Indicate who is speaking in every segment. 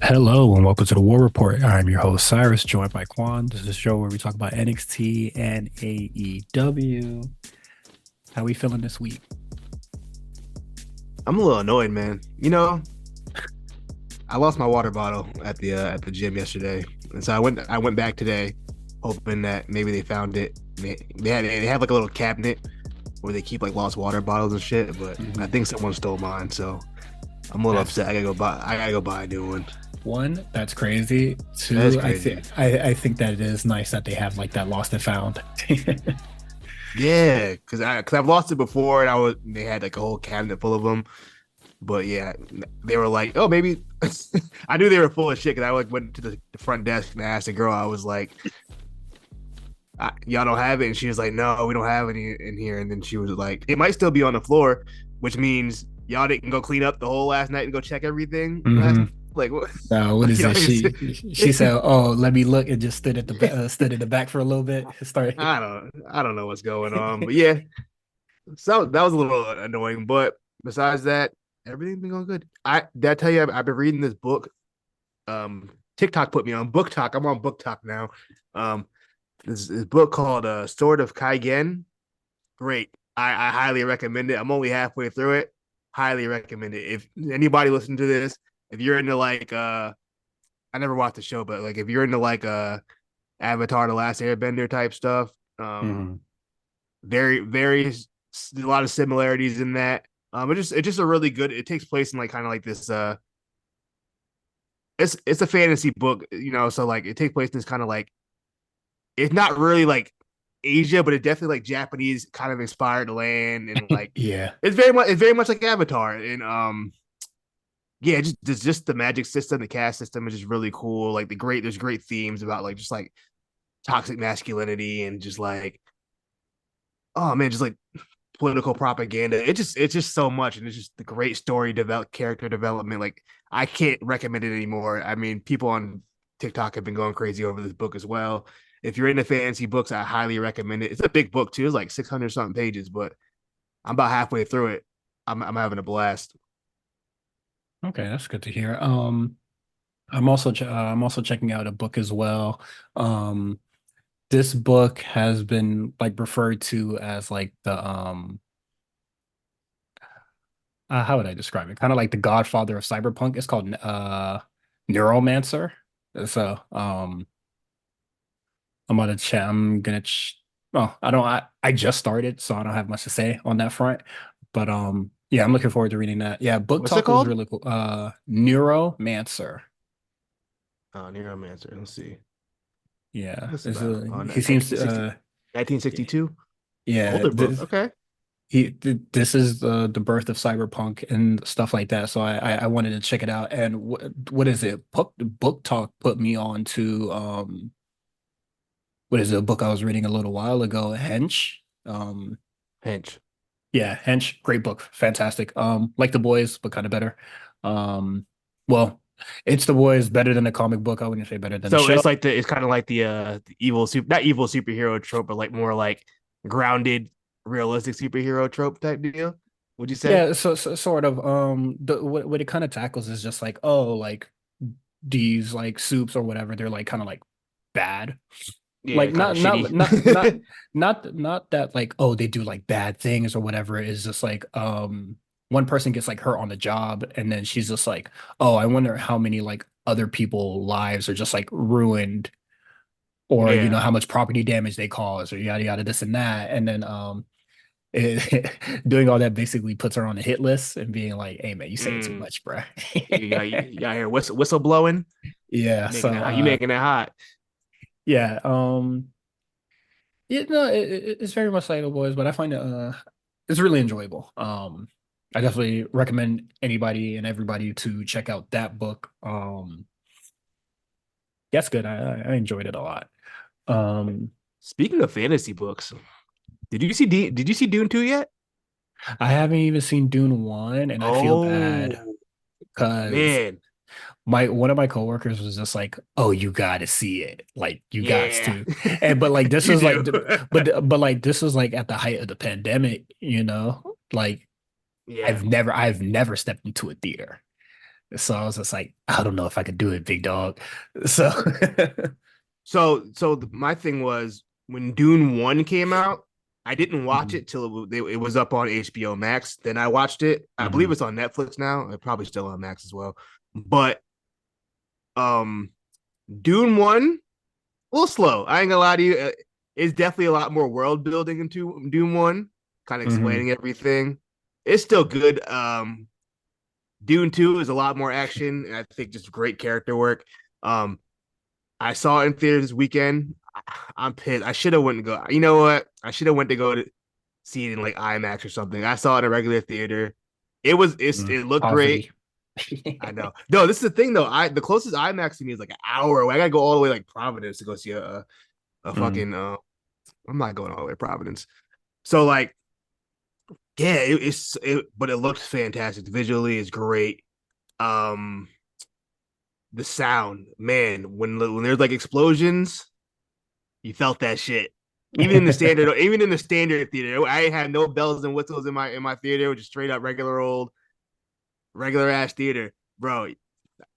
Speaker 1: Hello and welcome to the War Report. I'm your host Cyrus, joined by Quan. This is a show where we talk about NXT and AEW. How we feeling this week?
Speaker 2: I'm a little annoyed, man. I lost my water bottle at the gym yesterday, and so I went back today, hoping that maybe they found it. They have like a little cabinet where they keep like lost water bottles and shit, but I
Speaker 1: Mhm.
Speaker 2: think someone stole mine, so I'm a little
Speaker 1: That's
Speaker 2: upset. I gotta go buy a new one.
Speaker 1: one. That's crazy.
Speaker 2: That's
Speaker 1: Two. I
Speaker 2: crazy.
Speaker 1: think I think that it is nice that they have like that lost and found.
Speaker 2: Yeah, because I've lost it before, and they had like a whole cabinet full of them. But yeah, they were like, oh, maybe I knew they were full of shit because I like went to the front desk and asked the girl. I was like, y'all don't have it, and she was like, no, we don't have any in here. And then she was like, it might still be on the floor, which means y'all didn't go clean up the whole last night and go check everything last.
Speaker 1: hmm
Speaker 2: Like what?
Speaker 1: What
Speaker 2: Like
Speaker 1: is
Speaker 2: y'all
Speaker 1: it?
Speaker 2: didn't
Speaker 1: She said, "Oh, let me look," and just stood at stood in the back for a little bit. Started.
Speaker 2: I don't know what's going on, but yeah, so that was a little annoying. But besides that, everything's been going good. Did I tell you I've been reading this book. TikTok put me on Book Talk. I'm on Book Talk now. Um, this book called Sword of Kaigen. Great. I highly recommend it. I'm only halfway through it. Highly recommend it. If anybody listen to this, if you're into like I never watched the show, but like if you're into like Avatar, The Last Airbender type stuff, um,
Speaker 1: Mhm.
Speaker 2: very a lot of similarities in that. It's just a really good. It takes place in like kind of like this. It's a fantasy book, so like it takes place in this kind of like it's not really like Asia, but it definitely like Japanese kind of inspired land, and like
Speaker 1: Yeah.
Speaker 2: it's very much like Avatar, and yeah, just the magic system, the caste system is just really cool. Like there's great themes about like just like toxic masculinity and just like oh man, just like political propaganda. It's just so much, and it's just the great story develop character development. Like I can't recommend it anymore. I mean, people on TikTok have been going crazy over this book as well. If you're into fantasy books, I highly recommend it. It's a big book too. It's like 600 something pages, but I'm about halfway through it. I'm having a blast.
Speaker 1: Okay, that's good to hear. I'm also checking out a book as well. Um, this book has been like referred to as like the how would I describe it? Kind of like the Godfather of cyberpunk. It's called Neuromancer. So I'm gonna well, I just started, so I don't have much to say on that front. But yeah, I'm looking forward to reading that. Yeah, Book
Speaker 2: What's it
Speaker 1: Talk was
Speaker 2: called?
Speaker 1: really cool. Neuromancer.
Speaker 2: Neuromancer. Let's see.
Speaker 1: Yeah.
Speaker 2: What's
Speaker 1: It's
Speaker 2: about? Oh,
Speaker 1: he seems
Speaker 2: 1960, 1962.
Speaker 1: yeah,
Speaker 2: Older book. Okay.
Speaker 1: this is the birth of cyberpunk and stuff like that. So I wanted to check it out. And what is it? Book Talk put me on to what is it, a book I was reading a little while ago, Hench.
Speaker 2: Hench.
Speaker 1: Yeah, Hench, great book, fantastic. Like The Boys, but kind of better. Um, well, it's The Boys better than the comic book. I wouldn't say better than the
Speaker 2: So
Speaker 1: show.
Speaker 2: it's kind of like the evil super not evil superhero trope, but like more like grounded, realistic superhero trope type deal. Would you say?
Speaker 1: Yeah, so sort of. What it kind of tackles is just like, oh, like these like soups or whatever, they're like kind of like bad.
Speaker 2: Yeah,
Speaker 1: Like
Speaker 2: kind of shitty.
Speaker 1: not that like, oh, they do like bad things or whatever. It's just like one person gets like hurt on the job and then she's just like, oh, I wonder how many like other people lives are just like ruined, or
Speaker 2: Yeah.
Speaker 1: how much property damage they cause, or yada yada this and that. And then doing all that basically puts her on the hit list and being like, hey man, you saying too
Speaker 2: Mm.
Speaker 1: much, bro.
Speaker 2: You got here whistle blowing.
Speaker 1: Yeah,
Speaker 2: Making it
Speaker 1: so
Speaker 2: hot. You making it hot.
Speaker 1: yeah, yeah, no, it's very much like The Boys, but I find it it's really enjoyable. I definitely recommend anybody and everybody to check out that book. That's good. I enjoyed it a lot. Um,
Speaker 2: Speaking of fantasy books, did you see Dune 2 yet?
Speaker 1: I haven't even seen Dune 1, and I feel bad
Speaker 2: Oh
Speaker 1: because
Speaker 2: man.
Speaker 1: my one of my coworkers was just like, "Oh, you got to see it, like you got
Speaker 2: Yeah.
Speaker 1: to," and but like this
Speaker 2: You
Speaker 1: was like,
Speaker 2: do.
Speaker 1: but like this was like at the height of the pandemic, like
Speaker 2: Yeah.
Speaker 1: I've never stepped into a theater. So I was just like, I don't know if I could do it, big dog. So
Speaker 2: My thing was when Dune 1 came out, I didn't watch
Speaker 1: Mhm.
Speaker 2: it till it was up on HBO Max. Then I watched it. I believe
Speaker 1: Mhm.
Speaker 2: it's on Netflix now. It's probably still on Max as well. But um Dune 1, a little slow. I ain't gonna lie to you. It's definitely a lot more world building into Dune 1, kind of
Speaker 1: Mhm.
Speaker 2: explaining everything. It's still good. Dune 2 is a lot more action, and I think just great character work. Um, I saw it in theaters this weekend. I'm pissed. I should have went to go. You know what? I should have went to go to see it in like IMAX or something. I saw it in a regular theater.
Speaker 1: Mhm.
Speaker 2: It looked great.
Speaker 1: Poverty.
Speaker 2: I know. No, this is the thing though. The closest IMAX to me is like an hour away. I gotta go all the way like Providence to go see a
Speaker 1: Mhm.
Speaker 2: fucking. I'm not going all the way to Providence. So like, yeah, but it looks fantastic. Visually, it's great. Um, the sound, man, when there's like explosions, you felt that shit. Even in the standard theater, I had no bells and whistles in my theater, which is straight up regular ass theater, bro.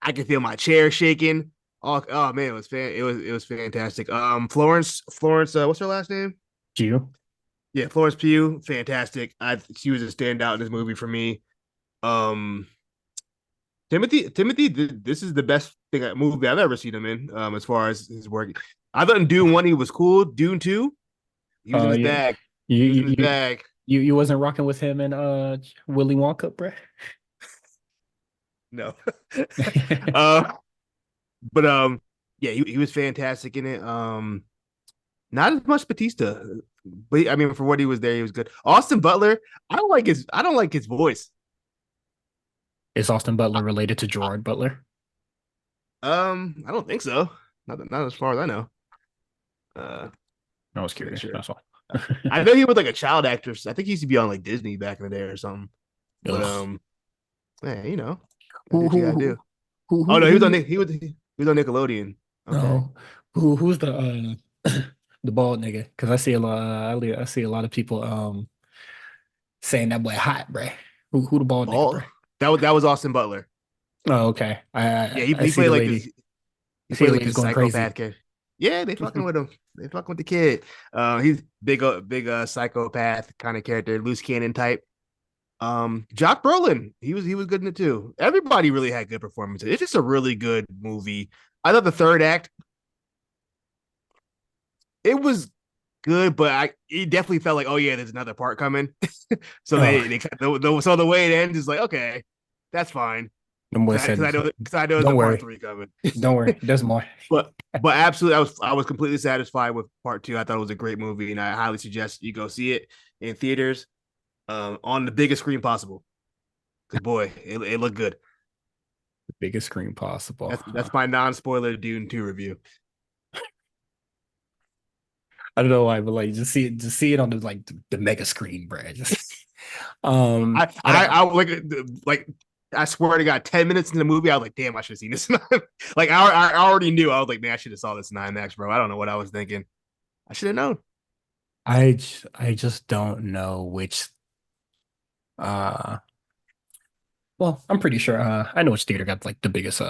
Speaker 2: I could feel my chair shaking. Oh man, it was fantastic. Florence, what's her last name?
Speaker 1: You?
Speaker 2: Yeah, Florence Pugh, fantastic. She was a standout in this movie for me. Um, Timothy, this is the best movie I've ever seen him in. As far as his work, I thought in Dune 1 he was cool. Dune 2, he was in his
Speaker 1: Yeah.
Speaker 2: bag.
Speaker 1: You
Speaker 2: He was
Speaker 1: you
Speaker 2: in his
Speaker 1: you
Speaker 2: bag.
Speaker 1: you wasn't rocking with him and Willy Wonka, bruh?
Speaker 2: No, uh, but yeah, he was fantastic in it. Not as much Batista, but I mean, for what he was there, he was good. Austin Butler, I don't like his voice.
Speaker 1: Is Austin
Speaker 2: I,
Speaker 1: Butler related to Gerard Butler?
Speaker 2: I don't think so. Not as far as I know. Uh,
Speaker 1: I was
Speaker 2: Make
Speaker 1: curious.
Speaker 2: sure.
Speaker 1: That's all.
Speaker 2: I know he was like a child actor. I think he used to be on like Disney back in the day or something. But
Speaker 1: Ugh.
Speaker 2: yeah, you know, gotta do
Speaker 1: Who
Speaker 2: what you
Speaker 1: who
Speaker 2: gotta
Speaker 1: who
Speaker 2: do. Oh no,
Speaker 1: who
Speaker 2: he was on Nickelodeon. Okay.
Speaker 1: no who's the the bald nigga? Because I see a lot I see a lot of people saying that boy hot, bruh. Who the bald nigga,
Speaker 2: Ball.
Speaker 1: bruh?
Speaker 2: That was Austin Butler.
Speaker 1: Oh, okay.
Speaker 2: Yeah,
Speaker 1: I
Speaker 2: he
Speaker 1: see
Speaker 2: played
Speaker 1: the
Speaker 2: like
Speaker 1: lady.
Speaker 2: this.
Speaker 1: I
Speaker 2: He
Speaker 1: see
Speaker 2: played
Speaker 1: the
Speaker 2: like
Speaker 1: lady's
Speaker 2: this
Speaker 1: going
Speaker 2: psychopath
Speaker 1: crazy.
Speaker 2: kid. Yeah, they fucking with him. They fucking with the kid. He's big psychopath kind of character, loose cannon type. Jock Brolin, he was good in it too. Everybody really had good performances. It's just a really good movie. I thought the third act, it was good, but I it definitely felt like, oh yeah, there's another part coming. So
Speaker 1: Oh,
Speaker 2: so the way it ends is like, okay, that's fine.
Speaker 1: the boy said,
Speaker 2: Because I know there's a
Speaker 1: "Don't
Speaker 2: part
Speaker 1: worry,
Speaker 2: three coming.
Speaker 1: don't worry. There's more."
Speaker 2: But absolutely, I was completely satisfied with part two. I thought it was a great movie, and I highly suggest you go see it in theaters, on the biggest screen possible. Because boy, it looked good.
Speaker 1: The biggest screen possible.
Speaker 2: That's my non spoiler Dune 2 review.
Speaker 1: I don't know why, but like just see it on the mega screen, bruh. Just I
Speaker 2: I
Speaker 1: don't.
Speaker 2: like I swear to God, 10 minutes in the movie, I was like, damn, I should have seen this. Like I already knew. I was like, man, I should have saw this in IMAX, bro. I don't know what I was thinking. I should have known.
Speaker 1: I just don't know which uh well, I'm pretty sure I know which theater got like the biggest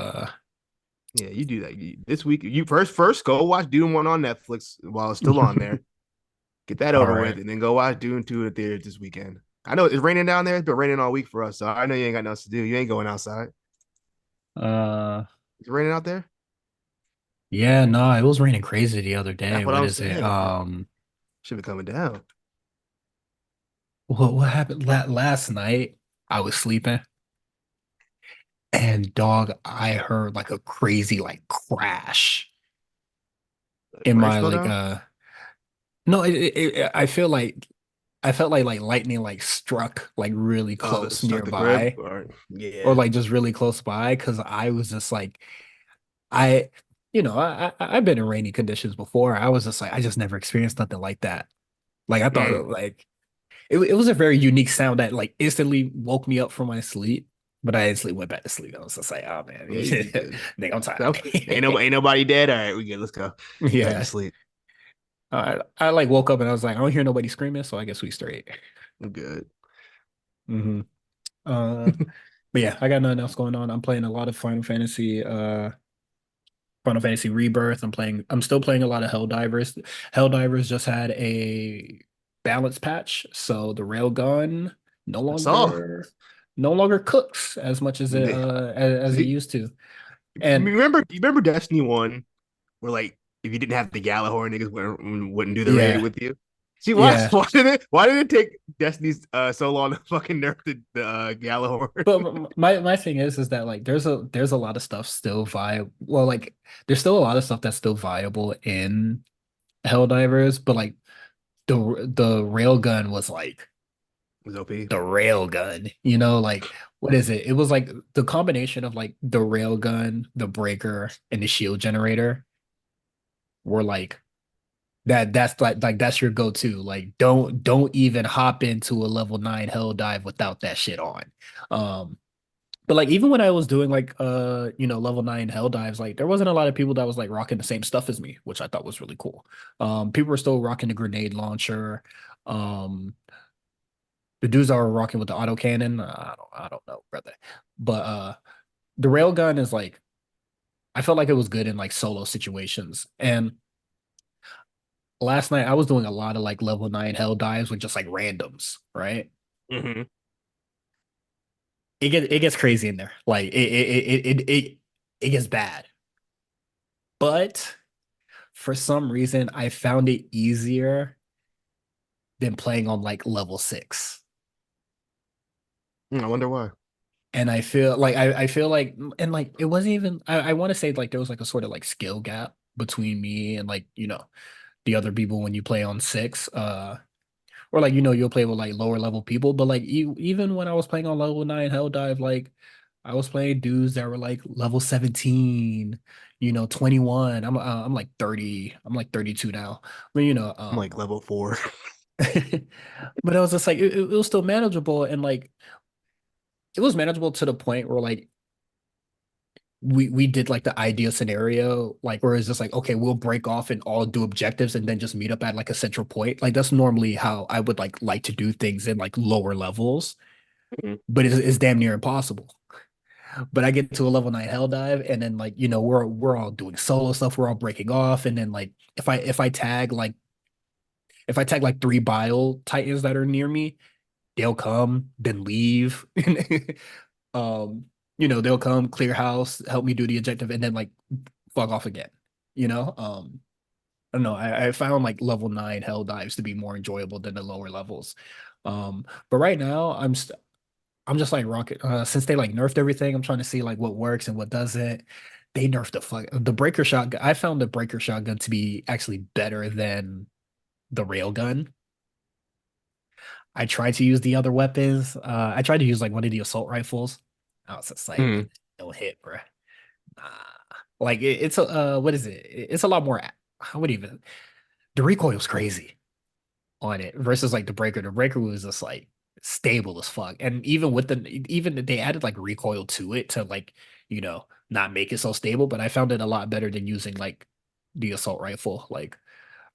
Speaker 2: Yeah, you do that this week. You first go watch Dune 1 on Netflix while it's still on there. Get that
Speaker 1: all
Speaker 2: over with,
Speaker 1: right.
Speaker 2: and then go watch Dune 2 in the theaters this weekend. I know it's raining down there. It's been raining all week for us, so I know you ain't got nothing to do. You ain't going outside.
Speaker 1: Uh
Speaker 2: It's raining out there.
Speaker 1: yeah, no, it was raining crazy the other day.
Speaker 2: That's what
Speaker 1: What
Speaker 2: I'm
Speaker 1: is it?
Speaker 2: saying. Should be coming down.
Speaker 1: What happened last night? I was sleeping and dog, I heard like a crazy like crash
Speaker 2: Like
Speaker 1: in
Speaker 2: branch
Speaker 1: my
Speaker 2: fell down.
Speaker 1: no, I felt like lightning like struck like really close
Speaker 2: Stuck the crib.
Speaker 1: nearby
Speaker 2: Or
Speaker 1: or
Speaker 2: yeah,
Speaker 1: like just really close by because I was just like I I've been in rainy conditions before. I was just like I just never experienced nothing like that. Like I thought
Speaker 2: mm,
Speaker 1: like it was a very unique sound that like instantly woke me up from my sleep, but I instantly went back to sleep. I was just like, oh man,
Speaker 2: yeah, you good.
Speaker 1: nigga, I'm
Speaker 2: So
Speaker 1: tired.
Speaker 2: ain't nobody dead. All right, we good. Let's go back to
Speaker 1: Yeah.
Speaker 2: sleep.
Speaker 1: I like woke up and I was like, I don't hear nobody screaming, so I guess we straight.
Speaker 2: I'm good.
Speaker 1: hmm Uh, But yeah, I got nothing else going on. I'm playing a lot of Final Fantasy Rebirth. I'm still playing a lot of Helldivers. Helldivers just had a balance patch, so the railgun no
Speaker 2: I saw.
Speaker 1: longer no longer cooks as much as
Speaker 2: They,
Speaker 1: as it
Speaker 2: see,
Speaker 1: used to. And
Speaker 2: you remember Destiny 1 where like if you didn't have the Galahorn, niggas wouldn't do the raid
Speaker 1: yeah,
Speaker 2: with you. See why
Speaker 1: yeah.
Speaker 2: why did it take Destiny's so long to fucking nerf the Galahorn?
Speaker 1: But my thing is that like there's a lot of stuff still viable. Well, like there's still a lot of stuff that's still viable in Helldivers, but like the railgun was like
Speaker 2: Was OP.
Speaker 1: the railgun, like what is it? It was like the combination of like the railgun, the breaker, and the shield generator were like that's like that's your go-to. Like don't even hop into a level 9 hell dive without that shit on. Um but like even when I was doing like level 9 hell dives, like there wasn't a lot of people that was like rocking the same stuff as me, which I thought was really cool. People were still rocking the grenade launcher. Um the dudes that were rocking with the autocannon, I don't know, brother. But the railgun is like I felt like it was good in like solo situations. And last night I was doing a lot of like level 9 hell dives with just like randoms, right?
Speaker 2: Mm-hmm.
Speaker 1: It gets crazy in there. Like it gets bad. But for some reason I found it easier than playing on like level 6.
Speaker 2: I wonder why.
Speaker 1: And I feel like and like it wasn't even I want to say like there was like a sort of like skill gap between me and like the other people when you play on 6 or like you'll play with like lower level people, but like even when I was playing on level 9 hell dive, like I was playing dudes that were like level 17, 21. I'm like 30, I'm like 32 now, but
Speaker 2: I'm like level 4.
Speaker 1: but I was just like it was still manageable, and like it was manageable to the point where like we did like the ideal scenario, like where it's just like, okay, we'll break off and all do objectives and then just meet up at like a central point. Like that's normally how I would like to do things in like lower levels,
Speaker 2: Mhm.
Speaker 1: but it's damn near impossible. But I get to a level 9 hell dive, and then like we're all doing solo stuff, we're all breaking off, and then like if I tag like 3 bile titans that are near me, they'll come, then leave. um, they'll come, clear house, help me do the objective, and then like fuck off again. You know? I don't know. I found like level 9 hell dives to be more enjoyable than the lower levels. But right now I'm just like rocket. Since they like nerfed everything, I'm trying to see like what works and what doesn't. They nerfed the breaker shotgun. I found the breaker shotgun to be actually better than the railgun. I tried to use the other weapons. I tried to use like one of the assault rifles. I was just like,
Speaker 2: Mhm.
Speaker 1: no hit, bro. Nah. Like it's a what is it? It's a lot more. How would even the recoil's crazy on it versus like the breaker. The breaker was just like stable as fuck, and even they added like recoil to it to like not make it so stable. But I found it a lot better than using like the assault rifle. Like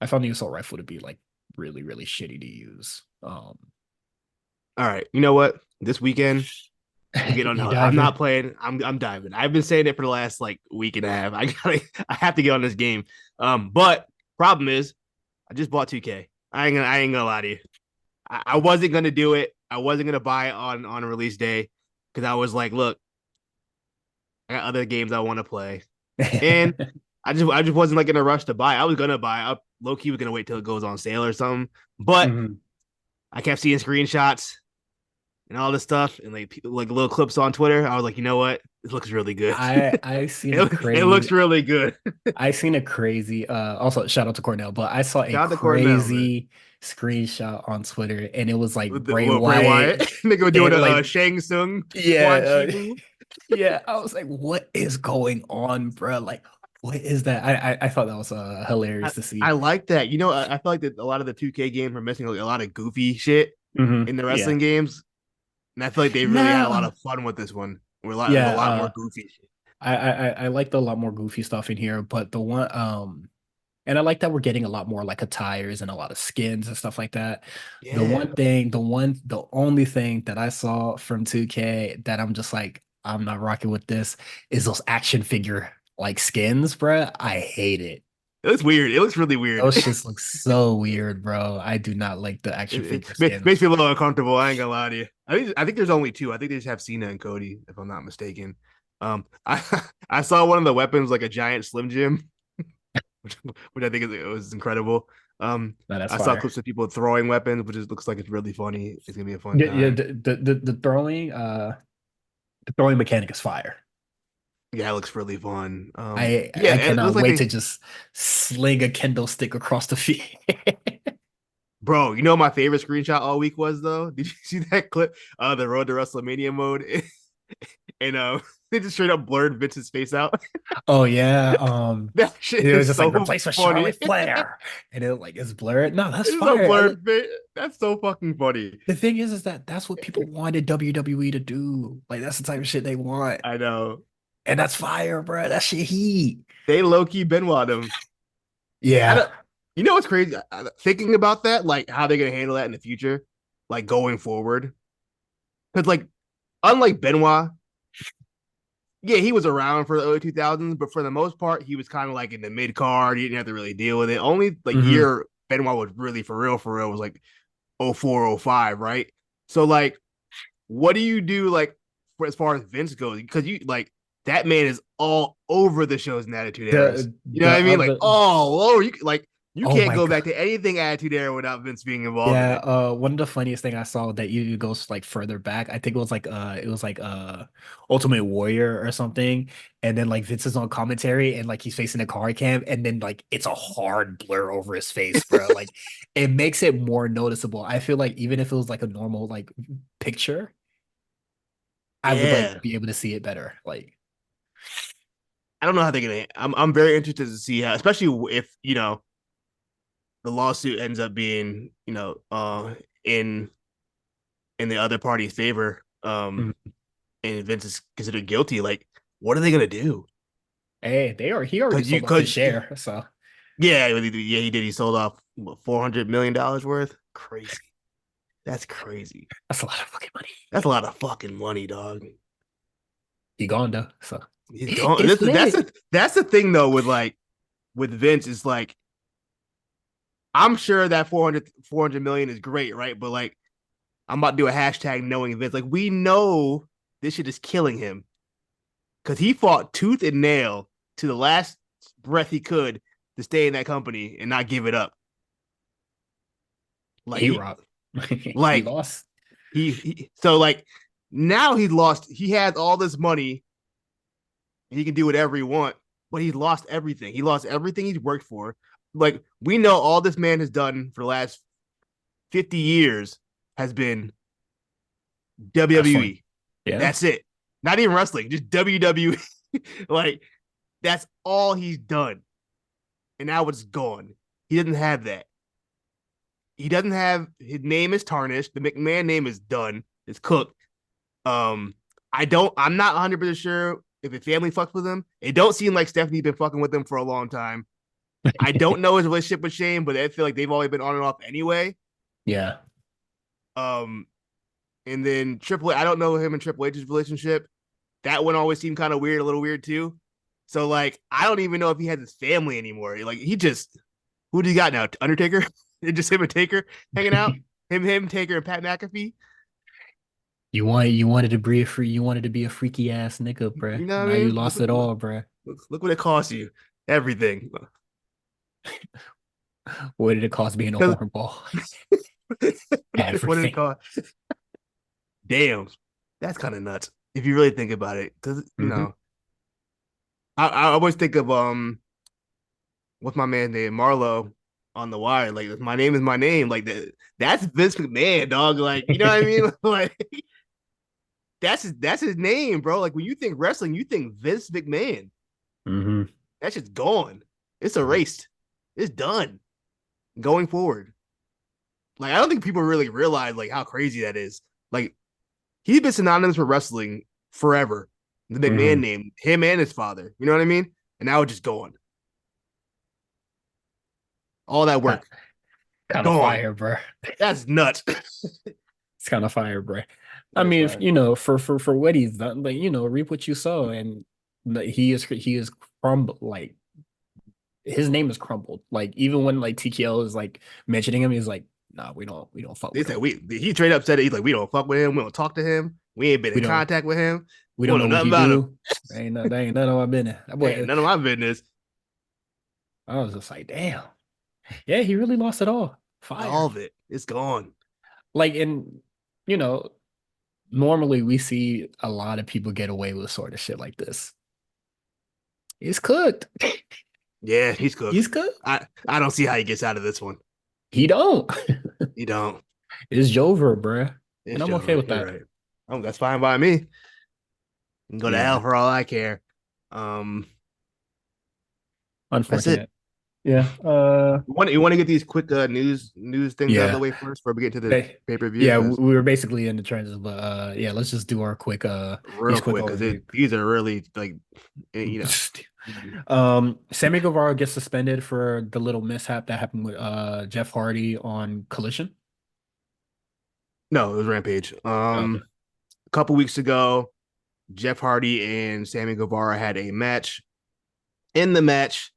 Speaker 1: I found the assault rifle to be like really really shitty to use.
Speaker 2: All right. You know what? This weekend I'm getting on.
Speaker 1: You
Speaker 2: I'm
Speaker 1: diving.
Speaker 2: not playing. I'm diving. I've been saying it for the last like week and a half. I have to get on this game. But problem is I just bought 2K. I ain't gonna lie to you. I wasn't gonna do it. I wasn't gonna buy it on release day because I was like, look, I got other games I want to play, and I just wasn't like in a rush to buy. I was gonna buy. I low key was gonna wait till it goes on sale or something, but
Speaker 1: Mhm.
Speaker 2: I kept seeing screenshots and all this stuff and like little clips on Twitter. I was like, you know what? This looks really good.
Speaker 1: I seen a
Speaker 2: It looks
Speaker 1: crazy
Speaker 2: really good.
Speaker 1: I seen a crazy also shout out to Cornell, but I saw a
Speaker 2: Shout out to Cornell, man.
Speaker 1: crazy screenshot on Twitter, and it was like
Speaker 2: With
Speaker 1: Bray
Speaker 2: Bray Wyatt,
Speaker 1: Wyatt
Speaker 2: nigga doing
Speaker 1: and
Speaker 2: a
Speaker 1: like
Speaker 2: Shang Tsung Quan
Speaker 1: yeah,
Speaker 2: Chi move.
Speaker 1: yeah. I was like, what is going on, bro? Like, what is that? I thought that was
Speaker 2: I,
Speaker 1: hilarious to see.
Speaker 2: I like that. You know, I feel like that a lot of the 2K games are missing like, a lot of goofy shit in the
Speaker 1: Yeah.
Speaker 2: wrestling games, and I feel like they really had a lot
Speaker 1: No.
Speaker 2: of fun with this one. There's a
Speaker 1: Yeah,
Speaker 2: lot more goofy shit.
Speaker 1: I liked a lot more goofy stuff in here, but the one And I like that we're getting a lot more like attires and a lot of skins and stuff like that.
Speaker 2: Yeah,
Speaker 1: The only thing that I saw from 2K that I'm just like, I'm not rocking with this is those action figure like skins, bruh. I hate it.
Speaker 2: it looks weird. It looks really weird.
Speaker 1: Those shits look so weird, bro. I do not like the action figure
Speaker 2: Makes
Speaker 1: skins.
Speaker 2: me a little uncomfortable. I ain't gonna lie to you. I think there's only two. I think they just have Cena and Cody, if I'm not mistaken. I I saw one of the weapons like a giant Slim Jim, which I think it was incredible.
Speaker 1: No, that's
Speaker 2: I saw
Speaker 1: fire.
Speaker 2: clips of people throwing weapons, which looks like it's really funny. It's gonna be a fun
Speaker 1: Yeah, yeah,
Speaker 2: time.
Speaker 1: the throwing mechanic is fire.
Speaker 2: Yeah, it looks really fun. Yeah,
Speaker 1: I
Speaker 2: it looks
Speaker 1: cannot
Speaker 2: like
Speaker 1: wait to
Speaker 2: they,
Speaker 1: just sling a kendo stick across the field.
Speaker 2: bro. You know what my favorite screenshot all week was though? Did you see that clip? The Road to WrestleMania mode, and they just straight up blurred Vince's face out.
Speaker 1: Oh yeah,
Speaker 2: That shit
Speaker 1: it was
Speaker 2: is
Speaker 1: just like
Speaker 2: so
Speaker 1: replace with
Speaker 2: funny.
Speaker 1: Charlotte Flair, and it like it's blurred. No, that's
Speaker 2: It's a
Speaker 1: fire.
Speaker 2: blurred face. That's so fucking funny.
Speaker 1: The thing is that that's what people wanted WWE to do. Like that's the type of shit they want,
Speaker 2: I know.
Speaker 1: and that's fire, bro. That shit heat.
Speaker 2: They low key Benoit him. I
Speaker 1: Yeah.
Speaker 2: don't. You know what's crazy? Thinking about that, like how they're gonna handle that in the future, like going forward. Because like, unlike Benoit, yeah, he was around for the early 2000s, but for the most part, he was kind of like in the mid card. He didn't have to really deal with it. Only like
Speaker 1: Hmm.
Speaker 2: year Benoit was really for real was like 04, 05, right? So like, what do you do like for, as far as Vince goes? Because you like that man is all over the shows and Attitude Eras. You know what
Speaker 1: The
Speaker 2: I mean? Like
Speaker 1: other.
Speaker 2: all over. You like you
Speaker 1: Oh
Speaker 2: can't
Speaker 1: my
Speaker 2: go
Speaker 1: god.
Speaker 2: back to anything Attitude Era without Vince being involved in
Speaker 1: Yeah,
Speaker 2: it.
Speaker 1: one of the funniest thing I saw that you goes like further back. I think it was like Ultimate Warrior or something. And then like Vince is on commentary and like he's facing a car cam and then like it's a hard blur over his face, bro. Like it makes it more noticeable. I feel like even if it was like a normal like picture, I would like
Speaker 2: Yeah,
Speaker 1: be able to see it better. Like
Speaker 2: I don't know how they're gonna. I'm very interested to see how, especially if the lawsuit ends up being in the other party's favor.
Speaker 1: mhm.
Speaker 2: And Vince is considered guilty. Like, what are they gonna do?
Speaker 1: Hey, he already
Speaker 2: Because you
Speaker 1: sold off his
Speaker 2: could,
Speaker 1: share, so
Speaker 2: yeah, yeah, he did. He sold off what, $400 million worth. Crazy. That's crazy.
Speaker 1: that's a lot of fucking money.
Speaker 2: That's a lot of fucking money, dog.
Speaker 1: He gone though, so
Speaker 2: He's gone.
Speaker 1: it's lit.
Speaker 2: That's the thing though with Vince is like I'm sure that 400 million is great, right? But like I'm about to do a hashtag knowing Vince. Like we know this shit is killing him because he fought tooth and nail to the last breath he could to stay in that company and not give it up. Like
Speaker 1: He
Speaker 2: he
Speaker 1: robbed. He
Speaker 2: like
Speaker 1: lost.
Speaker 2: he so like now he's lost. He has all this money. He can do whatever he want, but he's lost everything. He lost everything he's worked for. Like we know all this man has done for the last 50 years has been
Speaker 1: Wrestling.
Speaker 2: WWE.
Speaker 1: Yeah.
Speaker 2: That's it. Not even wrestling, just WWE. Like that's all he's done. And now it's gone. He doesn't have that. He doesn't have his name is tarnished. The McMahon name is done. It's cooked. Um, I'm not 100% sure if his family fucks with him. It don't seem like Stephanie's been fucking with him for a long time. I don't know his relationship with Shane, but I feel like they've always been on and off anyway.
Speaker 1: Yeah.
Speaker 2: Um, and then Triple H, I don't know him and Triple H's relationship. That one always seemed kind of weird, a little weird too. So like, I don't even know if he has his family anymore. Like he just, who do you got now? Undertaker? Just him and Taker hanging out. Him, Taker, and Pat McAfee.
Speaker 1: You wanted to be a free you wanted to be a freaky ass nigga, bruh.
Speaker 2: You know what
Speaker 1: Now
Speaker 2: I
Speaker 1: you
Speaker 2: mean?
Speaker 1: lost it all, bruh.
Speaker 2: Look what it costs you. Everything.
Speaker 1: What did it cost being a
Speaker 2: Because
Speaker 1: hornball?
Speaker 2: what did it
Speaker 1: Everything.
Speaker 2: cost? Damn, that's kind of nuts if you really think about it. Because
Speaker 1: Hmm.
Speaker 2: I always think of what's my man's name, Marlo, on the wire. Like my name is my name. Like that's Vince McMahon, dog. Like you know what I mean? Like that's his name, bro. Like when you think wrestling, you think Vince McMahon.
Speaker 1: Hmm.
Speaker 2: That's just gone. It's erased. It's done. Going forward. Like I don't think people really realize like how crazy that is. Like he's been synonymous with wrestling forever. The McMahon
Speaker 1: Hmm.
Speaker 2: name, him and his father. You know what I mean? And now it's just gone. All that work
Speaker 1: Kind of
Speaker 2: gone.
Speaker 1: fire, bro.
Speaker 2: That's nuts.
Speaker 1: It's kind of fire, bro. I
Speaker 2: That's
Speaker 1: mean, if,
Speaker 2: fire.
Speaker 1: for what he's done, like reap what you sow, and he is crumbled. Like his name is crumbled. Like even when like TKL is like mentioning him, he's like, nah, we don't fuck
Speaker 2: They
Speaker 1: with
Speaker 2: said
Speaker 1: him.
Speaker 2: we he straight up said it. He's like, we don't fuck with him. We don't talk to him. We ain't been
Speaker 1: We
Speaker 2: in
Speaker 1: don't
Speaker 2: contact with him.
Speaker 1: we
Speaker 2: We
Speaker 1: don't
Speaker 2: don't
Speaker 1: know
Speaker 2: know
Speaker 1: what
Speaker 2: nothing
Speaker 1: he
Speaker 2: about him.
Speaker 1: do. That ain't none of my business. That
Speaker 2: Ain't
Speaker 1: boy,
Speaker 2: none of my business.
Speaker 1: I was just like, damn. Yeah, he really lost it all.
Speaker 2: All
Speaker 1: Fire.
Speaker 2: of it. It's gone.
Speaker 1: Like in you know, normally we see a lot of people get away with sort of shit like this. He's cooked.
Speaker 2: Yeah, he's cooked.
Speaker 1: He's cooked.
Speaker 2: I don't see how he gets out of this one.
Speaker 1: He don't.
Speaker 2: He don't.
Speaker 1: It's Jover, bruh. And
Speaker 2: It's
Speaker 1: I'm okay
Speaker 2: over.
Speaker 1: with
Speaker 2: You're
Speaker 1: that.
Speaker 2: right. Oh, that's fine by me. You can go to hell
Speaker 1: Yeah.
Speaker 2: for all I care. Um, that's it.
Speaker 1: Unfortunate. Yeah.
Speaker 2: You want to get these quick news things out of the
Speaker 1: Yeah.
Speaker 2: way first before we get to the
Speaker 1: They,
Speaker 2: pay per view
Speaker 1: yeah,
Speaker 2: because
Speaker 1: we were basically in the trenches, but yeah, let's just do our quick
Speaker 2: real
Speaker 1: these quick
Speaker 2: quick because
Speaker 1: overview.
Speaker 2: these are really like you know
Speaker 1: Sammy Guevara gets suspended for the little mishap that happened with Jeff Hardy on Collision.
Speaker 2: no it was Rampage.
Speaker 1: Okay.
Speaker 2: A couple weeks ago, Jeff Hardy and Sammy Guevara had a match. In the match,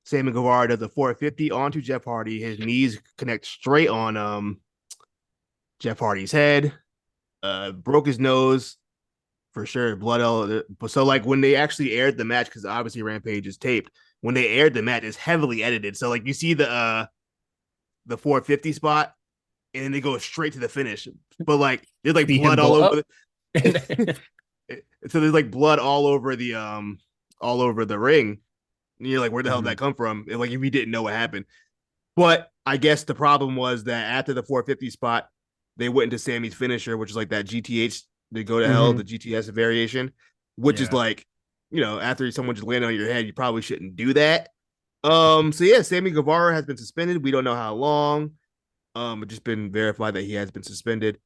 Speaker 2: Sammy Guevara does a 450 onto Jeff Hardy. His knees connect straight on Jeff Hardy's head. Broke his nose for sure. Blood all. So like when they actually aired the match, because obviously Rampage is taped. When they aired the match, it's heavily edited. So like you see the 450 spot, and then they go straight to the finish. But like there's like
Speaker 1: See him
Speaker 2: blood
Speaker 1: go
Speaker 2: all over.
Speaker 1: up. And
Speaker 2: So there's like blood all over the ring. And you're like, where the hell did that
Speaker 1: Mhm.
Speaker 2: come from? And like if you didn't know what happened. But I guess the problem was that after the 450 spot, they went into Sammy's finisher, which is like that GTH, they go to hell, the
Speaker 1: Mhm.
Speaker 2: GTS variation, which is
Speaker 1: Yeah.
Speaker 2: like, after someone just landed on your head, you probably shouldn't do that. So yeah, Sammy Guevara has been suspended. We don't know how long. It's just been verified that he has been suspended,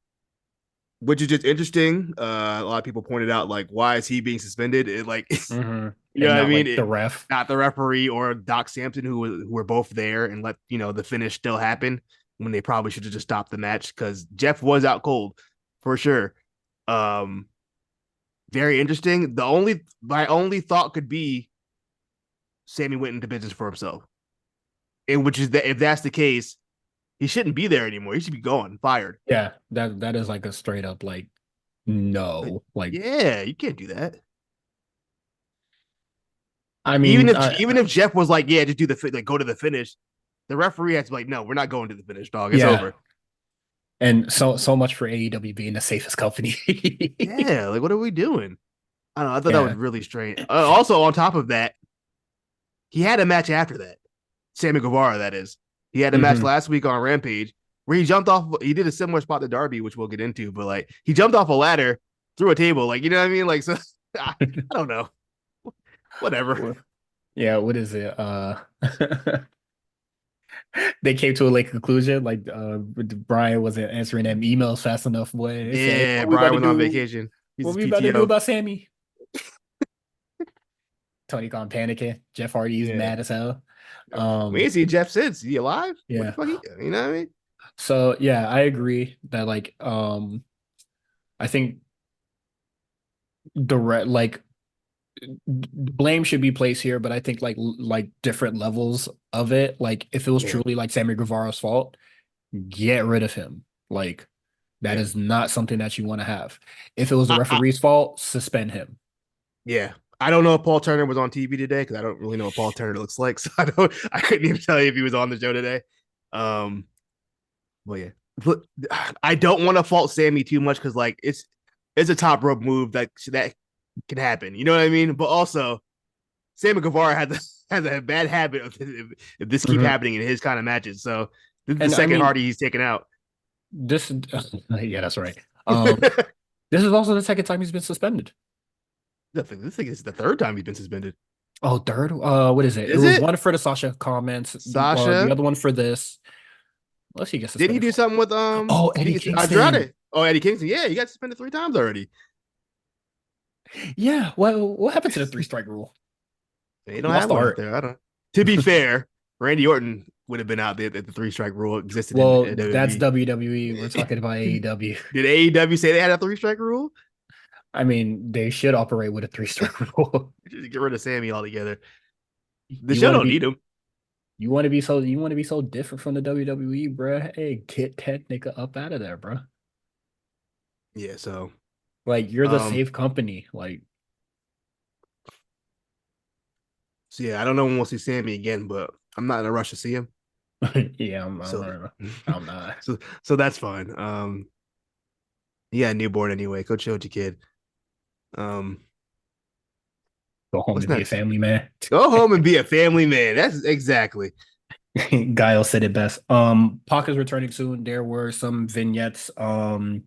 Speaker 2: which is just interesting. A lot of people pointed out like, why is he being suspended? It like, you know
Speaker 1: And
Speaker 2: what I
Speaker 1: not
Speaker 2: mean?
Speaker 1: like the ref.
Speaker 2: Not the referee or Doc Sampson who were both there and let the finish still happen when they probably should have just stopped the match because Jeff was out cold for sure. Um, Very interesting. My only thought could be Sammy went into business for himself, and which is that if that's the case, he shouldn't be there anymore. He should be gone, fired.
Speaker 1: Yeah, that is like a straight up like
Speaker 2: Like,
Speaker 1: no. Like
Speaker 2: yeah, you can't do that.
Speaker 1: I
Speaker 2: Even
Speaker 1: mean,
Speaker 2: if even if Jeff was like, yeah, just do like go to the finish, the referee has to be like, no, we're not going to the finish, dog. It's
Speaker 1: yeah.
Speaker 2: over.
Speaker 1: And so much for AEW being the safest company.
Speaker 2: Yeah, like what are we doing? I don't know. I thought that was
Speaker 1: Yeah.
Speaker 2: really strange. Also, on top of that, he had a match after that. Sammy Guevara, that is. He had a match
Speaker 1: Hmm.
Speaker 2: last week on Rampage where he jumped off. He did a similar spot to Darby, which we'll get into, but like he jumped off a ladder through a table. Like, you know what I mean? Like, so I don't know. Whatever.
Speaker 1: Yeah, what is it? They came to a like conclusion, like Brian wasn't answering them emails fast enough, boy. They said,
Speaker 2: Yeah,
Speaker 1: what we about
Speaker 2: Brian
Speaker 1: to
Speaker 2: was on
Speaker 1: do?
Speaker 2: vacation. He's
Speaker 1: What
Speaker 2: his
Speaker 1: we about to do
Speaker 2: PTO.
Speaker 1: about Sammy? Tony Khan panicking. Jeff Hardy's
Speaker 2: Yeah.
Speaker 1: mad as hell.
Speaker 2: We
Speaker 1: Um,
Speaker 2: ain't seen Jeff since. Is he alive? What the
Speaker 1: yeah.
Speaker 2: fuck? You know what I mean?
Speaker 1: So yeah, I agree that like I think like blame should be placed here, but I think like different levels of it. Like if it was
Speaker 2: Yeah.
Speaker 1: truly like Sammy Guevara's fault, get rid of him. Like that
Speaker 2: Yeah.
Speaker 1: is not something that you want to have. If it was the
Speaker 2: I
Speaker 1: referee's fault, suspend him.
Speaker 2: Yeah. I don't know if Paul Turner was on TV today because I don't really know what Paul Turner looks like. So I couldn't even tell you if he was on the show today. Um, well, yeah. But I don't want to fault Sammy too much because like it's a top rope move that can happen. You know what I mean? But also Sammy Guevara has a bad habit of if this keep
Speaker 1: Mhm.
Speaker 2: happening in his kind of matches. So this is the
Speaker 1: And I
Speaker 2: second
Speaker 1: mean,
Speaker 2: Hardy he's taken out.
Speaker 1: this, yeah, that's right. This is also the second time he's been suspended.
Speaker 2: This thing is the third time he's been suspended.
Speaker 1: Oh, third? What is it? It
Speaker 2: Is
Speaker 1: was
Speaker 2: it
Speaker 1: one for the Sasha comments, the
Speaker 2: Sasha?
Speaker 1: other one for this. Unless he gets
Speaker 2: Didn't he
Speaker 1: suspended
Speaker 2: do
Speaker 1: for.
Speaker 2: something with
Speaker 1: Oh,
Speaker 2: did he
Speaker 1: Eddie
Speaker 2: get
Speaker 1: Kingston.
Speaker 2: Andrade? Oh, Eddie Kingston. Yeah, he got suspended 3 times already.
Speaker 1: Yeah. Well, what happened to the three strike rule?
Speaker 2: They
Speaker 1: He
Speaker 2: don't
Speaker 1: lost
Speaker 2: have
Speaker 1: the
Speaker 2: one out
Speaker 1: art.
Speaker 2: there. I don't. To be fair, Randy Orton would have been out there if the three strike rule existed in
Speaker 1: Well, that's
Speaker 2: WWE.
Speaker 1: WWE. We're talking about AEW.
Speaker 2: Did AEW say they had a three strike rule?
Speaker 1: I mean, they should operate with a three-strike rule.
Speaker 2: Just get rid of Sammy altogether. The
Speaker 1: You
Speaker 2: show
Speaker 1: want to
Speaker 2: don't
Speaker 1: be
Speaker 2: need him.
Speaker 1: you want to be so different from the WWE, bruh. Hey, get that nigga up out of there, bruh.
Speaker 2: Yeah, so
Speaker 1: Like you're the
Speaker 2: um,
Speaker 1: safe company. Like
Speaker 2: so yeah, I don't know when we'll see Sammy again, but I'm not in a rush to see him.
Speaker 1: yeah,
Speaker 2: So
Speaker 1: I'm not.
Speaker 2: so that's fine. Yeah, newborn anyway. Go chill with your kid. Um,
Speaker 1: Go home
Speaker 2: what's
Speaker 1: and be a
Speaker 2: next?
Speaker 1: family man.
Speaker 2: Go home and be a family man. That's exactly
Speaker 1: Guile said it best. Pac is returning soon. There were some vignettes
Speaker 2: on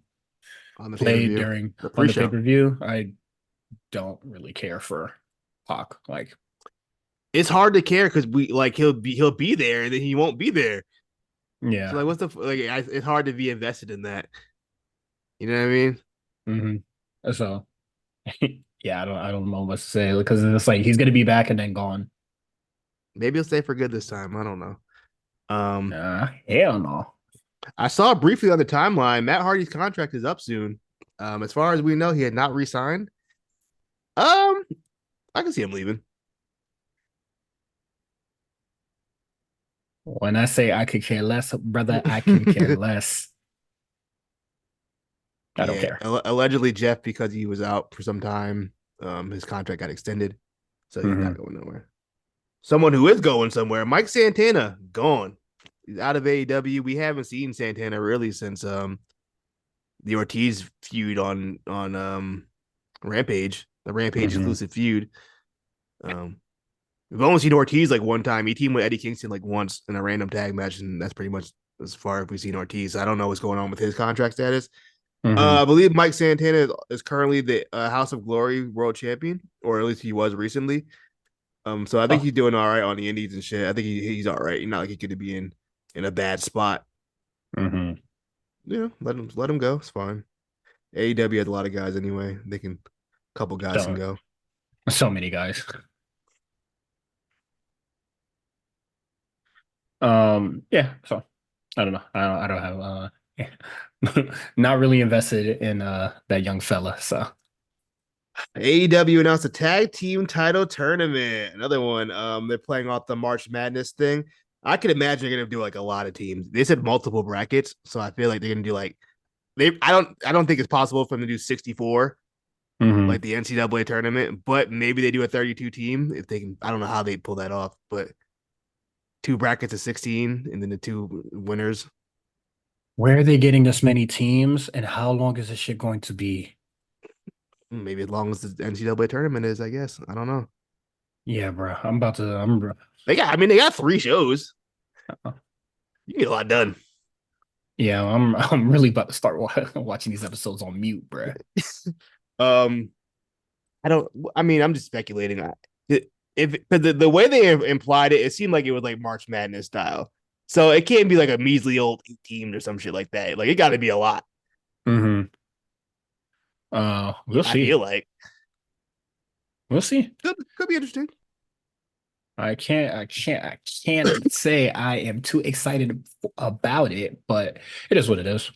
Speaker 2: the pay per
Speaker 1: played
Speaker 2: view,
Speaker 1: during
Speaker 2: the
Speaker 1: on
Speaker 2: pre
Speaker 1: the
Speaker 2: show.
Speaker 1: pay-per-view. I don't really care for Pac. Like,
Speaker 2: It's hard to care because we like he'll be there and then he won't be there. So
Speaker 1: yeah.
Speaker 2: like, what's the like? It's hard to be invested in that. You know what I mean?
Speaker 1: Hmm. So yeah, I don't know what to say because it's like he's gonna be back and then gone.
Speaker 2: Maybe he'll stay for good this time. I don't know. Um,
Speaker 1: Hell no.
Speaker 2: I saw briefly on the timeline Matt Hardy's contract is up soon. As far as we know, he had not re-signed. Um, I can see him leaving.
Speaker 1: When I say I could care less, brother, I can care less. I don't
Speaker 2: Yeah,
Speaker 1: care.
Speaker 2: allegedly Jeff, because he was out for some time, his contract got extended, so he's not
Speaker 1: Hmm.
Speaker 2: going nowhere. Someone who is going somewhere, Mike Santana, gone. He's out of AEW. We haven't seen Santana really since the Ortiz feud on Rampage, the Rampage
Speaker 1: Hmm.
Speaker 2: exclusive feud. Um, we've only seen Ortiz like one time. He teamed with Eddie Kingston like once in a random tag match, and that's pretty much as far as we've seen Ortiz. I don't know what's going on with his contract status. I
Speaker 1: Hmm.
Speaker 2: believe Mike Santana is currently the House of Glory World Champion, or at least he was recently. So I think
Speaker 1: Oh.
Speaker 2: he's doing all right on the Indies and shit. I think he's all right. He's not like he could be in a bad spot.
Speaker 1: Hmm.
Speaker 2: Let him go. It's fine. AEW has a lot of guys anyway. They can couple guys can
Speaker 1: So
Speaker 2: go.
Speaker 1: so many guys. Yeah, so I don't know. I don't have not really invested in that young fella. So
Speaker 2: AEW announced a tag team title tournament. Another one. They're playing off the March Madness thing. I could imagine they're gonna do like a lot of teams. They said multiple brackets, so I feel like they're gonna do like they. I don't think it's possible for them to do 64 like
Speaker 1: hmm.
Speaker 2: the NCAA tournament, but maybe they do a 32 team if they can. I don't know how they pull that off, but two brackets of 16 and then the two winners.
Speaker 1: Where are they getting this many teams and how long is this shit going to be?
Speaker 2: Maybe as long as the NCAA tournament is, I guess. I don't know.
Speaker 1: Yeah, bro. I'm about to I'm
Speaker 2: They got 3 shows. You can get a lot done.
Speaker 1: yeah, I'm really about to start watching these episodes on mute, bro.
Speaker 2: um, I don't. I mean, I'm just speculating. If because the way they implied it, it seemed like it was like March Madness style. So it can't be like a measly old 8 teams or some shit like that. Like it got to be a lot.
Speaker 1: Hmm. We'll
Speaker 2: I
Speaker 1: see.
Speaker 2: feel like
Speaker 1: We'll see.
Speaker 2: could be interesting.
Speaker 1: I can't say I am too excited about it, but it is what it is.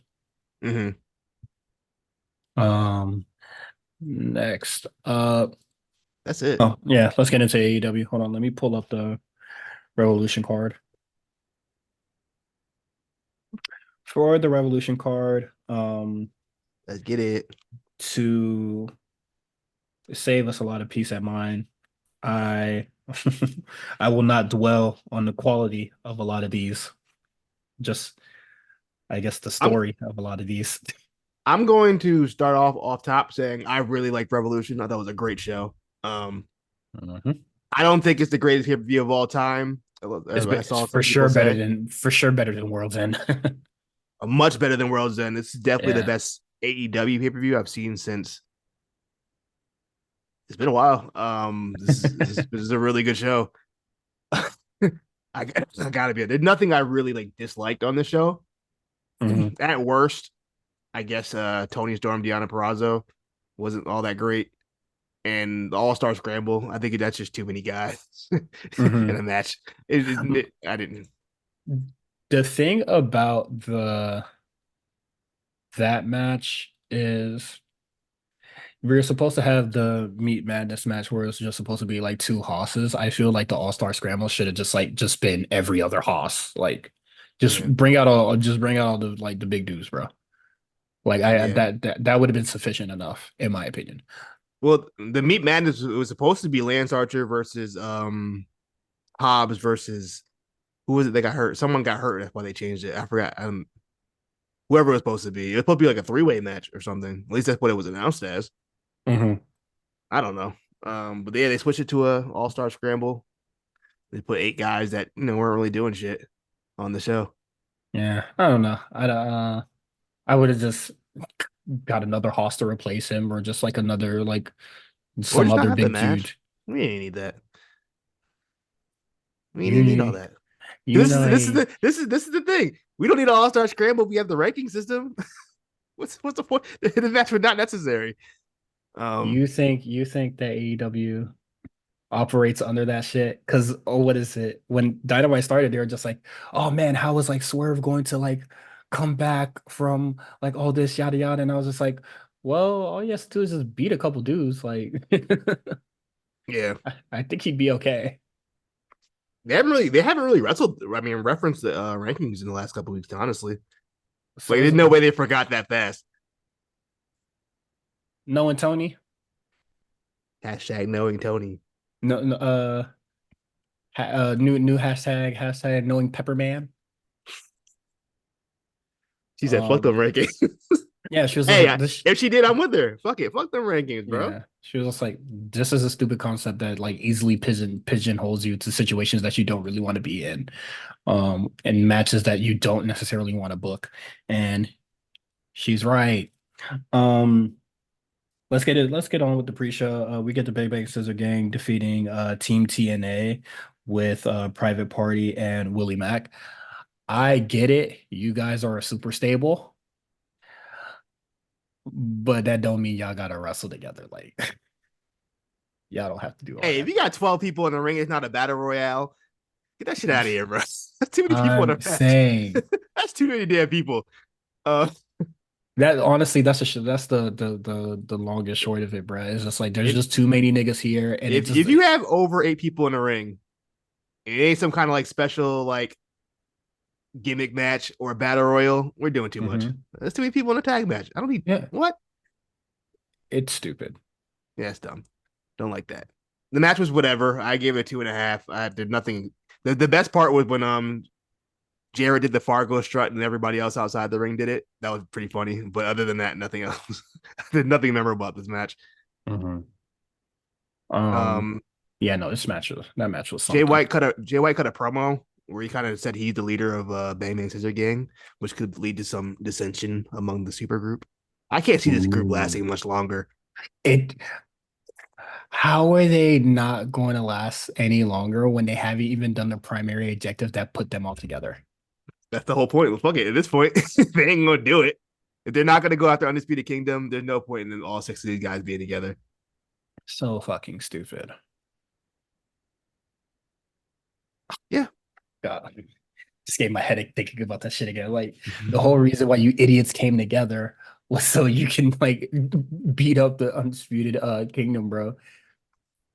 Speaker 2: Mm-hmm.
Speaker 1: Um, Next.
Speaker 2: That's it.
Speaker 1: Oh yeah, let's get into AEW. Hold on, let me pull up the Revolution card. For the Revolution card,
Speaker 2: Let's get it.
Speaker 1: to save us a lot of peace at mind, I I will not dwell on the quality of a lot of these. Just I guess the
Speaker 2: I'm
Speaker 1: story of a lot of these.
Speaker 2: I'm going to start off top saying I really like Revolution. I thought it was a great show. Um,
Speaker 1: Mhm.
Speaker 2: I don't think it's the greatest pay per view of all time. I
Speaker 1: It's
Speaker 2: saw some people say
Speaker 1: for sure better than World's End.
Speaker 2: much better than World's End. This is definitely the
Speaker 1: Yeah.
Speaker 2: best AEW pay per view I've seen since it's been a while. This is a really good show. I gotta be. There's nothing I really like disliked on the show.
Speaker 1: Hmm.
Speaker 2: At worst, I guess Tony Storm, Deanna Perrazzo wasn't all that great, and the All Star Scramble. I think that's just too many guys in
Speaker 1: Hmm.
Speaker 2: a match. I didn't.
Speaker 1: The thing about the that match is we are supposed to have the Meat Madness match where it's just supposed to be like two hosses. I feel like the All-Star Scramble should have just been every other hoss. Like
Speaker 2: Yeah,
Speaker 1: just bring out all the like the big dudes, bro. Like I
Speaker 2: yeah.
Speaker 1: that would have been sufficient enough, in my opinion.
Speaker 2: Well, the Meat Madness was supposed to be Lance Archer versus Hobbs versus who was it that got hurt? Someone got hurt. That's why they changed it. I forgot. Whoever it was supposed to be. It was supposed to be like a three-way match or something. At least that's what it was announced as.
Speaker 1: Hmm.
Speaker 2: I don't know. But yeah, they switched it to a all-star scramble. They put eight guys that weren't really doing shit on the show.
Speaker 1: Yeah, I don't know. I would have just got another hoss to replace him, or just like another like
Speaker 2: Or
Speaker 1: some
Speaker 2: just not
Speaker 1: other
Speaker 2: have the
Speaker 1: big dude.
Speaker 2: match. We ain't need that. We ain't need all
Speaker 1: You
Speaker 2: that.
Speaker 1: you
Speaker 2: This is
Speaker 1: know
Speaker 2: this is
Speaker 1: he
Speaker 2: the thing. We don't need an all-star scramble. We have the ranking system. What's the point? The match was not necessary. Um,
Speaker 1: you think that AEW operates under that shit? Because oh, what is it? When Dynamite started, they were just like, "Oh man, how is like Swerve going to like come back from like all this yada yada?" And I was just like, "Well, all he has to do is just beat a couple dudes. Like,
Speaker 2: yeah,
Speaker 1: I think he'd be okay."
Speaker 2: they haven't really wrestled. I mean, referenced the rankings in the last couple of weeks. Honestly, like
Speaker 1: So is
Speaker 2: there's no way they forgot that fast.
Speaker 1: knowing Tony,
Speaker 2: Hashtag knowing Tony.
Speaker 1: no, no new hashtag knowing Pepperman.
Speaker 2: She said, "Fuck
Speaker 1: Um,
Speaker 2: them rankings."
Speaker 1: yeah, she was just
Speaker 2: Hey,
Speaker 1: like this.
Speaker 2: if she did, I'm with her. Fuck it. Fuck them rankings, bro.
Speaker 1: Yeah, she was just like, this is a stupid concept that like easily pigeonholes you to situations that you don't really want to be in, and matches that you don't necessarily want to book. And she's right. Um, let's get on with the pre-show. We get the Big Bang Scissor Gang defeating Team TNA with Private Party and Willie Mack. I get it. You guys are a super stable, but that don't mean y'all gotta wrestle together. Like y'all don't have to do all
Speaker 2: Hey, if
Speaker 1: that.
Speaker 2: you got 12 people in the ring, it's not a battle royale. Get that shit out of here, bro. That's too many people in a
Speaker 1: I'm
Speaker 2: match.
Speaker 1: saying
Speaker 2: That's too many damn people. Uh,
Speaker 1: that honestly, that's the longest short of it, bro. It's just like there's
Speaker 2: if
Speaker 1: just too many niggas here, and it just
Speaker 2: if you have over eight people in the ring, it ain't some kind of like special like gimmick match or a battle royal. We're doing too much.
Speaker 1: Mhm.
Speaker 2: There's too many people in a tag match. I don't need
Speaker 1: Yeah,
Speaker 2: what?
Speaker 1: it's stupid.
Speaker 2: Yeah, it's dumb. Don't like that. The match was whatever. I gave it 2.5. I did nothing. The best part was when Jared did the Fargo strut and everybody else outside the ring did it. That was pretty funny. But other than that, nothing else. There's nothing memorable about this match.
Speaker 1: Mhm. Um,
Speaker 2: Um,
Speaker 1: yeah, no, that match was something.
Speaker 2: Jay White cut a promo where he kind of said he's the leader of Bang Bang Scissor Gang, which could lead to some dissension among the super group. I can't see this group
Speaker 1: Ooh.
Speaker 2: lasting much longer.
Speaker 1: It How are they not going to last any longer when they haven't even done the primary objective that put them all together?
Speaker 2: That's the whole point. Well, fuck it. At this point, they ain't gonna do it. If they're not gonna go after Undisputed Kingdom, there's no point in all six of these guys being together.
Speaker 1: So fucking stupid.
Speaker 2: Yeah.
Speaker 1: God, just gave my headache thinking about that shit again. Like the whole reason why you idiots came together was so you can like beat up the undisputed kingdom, bro.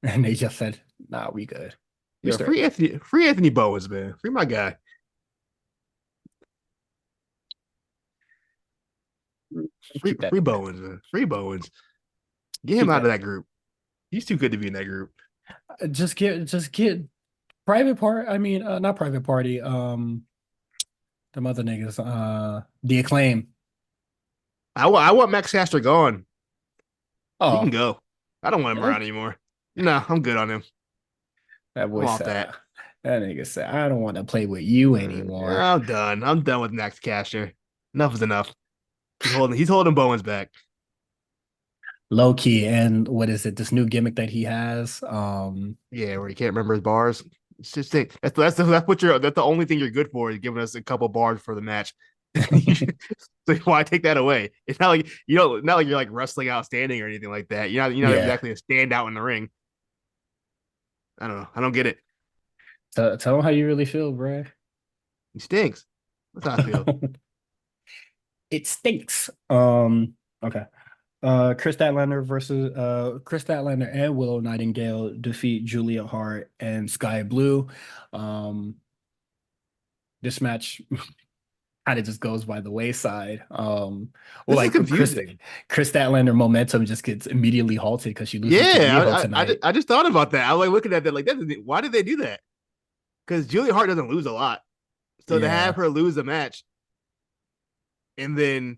Speaker 1: And they just said, "Nah, we good. We
Speaker 2: Yo,
Speaker 1: straight."
Speaker 2: Free Anthony Bowens, man. Free my guy. Free
Speaker 1: Keep that
Speaker 2: free
Speaker 1: nigga.
Speaker 2: Bowens, man. Free Bowens. Get him
Speaker 1: Keep
Speaker 2: out
Speaker 1: that
Speaker 2: of that
Speaker 1: nigga.
Speaker 2: group. He's too good to be in that group.
Speaker 1: Just get private part. I mean, not private party. The mother niggas. The acclaim.
Speaker 2: I want Max Caster gone. He can
Speaker 1: Oh,
Speaker 2: go. I don't want him
Speaker 1: really?
Speaker 2: around anymore. No, I'm good on him.
Speaker 1: That
Speaker 2: I'm
Speaker 1: boy
Speaker 2: off
Speaker 1: said.
Speaker 2: that.
Speaker 1: That nigga said, "I don't want to play with you anymore."
Speaker 2: I'm done. I'm done with Max Caster. Enough is enough. He's holding Bowens back.
Speaker 1: Low key, and what is it? This new gimmick that he has.
Speaker 2: Yeah, where he can't remember his bars. It's just that's the only thing you're good for is giving us a couple bars for the match. So why take that away? It's not like not like you're like wrestling outstanding or anything like that. You're not
Speaker 1: Yeah.
Speaker 2: exactly a standout in the ring. I don't know. I don't get it.
Speaker 1: Tell him how you really feel, bro.
Speaker 2: He stinks. That's how I feel.
Speaker 1: It stinks. Okay. Chris Statlander and Willow Nightingale defeat Julia Hart and Sky Blue. Um, this match kind of just goes by the wayside. Well,
Speaker 2: This is
Speaker 1: like
Speaker 2: confusing.
Speaker 1: Chris Statlander momentum just gets immediately halted because she loses to
Speaker 2: Yeah,
Speaker 1: Riho tonight.
Speaker 2: I just thought about that. I was like looking at that like why did they do that? Because Julia Hart doesn't lose a lot. So to have
Speaker 1: Yeah,
Speaker 2: her lose a match and then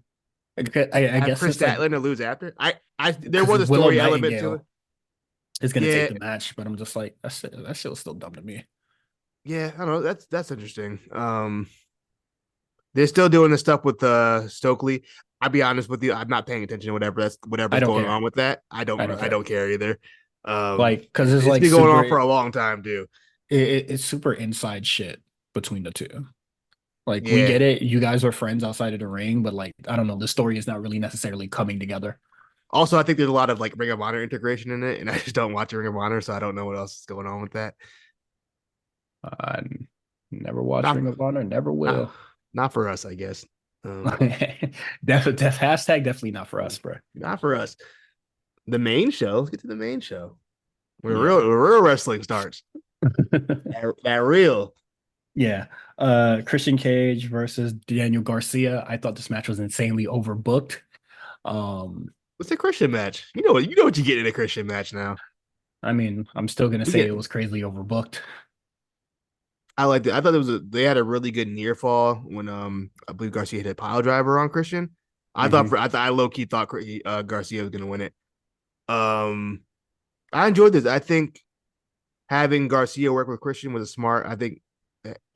Speaker 1: I
Speaker 2: have
Speaker 1: guess
Speaker 2: Chris
Speaker 1: it's like
Speaker 2: Statlander lose after, I there
Speaker 1: because
Speaker 2: was a
Speaker 1: Willow
Speaker 2: story element to it.
Speaker 1: Nightingale is gonna take
Speaker 2: Yeah,
Speaker 1: the match, but I'm just like that shit was still dumb to me.
Speaker 2: yeah, I don't know. That's interesting. They're still doing the stuff with Stokely. I'll be honest with you, I'm not paying attention to
Speaker 1: I
Speaker 2: whatever's
Speaker 1: don't
Speaker 2: going
Speaker 1: care.
Speaker 2: on with that.
Speaker 1: I don't
Speaker 2: I
Speaker 1: care.
Speaker 2: don't care either.
Speaker 1: Like, because it's
Speaker 2: It's
Speaker 1: like
Speaker 2: been going
Speaker 1: super,
Speaker 2: on for a long time too.
Speaker 1: it's super inside shit between the two. Like, we
Speaker 2: Yeah.
Speaker 1: get it. You guys are friends outside of the ring, but like, I don't know, the story is not really necessarily coming together.
Speaker 2: Also, I think there's a lot of like Ring of Honor integration in it, and I just don't watch Ring of Honor, so I don't know what else is going on with that.
Speaker 1: I never watched
Speaker 2: Not
Speaker 1: Ring of Honor, never
Speaker 2: not
Speaker 1: will.
Speaker 2: not for us, I guess.
Speaker 1: Hashtag definitely not for us, bro.
Speaker 2: Not for us. The main show. Let's get to the main show
Speaker 1: Yeah.
Speaker 2: where real wrestling starts. That real.
Speaker 1: Yeah. Christian Cage versus Daniel Garcia. I thought this match was insanely overbooked. Um,
Speaker 2: What's a Christian match? You know what you get in a Christian match now.
Speaker 1: I mean, I'm still gonna
Speaker 2: We
Speaker 1: say
Speaker 2: get
Speaker 1: it was crazily overbooked.
Speaker 2: I liked it. I thought they had a really good near fall when I believe Garcia hit a pile driver on Christian.
Speaker 1: Hmm.
Speaker 2: I low key thought Garcia was gonna win it. Um, I enjoyed this. I think having Garcia work with Christian was a smart. I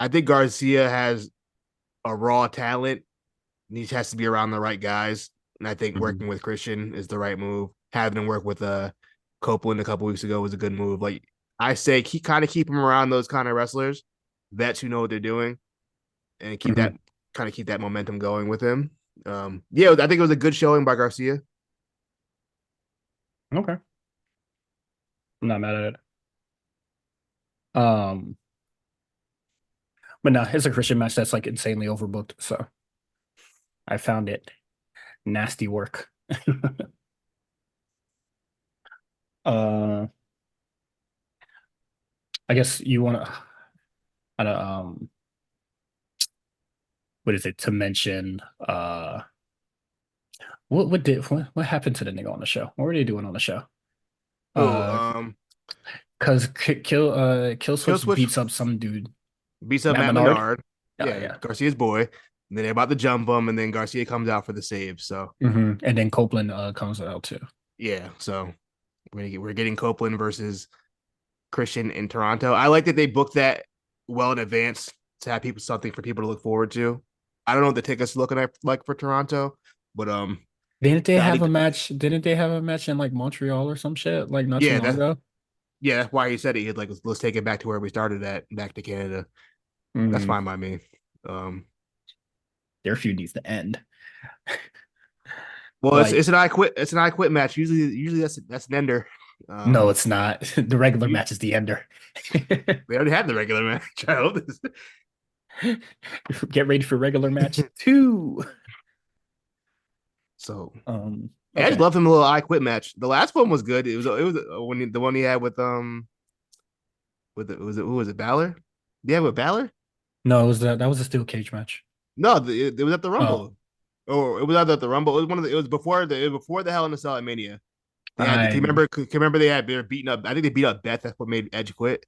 Speaker 2: think Garcia has a raw talent. And he has to be around the right guys, and I think
Speaker 1: Hmm.
Speaker 2: working with Christian is the right move. Having him work with Copeland a couple weeks ago was a good move. Like I say, keep him around those kind of wrestlers, vets who know what they're doing, and
Speaker 1: Hmm.
Speaker 2: keep that momentum going with him. Yeah, I think it was a good showing by Garcia.
Speaker 1: Okay. I'm not mad at it. Um, but no, it's a Christian match that's like insanely overbooked. So I found it nasty work. Uh, I guess you want to, I don't, what is it to mention? What happened to the nigga on the show? What were they doing on the show?
Speaker 2: Who
Speaker 1: Uh, because Kill
Speaker 2: Kill
Speaker 1: Switch
Speaker 2: Switch
Speaker 1: beats up some dude,
Speaker 2: beats up
Speaker 1: Matt
Speaker 2: Matt
Speaker 1: Menard.
Speaker 2: Menard. Yeah,
Speaker 1: Yeah.
Speaker 2: Garcia's boy. And then they're about to jump him, and then Garcia comes out for the save. So
Speaker 1: And then Copeland comes out too.
Speaker 2: yeah, so we're getting Copeland versus Christian in Toronto. I like that they booked that well in advance to have people something for people to look forward to. I don't know what the tickets looking like for Toronto, but I think
Speaker 1: Didn't they have a match in like Montreal or some shit like not too
Speaker 2: yeah,
Speaker 1: long ago?
Speaker 2: that's why he said it. He'd like let's take it back to where we started at, back to Canada. That's
Speaker 1: Mm,
Speaker 2: fine by me. Um,
Speaker 1: their feud needs to end.
Speaker 2: well,
Speaker 1: Like,
Speaker 2: it's an I quit match. Usually that's an ender.
Speaker 1: no,
Speaker 2: Um,
Speaker 1: it's not. The regular
Speaker 2: you,
Speaker 1: match is the ender.
Speaker 2: they already had the regular match. I hope this.
Speaker 1: Get ready for regular match two.
Speaker 2: So yeah, I just
Speaker 1: Okay.
Speaker 2: love him a little I quit match. The last one was good. It was the one he had with who was it Balor? Yeah, with Balor?
Speaker 1: No, it was that was a steel cage match.
Speaker 2: No, it was at the
Speaker 1: Oh,
Speaker 2: Rumble, or it was either at the Rumble. It was it was before the Hell in a Cell at Mania. They had can you
Speaker 1: I'm.
Speaker 2: remember can you remember they were beating up. I think they beat up Beth. That's what made Edge quit.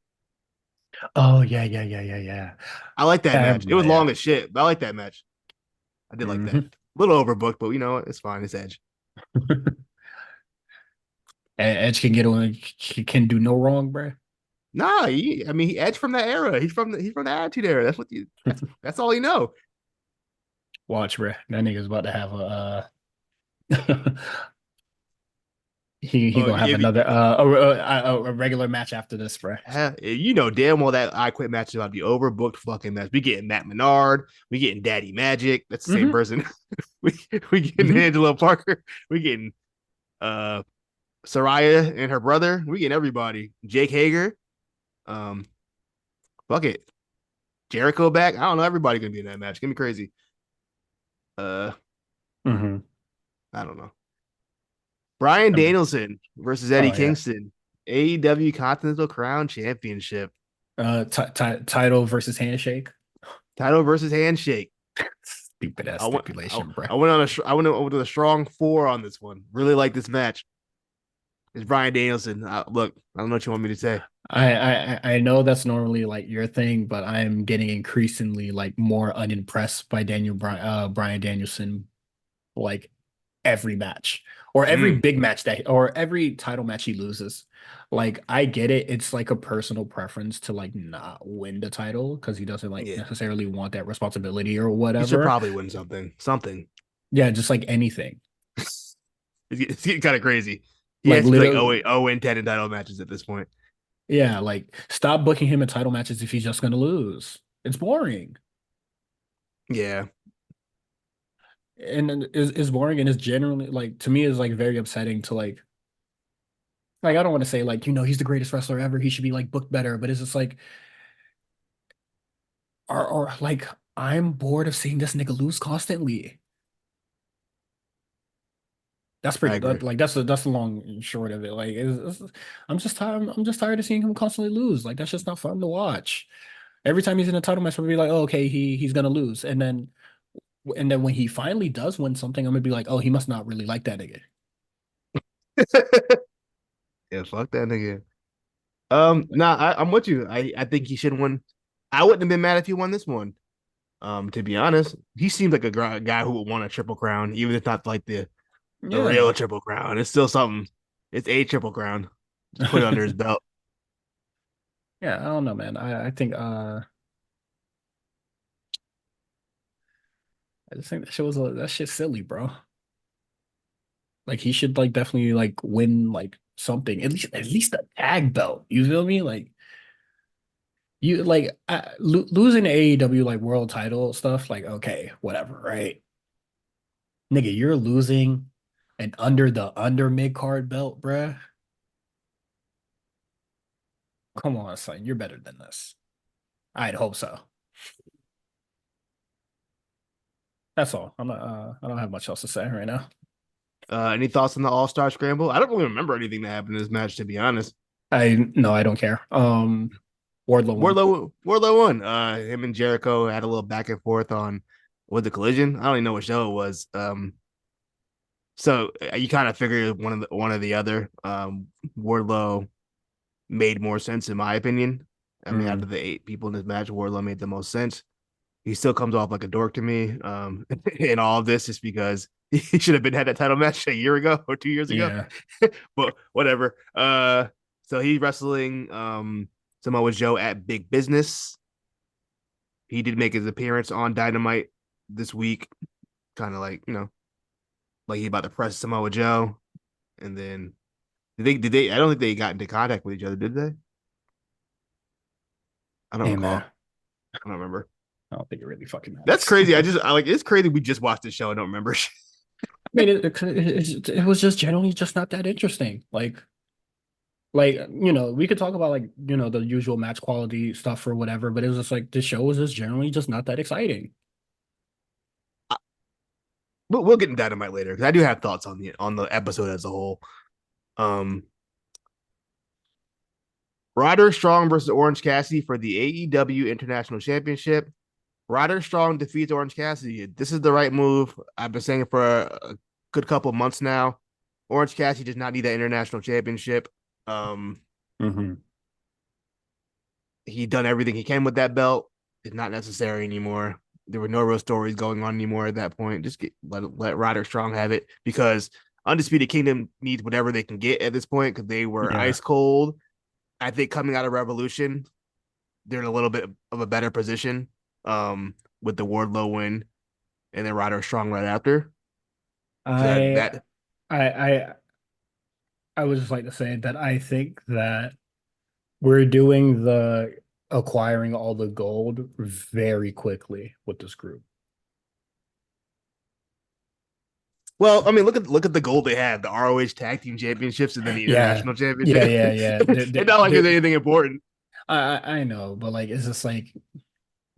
Speaker 1: Oh yeah, yeah, yeah, yeah, yeah.
Speaker 2: I like that
Speaker 1: Yeah, I
Speaker 2: match. It
Speaker 1: remember
Speaker 2: was
Speaker 1: that.
Speaker 2: long
Speaker 1: Yeah.
Speaker 2: as shit, but I like that match. I did like that.
Speaker 1: Hmm.
Speaker 2: A little overbooked, but you know what? It's fine. It's Edge.
Speaker 1: Edge can get on. Can do no wrong, bro.
Speaker 2: Nah, I mean, he Edge from that era. He's from the Attitude era. That's all you know.
Speaker 1: Watch, bro. That nigga's about to have he
Speaker 2: Oh,
Speaker 1: gonna have
Speaker 2: if
Speaker 1: another a regular match after this, bro.
Speaker 2: you know damn well that I Quit match is about to be overbooked fucking match. We getting Matt Menard, we getting Daddy Magic. That's the same
Speaker 1: Hmm.
Speaker 2: person. we we getting
Speaker 1: Hmm.
Speaker 2: Angela Parker. We getting uh Soraya and her brother. We getting everybody. Jake Hager. Um, fuck it. Jericho back. I don't know. Everybody gonna be in that match. It's gonna be crazy. Uh,
Speaker 1: Hmm.
Speaker 2: I don't know. Brian Danielson versus Eddie
Speaker 1: Oh yeah.
Speaker 2: Kingston, AEW Continental Crown Championship,
Speaker 1: Title versus handshake.
Speaker 2: title versus handshake.
Speaker 1: Stupid ass
Speaker 2: I went. I,
Speaker 1: stipulation, bro.
Speaker 2: I went on a. I went with a strong four on this one. Really like this match. It's Brian Danielson. Look, I don't know what you want me to say.
Speaker 1: I know that's normally like your thing, but I'm getting increasingly like more unimpressed by Brian Danielson like every match or every
Speaker 2: Mm,
Speaker 1: big match that or every title match he loses. Like I get it, it's like a personal preference to like not win the title because he doesn't like
Speaker 2: yeah,
Speaker 1: necessarily want that responsibility or
Speaker 2: he should
Speaker 1: whatever.
Speaker 2: probably win something. Something.
Speaker 1: Yeah, just like anything.
Speaker 2: It's getting kind of crazy. He
Speaker 1: Like
Speaker 2: has to be like
Speaker 1: little
Speaker 2: 0 and 10 in title matches at this point.
Speaker 1: yeah, like stop booking him in title matches if he's just gonna lose. It's boring.
Speaker 2: Yeah,
Speaker 1: And then is boring and is generally like to me is like very upsetting to like I don't want to say like he's the greatest wrestler ever, he should be like booked better, but it's just like or like I'm bored of seeing this nigga lose constantly. That's
Speaker 2: I
Speaker 1: pretty
Speaker 2: agree.
Speaker 1: like that's the long and short of it. Like I'm just tired of seeing him constantly lose. Like that's just not fun to watch. Every time he's in a title match, we'll be like, oh, okay, he's gonna lose, and then when he finally does win something, I'm gonna be like, oh, he must not really like that nigga.
Speaker 2: Yeah, fuck that nigga. Nah, I'm with you. I think he should win. I wouldn't have been mad if he won this one. To be honest, he seems like a guy who would want a triple crown, even if not like the real
Speaker 1: Yeah.
Speaker 2: triple crown. It's still something. It's a triple crown. Just put it under his belt.
Speaker 1: Yeah, I don't know, man. I just think that shit's silly, bro. Like he should like definitely like win like something, at least a tag belt. You feel me? Like you like losing the AEW like world title stuff, like okay, whatever, right? Nigga, you're losing an under mid card belt, bruh. Come on, son, you're better than this. I'd hope so. That's all. I don't have much else to say right now.
Speaker 2: Any thoughts on the All Star Scramble? I don't really remember anything that happened in this match, to be honest.
Speaker 1: I don't care. Wardlow won.
Speaker 2: Wardlow won. Him and Jericho had a little back and forth on with the collision. I don't even know what show it was. So you kind of figure one or the other. Wardlow made more sense in my opinion. I mean, out
Speaker 1: Mm,
Speaker 2: of the 8 people in this match, Wardlow made the most sense. He still comes off like a dork to me. In all of this, just because he should have been had that title match a year ago or 2 years ago.
Speaker 1: yeah.
Speaker 2: But whatever. So he's wrestling Samoa Joe at Big Business. He did make his appearance on Dynamite this week, kind of like like he about to press Samoa Joe, and then did they? I don't think they got into contact with each other, did they? I don't
Speaker 1: Hey man,
Speaker 2: recall. I don't remember.
Speaker 1: I don't think it really fucking
Speaker 2: That's
Speaker 1: matters.
Speaker 2: crazy. I like it's crazy. We just watched this show. I don't remember.
Speaker 1: I mean, it was just generally just not that interesting. Like we could talk about like the usual match quality stuff or whatever, but it was just like the show was just generally just not that exciting.
Speaker 2: But we'll get into Dynamite later because I do have thoughts on the episode as a whole. Um, Roderick Strong versus Orange Cassidy for the AEW International Championship. Roderick Strong defeats Orange Cassidy. This is the right move. I've been saying it for a good couple of months now. Orange Cassidy does not need that international championship. Um,
Speaker 1: Hmm.
Speaker 2: he done everything he can with that belt. It's not necessary anymore. There were no real stories going on anymore at that point. Just let Roderick Strong have it because Undisputed Kingdom needs whatever they can get at this point because they were
Speaker 1: Yeah.
Speaker 2: ice cold. I think coming out of Revolution, they're in a little bit of a better position with the Wardlow win and then Roderick Strong right after. So that
Speaker 1: I
Speaker 2: that
Speaker 1: I I I would just like to say that I think that we're doing the acquiring all the gold very quickly with this group.
Speaker 2: well, I mean, look at the goal they have: the ROH Tag Team Championships and then the
Speaker 1: Yeah.
Speaker 2: International
Speaker 1: Yeah,
Speaker 2: Championship.
Speaker 1: yeah, yeah.
Speaker 2: It's not like there's anything important.
Speaker 1: I know, but like it's just like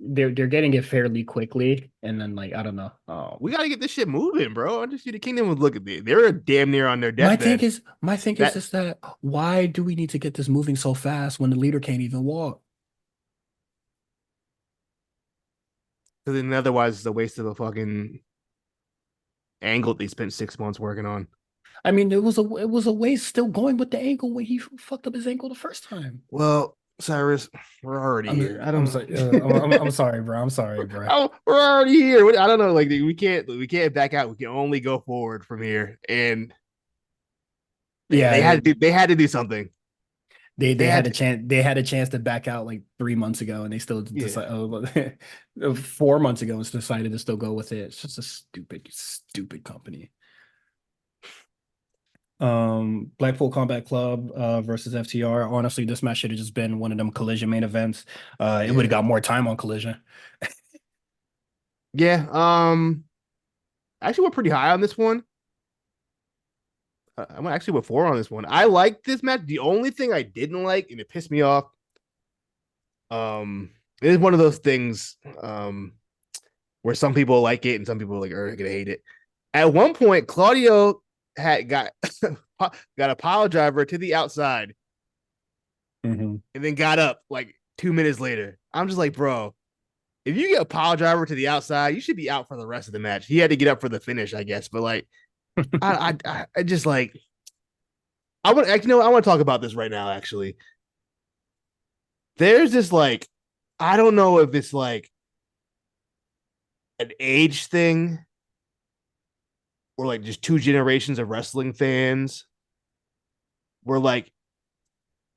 Speaker 1: they're getting it fairly quickly, and then like I don't know.
Speaker 2: We got to get this shit moving, bro. Undisputed Kingdom would look at me. They're damn near on their deathbed.
Speaker 1: My thing is
Speaker 2: That
Speaker 1: just that why do we need to get this moving so fast when the leader can't even walk?
Speaker 2: because then otherwise it's a waste of a fucking angle they spent 6 months working on.
Speaker 1: I mean, it was a waste still going with the ankle when he fucked up his ankle the first time.
Speaker 2: Well, Cyrus, we're already here. I
Speaker 1: I'm
Speaker 2: don't.
Speaker 1: sorry. I'm sorry, bro. I'm sorry, bro.
Speaker 2: Oh, we're already here. I don't know. Like we can't back out. We can only go forward from here. And they
Speaker 1: Yeah,
Speaker 2: had to do something. They
Speaker 1: they
Speaker 2: had
Speaker 1: had a
Speaker 2: to.
Speaker 1: chance. They had a chance to back out like 3 months ago, and they still
Speaker 2: Yeah.
Speaker 1: decide. Oh, 4 months ago, and decided to still go with it. It's just a stupid company. Blackpool Combat Club versus FTR. Honestly, this match should have just been one of them collision main events. It would have
Speaker 2: Yeah.
Speaker 1: got more time on collision.
Speaker 2: Yeah. Actually, we're pretty high on this one. I'm actually with 4 on this one. I like this match. The only thing I didn't like, and it pissed me off, it is one of those things where some people like it and some people are gonna hate it. At one point, Claudio had got a pile driver to the outside
Speaker 1: Hmm.
Speaker 2: and then got up like 2 minutes later. I'm just like, bro, if you get a pile driver to the outside, you should be out for the rest of the match. He had to get up for the finish, I guess. But like, I just like I want to talk about this right now. Actually, there's this like, I don't know if it's like an age thing or like just 2 generations of wrestling fans. Where like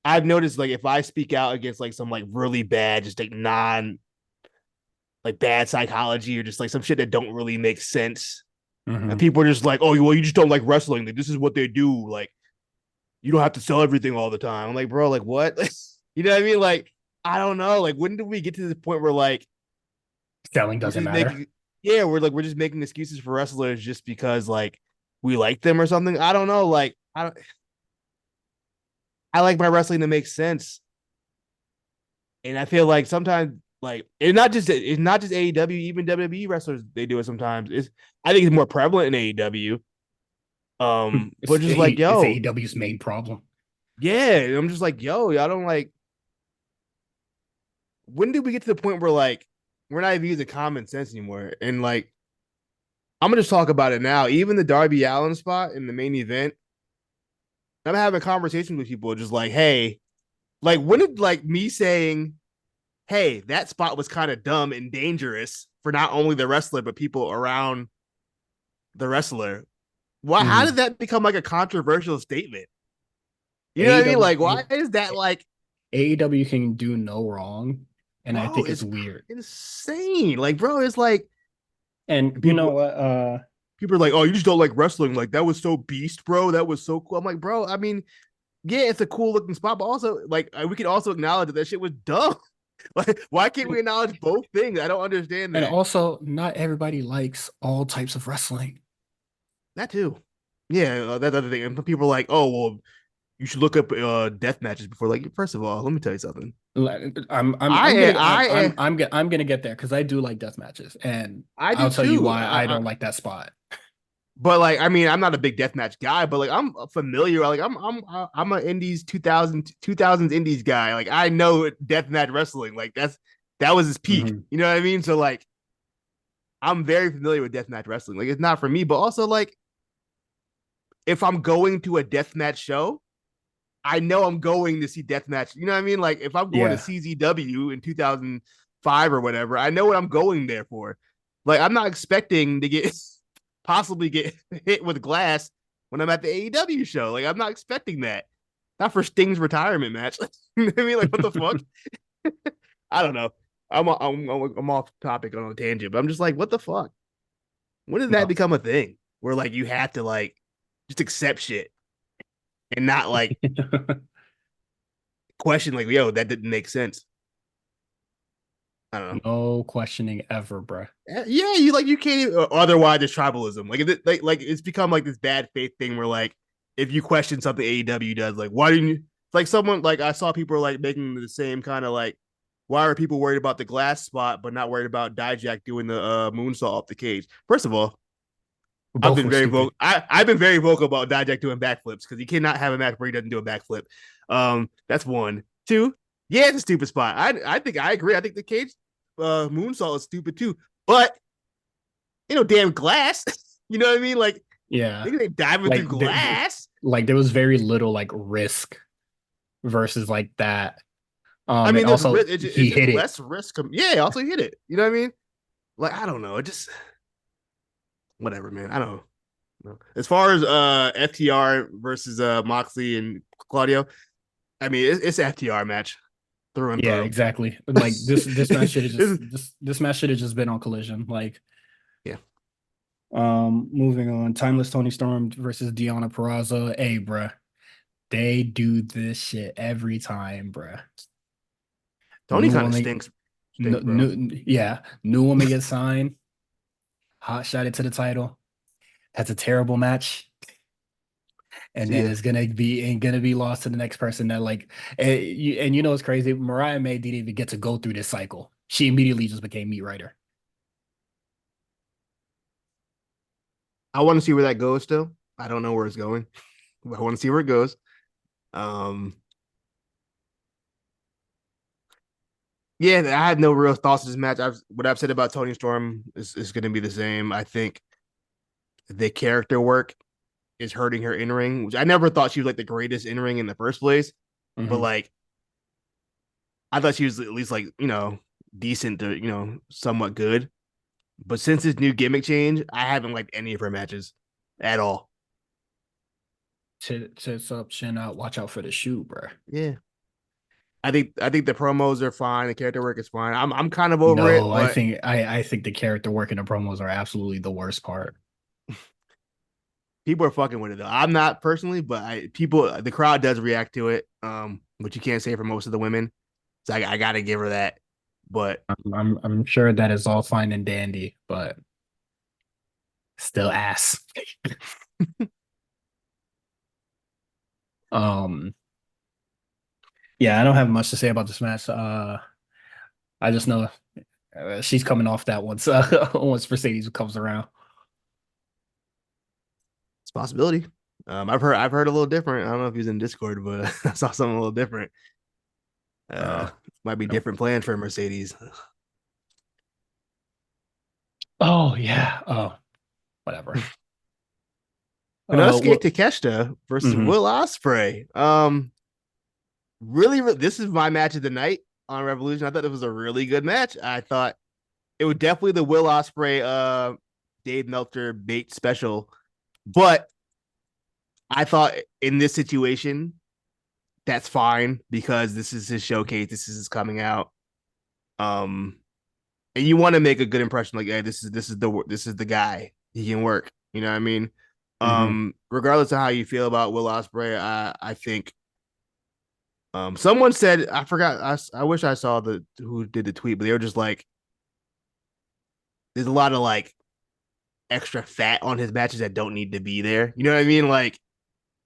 Speaker 2: I've noticed like if I speak out against like some like really bad, just like non like bad psychology or just like some shit that don't really make sense. And
Speaker 1: Hmm.
Speaker 2: people are just like, oh, well, you just don't like wrestling. Like, this is what they do. Like, you don't have to sell everything all the time. I'm like, bro, like, what? You know what I mean? Like, I don't know. Like, when did we get to the point where like
Speaker 1: Selling
Speaker 2: we're
Speaker 1: doesn't
Speaker 2: just
Speaker 1: matter.
Speaker 2: making, yeah, we're just making excuses for wrestlers just because like we like them or something? I don't know. Like, I like my wrestling to make sense, and I feel like sometimes like it's not just AEW, even WWE wrestlers they do it sometimes. It's I think it's more prevalent in AEW. But just like
Speaker 1: It's
Speaker 2: yo,
Speaker 1: AEW's main problem.
Speaker 2: yeah, I'm just like yo, I don't like. When did we get to the point where like we're not even using common sense anymore? And like I'm gonna just talk about it now. Even the Darby Allin spot in the main event, I'm having conversations with people just like, hey, like when did like me saying, hey, that spot was kind of dumb and dangerous for not only the wrestler but people around the wrestler. Why? How
Speaker 1: Hmm.
Speaker 2: did that become like a controversial statement? You know what I mean?
Speaker 1: AEW
Speaker 2: Like, why is that like,
Speaker 1: AEW can do no wrong, and I
Speaker 2: bro?
Speaker 1: think it's
Speaker 2: It's
Speaker 1: weird.
Speaker 2: insane. Like, bro, it's like
Speaker 1: And you know
Speaker 2: people
Speaker 1: what?
Speaker 2: people are like, oh, you just don't like wrestling. Like that was so beast, bro. That was so cool. I'm like, bro. I mean, yeah, it's a cool looking spot, but also like we can also acknowledge that that shit was dumb. Like, why can't we acknowledge both things? I don't understand
Speaker 1: and
Speaker 2: that.
Speaker 1: also, not everybody likes all types of wrestling.
Speaker 2: That too. Yeah, that other thing. And people are like, oh well, you should look up death matches before. Like, first of all, let me tell you something.
Speaker 1: I'm gonna get there because I do like death matches, and
Speaker 2: I
Speaker 1: I'll
Speaker 2: do
Speaker 1: tell you
Speaker 2: too.
Speaker 1: why I don't like that spot.
Speaker 2: But like, I mean, I'm not a big deathmatch guy, but like, I'm familiar. Like, I'm an Indies 2000s Indies guy. Like, I know deathmatch wrestling. Like, that was his peak.
Speaker 1: Hmm.
Speaker 2: You know what I mean? So like, I'm very familiar with deathmatch wrestling. Like, it's not for me, but also like, if I'm going to a deathmatch show, I know I'm going to see deathmatch. You know what I mean? Like, if I'm going to
Speaker 1: Yeah,
Speaker 2: CZW in 2005 or whatever, I know what I'm going there for. Like, I'm not expecting to get possibly get hit with glass when I'm at the AEW show. Like, I'm not expecting that. Not for Sting's retirement match. You know what I mean? Like, what the fuck? I don't know. I'm off topic on a tangent, but I'm just like, what the fuck? When did that
Speaker 1: no.
Speaker 2: become a thing? Where like you have to like just accept shit and not like question like, yo, that didn't make sense. I don't know.
Speaker 1: No questioning ever, bruh.
Speaker 2: Yeah, you can't even, otherwise it's tribalism. Like it's become like this bad faith thing where like if you question something AEW does, like why didn't you? It's like someone like I saw people like making the same kind of like why are people worried about the glass spot but not worried about Dijak doing the moonsault up the cage? First of all, I've
Speaker 1: Both
Speaker 2: been
Speaker 1: were
Speaker 2: very
Speaker 1: stupid.
Speaker 2: vocal. I've been very vocal about Dijak doing backflips because he cannot have a match where he doesn't do a backflip. That's one. Two, yeah, it's a stupid spot. I think I agree. I think the cage moonsault is stupid too. But damn glass. You know what I mean? Like
Speaker 1: Yeah.
Speaker 2: they diving through
Speaker 1: Like
Speaker 2: glass.
Speaker 1: like there was very little like risk versus like that.
Speaker 2: I
Speaker 1: And
Speaker 2: mean, there's
Speaker 1: also
Speaker 2: risk. It's
Speaker 1: he
Speaker 2: just
Speaker 1: hit it.
Speaker 2: less risk. Yeah, also hit it. You know what I mean? Like I don't know. It just whatever, man. I don't know. As far as FTR versus Moxley and Claudio, I mean it's FTR match through and
Speaker 1: Yeah,
Speaker 2: through.
Speaker 1: exactly. Like this match should have just
Speaker 2: Is,
Speaker 1: this match should have just been on Collision. Like
Speaker 2: yeah.
Speaker 1: moving on. Timeless Tony Storm versus Deonna Purrazzo. Hey, bruh. They do this shit every time, bruh.
Speaker 2: Tony
Speaker 1: New
Speaker 2: kind of
Speaker 1: woman,
Speaker 2: stinks, bro.
Speaker 1: yeah, new woman gets signed, hot shot it to the title, has a terrible match, and
Speaker 2: See
Speaker 1: then
Speaker 2: ya.
Speaker 1: it's gonna be lost to the next person that like and you know it's crazy. Mariah May didn't even get to go through this cycle. She immediately just became meat writer.
Speaker 2: I want to see where that goes. Still, I don't know where it's going, but I want to see where it goes. Um, yeah, I had no real thoughts of this match. What I've said about Tony Storm is going to be the same. I think the character work is hurting her in ring, which I never thought she was like the greatest in ring in the first place. But
Speaker 1: Hmm.
Speaker 2: like, I thought she was at least like decent to somewhat good. But since this new gimmick change, I haven't liked any of her matches at all.
Speaker 1: Tits up, chin out, watch out for the shoe, bruh.
Speaker 2: Yeah, I think the promos are fine. The character work is fine. I'm kind of over it,
Speaker 1: No, I
Speaker 2: but
Speaker 1: think I think the character work and the promos are absolutely the worst part.
Speaker 2: people are fucking with it though. I'm not personally, but the crowd does react to it. Which you can't say for most of the women. So I got to give her that. But
Speaker 1: I'm sure that is all fine and dandy, but still ass. Um, yeah, I don't have much to say about this match. I just know she's coming off that once once Mercedes comes around.
Speaker 2: it's a possibility. I've heard a little different. I don't know if he's in Discord, but I saw something a little different.
Speaker 1: Uh,
Speaker 2: Might be
Speaker 1: no.
Speaker 2: different plans for Mercedes.
Speaker 1: Oh yeah. Oh, whatever.
Speaker 2: Konosuke
Speaker 1: What?
Speaker 2: Takeshita versus
Speaker 1: Mhm.
Speaker 2: Will Ospreay. This is my match of the night on Revolution. I thought it was a really good match. I thought it was definitely the Will Ospreay Dave Meltzer bait special. But I thought in this situation, that's fine because this is his showcase. This is his coming out. Um, and you want to make a good impression, like, hey, this is the guy. He can work. You know what I mean?
Speaker 1: Mhm.
Speaker 2: Regardless of how you feel about Will Ospreay, I think someone said I forgot. I wish I saw the who did the tweet, but they were just like, there's a lot of like extra fat on his matches that don't need to be there. You know what I mean? Like,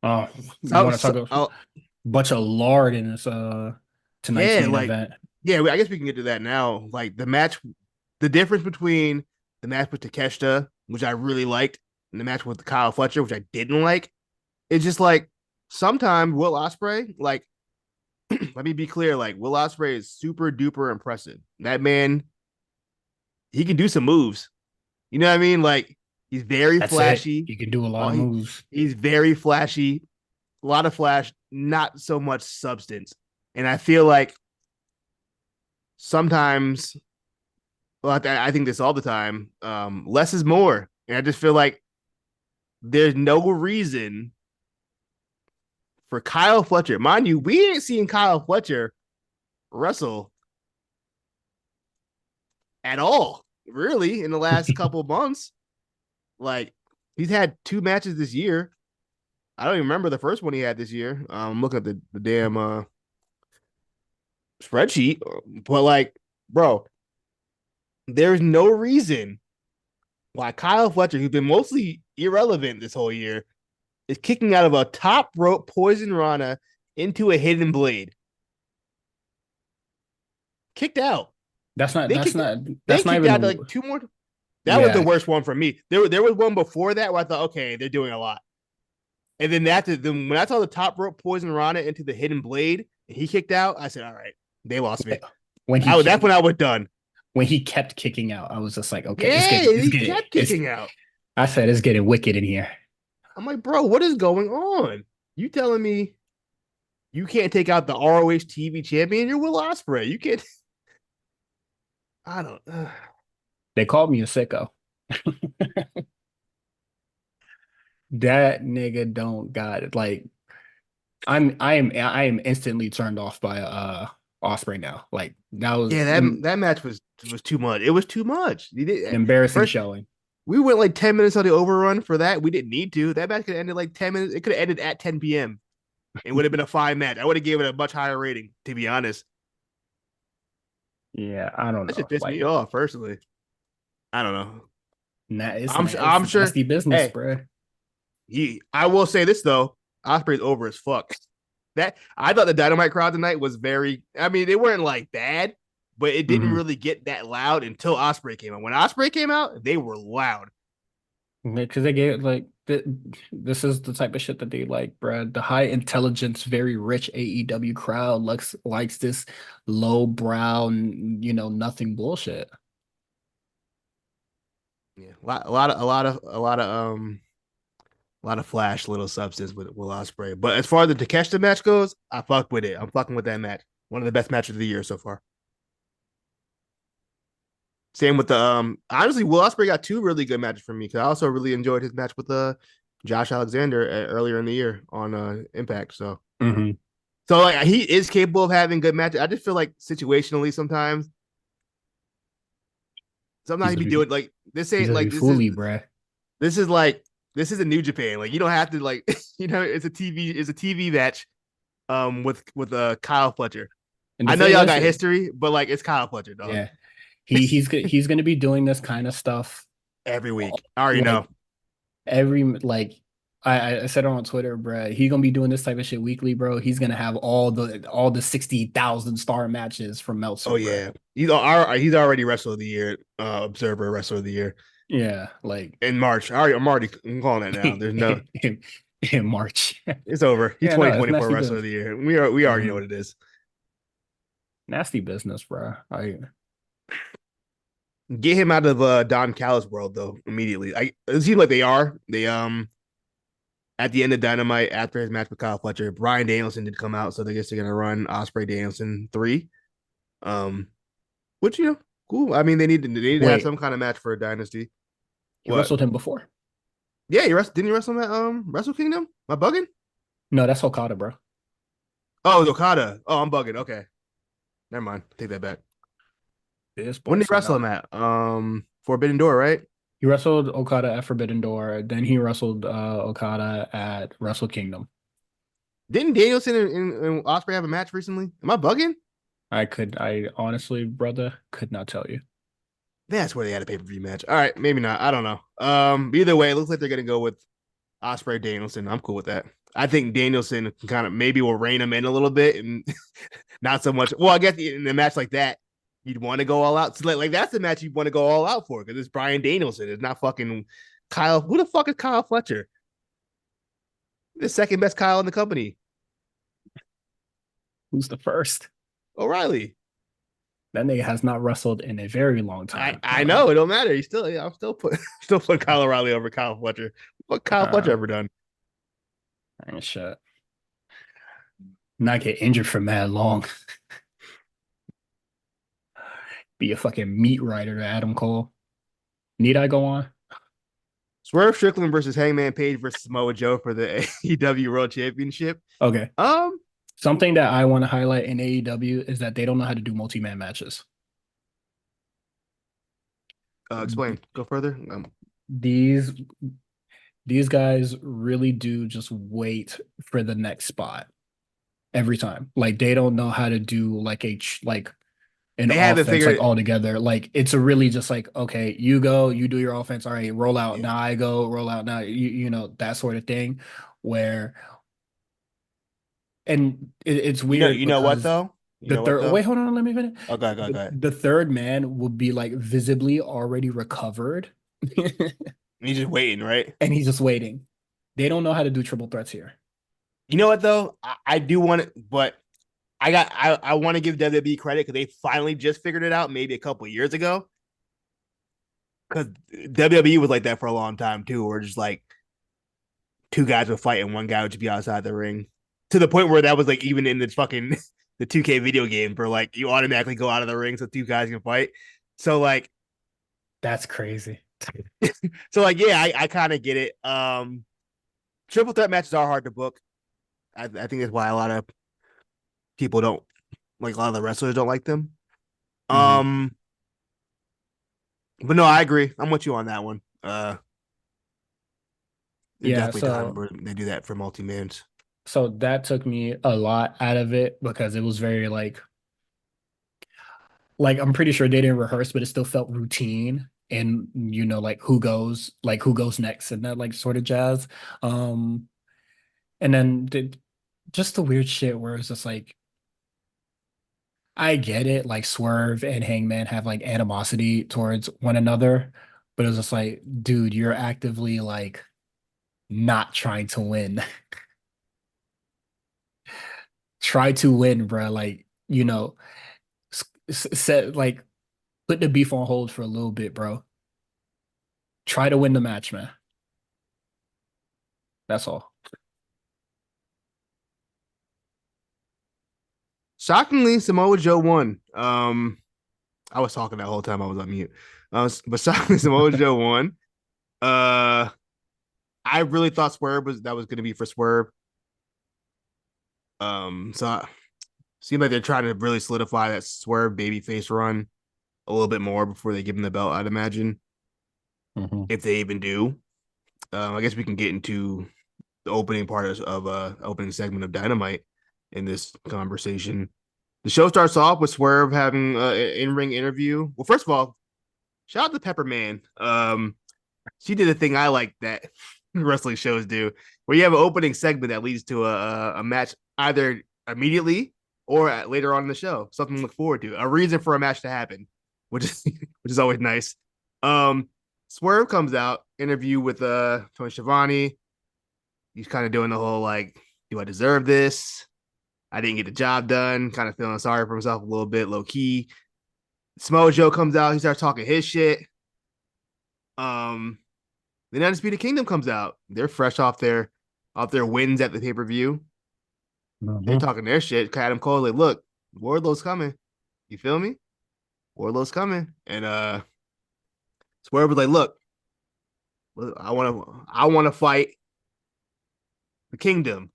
Speaker 1: Oh, you
Speaker 2: so,
Speaker 1: want to talk
Speaker 2: so
Speaker 1: a bunch of lard in this tonight's
Speaker 2: yeah,
Speaker 1: main
Speaker 2: like
Speaker 1: event?
Speaker 2: yeah. I guess we can get to that now. Like the difference between the match with Takeshita, which I really liked, and the match with Kyle Fletcher, which I didn't like. It's just like sometimes Will Ospreay, like, let me be clear, like Will Ospreay is super duper impressive. That man, he can do some moves. You know what I mean? Like he's very
Speaker 1: That's it.
Speaker 2: flashy.
Speaker 1: You can do a lot
Speaker 2: Oh,
Speaker 1: of moves.
Speaker 2: he's very flashy. A lot of flash, not so much substance. And I feel like sometimes, well, I think this all the time. Less is more, and I just feel like there's no reason for Kyle Fletcher. Mind you, we ain't seen Kyle Fletcher wrestle at all, really, in the last couple of months. Like he's had two matches this year. I don't even remember the first one he had this year. I'm looking at the damn spreadsheet, but like, bro, there's no reason why Kyle Fletcher, who's been mostly irrelevant this whole year, is kicking out of a top rope poison rana into a hidden blade. kicked out.
Speaker 1: That's not
Speaker 2: They
Speaker 1: that's
Speaker 2: kicked
Speaker 1: not
Speaker 2: they
Speaker 1: that's not
Speaker 2: kicked
Speaker 1: even
Speaker 2: out
Speaker 1: a
Speaker 2: like two more. That was the
Speaker 1: yeah.
Speaker 2: worst one for me. There was one before that where I thought, okay, they're doing a lot. And then when I saw the top rope poison Rana into the hidden blade and he kicked out, I said, all right, they lost me.
Speaker 1: When he
Speaker 2: That's
Speaker 1: kept
Speaker 2: when I was done.
Speaker 1: when he kept kicking out, I was just like, okay,
Speaker 2: Yeah, he kept
Speaker 1: it's
Speaker 2: kicking out.
Speaker 1: I said it's getting wicked in here.
Speaker 2: I'm like, bro, what is going on? You telling me you can't take out the ROH TV champion? You're Will Ospreay. You can't. I don't.
Speaker 1: They called me a sicko. That nigga don't got it. Like I am instantly turned off by Osprey now. Like that was
Speaker 2: Yeah,
Speaker 1: an
Speaker 2: that match was too much. It was too much. You did
Speaker 1: embarrassing
Speaker 2: first.
Speaker 1: showing.
Speaker 2: We went like 10 minutes on the overrun for that. We didn't need to. That match could have ended like 10 minutes. It could have ended at 10 p.m. It would have been a fine match. I would have given it a much higher rating, to be honest.
Speaker 1: Yeah, I don't
Speaker 2: That should
Speaker 1: know.
Speaker 2: piss me
Speaker 1: Like
Speaker 2: off personally. I don't know.
Speaker 1: it's
Speaker 2: I'm sure.
Speaker 1: nasty business,
Speaker 2: Hey,
Speaker 1: bro.
Speaker 2: I will say this though. Osprey's over as fuck. That I thought the Dynamite crowd tonight was very. I mean, they weren't like bad, but it didn't
Speaker 1: Mm-hmm.
Speaker 2: really get that loud until Osprey came out. When Osprey came out, they were loud.
Speaker 1: Because they gave like this is the type of shit that they like, bro. The high intelligence, very rich AEW crowd likes this low brow, nothing bullshit.
Speaker 2: Yeah, a lot of flash, little substance with Will Ospreay. But as far as the Takeshita match goes, I fucked with it. I'm fucking with that match. One of the best matches of the year so far. Same with the honestly, Will Ospreay got two really good matches for me because I also really enjoyed his match with Josh Alexander earlier in the year on Impact.
Speaker 1: Hmm.
Speaker 2: So like he is capable of having good matches. I just feel like situationally sometimes
Speaker 1: He's
Speaker 2: he be
Speaker 1: gonna be
Speaker 2: doing like this
Speaker 1: he's
Speaker 2: ain't
Speaker 1: gonna be
Speaker 2: like
Speaker 1: fully, bruh.
Speaker 2: this is like this is a New Japan. Like you don't have to like it's a TV match with Kyle Fletcher.
Speaker 1: And the
Speaker 2: I know
Speaker 1: thing
Speaker 2: y'all
Speaker 1: is,
Speaker 2: got history, but like it's Kyle Fletcher, dog.
Speaker 1: yeah, he's gonna be doing this kind of stuff
Speaker 2: Every week. I already
Speaker 1: like
Speaker 2: know.
Speaker 1: every like I said it on Twitter, bro. He's gonna be doing this type of shit weekly, bro. He's gonna have all the 60,000 star matches from
Speaker 2: Oh
Speaker 1: Meltzer, bro.
Speaker 2: yeah. He's already wrestler of the year, observer wrestler of the year
Speaker 1: Yeah, like
Speaker 2: in March. I'm calling that now. There's no
Speaker 1: in March.
Speaker 2: it's over. He's
Speaker 1: Yeah, no, it's
Speaker 2: 2024
Speaker 1: nasty
Speaker 2: wrestler of
Speaker 1: business.
Speaker 2: the year. We already know
Speaker 1: Hmm.
Speaker 2: what it is.
Speaker 1: Nasty business, bro.
Speaker 2: Get him out of Don Callis world though immediately. It seems like they are. They at the end of Dynamite after his match with Kyle Fletcher, Brian Danielson did come out, so I guess they're gonna run Osprey Danielson 3. Um, which cool. I mean, they need to have
Speaker 1: Wait,
Speaker 2: some kind of match for a dynasty.
Speaker 1: you
Speaker 2: What?
Speaker 1: wrestled him before?
Speaker 2: Yeah, didn't you wrestle him at Wrestle Kingdom? Am I bugging?
Speaker 1: No, that's Okada, bro.
Speaker 2: Oh, Okada. Oh, I'm bugging. Okay, never mind. Take that back.
Speaker 1: This
Speaker 2: When
Speaker 1: boy
Speaker 2: did he
Speaker 1: said
Speaker 2: wrestle
Speaker 1: no.
Speaker 2: him at? Forbidden Door, right?
Speaker 1: He wrestled Okada at Forbidden Door. Then he wrestled Okada at Wrestle Kingdom.
Speaker 2: Didn't Danielson and Osprey have a match recently? Am I bugging?
Speaker 1: I honestly, brother, could not tell you.
Speaker 2: That's where they had a pay per view match. All right, maybe not. I don't know. Either way, it looks like they're gonna go with Osprey Danielson. I'm cool with that. I think Danielson can kind of maybe will rein him in a little bit and not so much. Well, I guess in a match like that, you'd want to go all out. So like that's the match you want to go all out for because it's Brian Danielson. It's not fucking Kyle. Who the fuck is Kyle Fletcher? The second best Kyle in the company.
Speaker 1: Who's the first?
Speaker 2: O'Reilly.
Speaker 1: That nigga has not wrestled in a very long time.
Speaker 2: I know it don't matter. I'm still still putting Kyle O'Reilly over Kyle Fletcher. What Kyle Fletcher
Speaker 1: Uh,
Speaker 2: ever done?
Speaker 1: ain't shit. Not get injured for mad long. Be a fucking meat writer to Adam Cole. Need I go on?
Speaker 2: Swerve Strickland versus Hangman Page versus Samoa Joe for the AEW World Championship.
Speaker 1: Okay.
Speaker 2: Um,
Speaker 1: Something that I want to highlight in AEW is that they don't know how to do multi-man matches.
Speaker 2: explain. Go further.
Speaker 1: These these guys really do just wait for the next spot every time. Like they don't know how to do like like an
Speaker 2: They haven't
Speaker 1: offense
Speaker 2: figured
Speaker 1: like
Speaker 2: it.
Speaker 1: all together. Like it's a really just like, okay, you go, you do your offense. All right, roll out.
Speaker 2: Yeah.
Speaker 1: Now I go, roll out. Now that sort of thing. Where and it's weird
Speaker 2: You know what
Speaker 1: because
Speaker 2: though? You
Speaker 1: The
Speaker 2: know what
Speaker 1: third,
Speaker 2: though?
Speaker 1: wait, hold on, let me finish.
Speaker 2: Oh, go ahead, go ahead,
Speaker 1: The,
Speaker 2: go ahead.
Speaker 1: the third man will be like visibly already recovered,
Speaker 2: He's just waiting, right?
Speaker 1: and he's just waiting. They don't know how to do triple threats here.
Speaker 2: You know what though? I do want it, but I want to give WWE credit because they finally just figured it out maybe a couple of years ago. Because WWE was like that for a long time too, where just like two guys would fight and one guy would just be outside the ring. To the point where that was like even in the fucking the 2K video game for like you automatically go out of the ring so two guys can fight. So like
Speaker 1: That's crazy.
Speaker 2: so yeah, I kind of get it. Triple threat matches are hard to book. I think that's why a lot of people don't like a lot of the wrestlers don't like them.
Speaker 1: Hmm.
Speaker 2: Um, but no, I agree. I'm with you on that one. There's
Speaker 1: Yeah,
Speaker 2: definitely time
Speaker 1: so
Speaker 2: where they do that for multi-mans.
Speaker 1: so that took me a lot out of it because it was very like I'm pretty sure they didn't rehearse, but it still felt routine. And like who goes next and that like sort of jazz. Um, and then just the weird shit where it's just like I get it, like Swerve and Hangman have like animosity towards one another, but it's just like, dude, you're actively like not trying to win. Try to win, bro. Like, set like put the beef on hold for a little bit, bro. Try to win the match, man. That's all.
Speaker 2: Shockingly, Samoa Joe won. I was talking that whole time I was on mute. But shockingly, Samoa Joe won. Uh, I really thought Swerve was going to be for Swerve. So seemed like they're trying to really solidify that Swerve babyface run a little bit more before they give him the belt. I'd imagine
Speaker 1: Hmm.
Speaker 2: if they even do. I guess we can get into the opening part of opening segment of Dynamite in this conversation. The show starts off with Swerve having an in-ring interview. Well, first of all, shout out to Pepper Man. She did a thing I like that wrestling shows do, where you have an opening segment that leads to a match either immediately or later on in the show. Something to look forward to, a reason for a match to happen, which is which is always nice. Um, Swerve comes out, interview with Tony Schiavone. He's kind of doing the whole like, do I deserve this? I didn't get the job done. Kind of feeling sorry for himself a little bit, low key. Samoa Joe comes out. He starts talking his shit. Um, then Undisputed Kingdom comes out. They're fresh off their wins at the pay per view. They're
Speaker 1: Hmm.
Speaker 2: talking their shit. Adam Cole like, look, Wardlow's coming. You feel me? Wardlow's coming. And Swerve was like, look, I want to fight the Kingdom.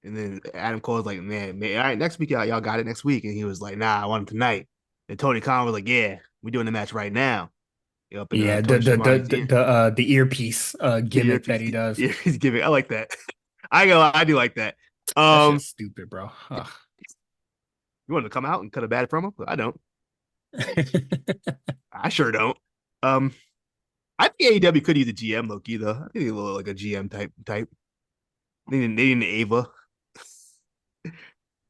Speaker 2: And then Adam Cole's like, man, all right, next week y'all got it next week. And he was like, nah, I want it tonight. And Tony Khan was like, yeah, we're doing the match right now. Up in
Speaker 1: Yeah,
Speaker 2: Tony Schiavone's ear.
Speaker 1: the earpiece
Speaker 2: The
Speaker 1: gimmick that
Speaker 2: earpiece,
Speaker 1: he does.
Speaker 2: earpiece giving. I like that. I go, I do like that.
Speaker 1: That shit's
Speaker 2: Um,
Speaker 1: stupid, bro. Ugh.
Speaker 2: you want to come out and cut a bad promo? I don't. I sure don't. Um, I think AEW could use a GM Loki though. I think a little like a GM type. They need an Ava.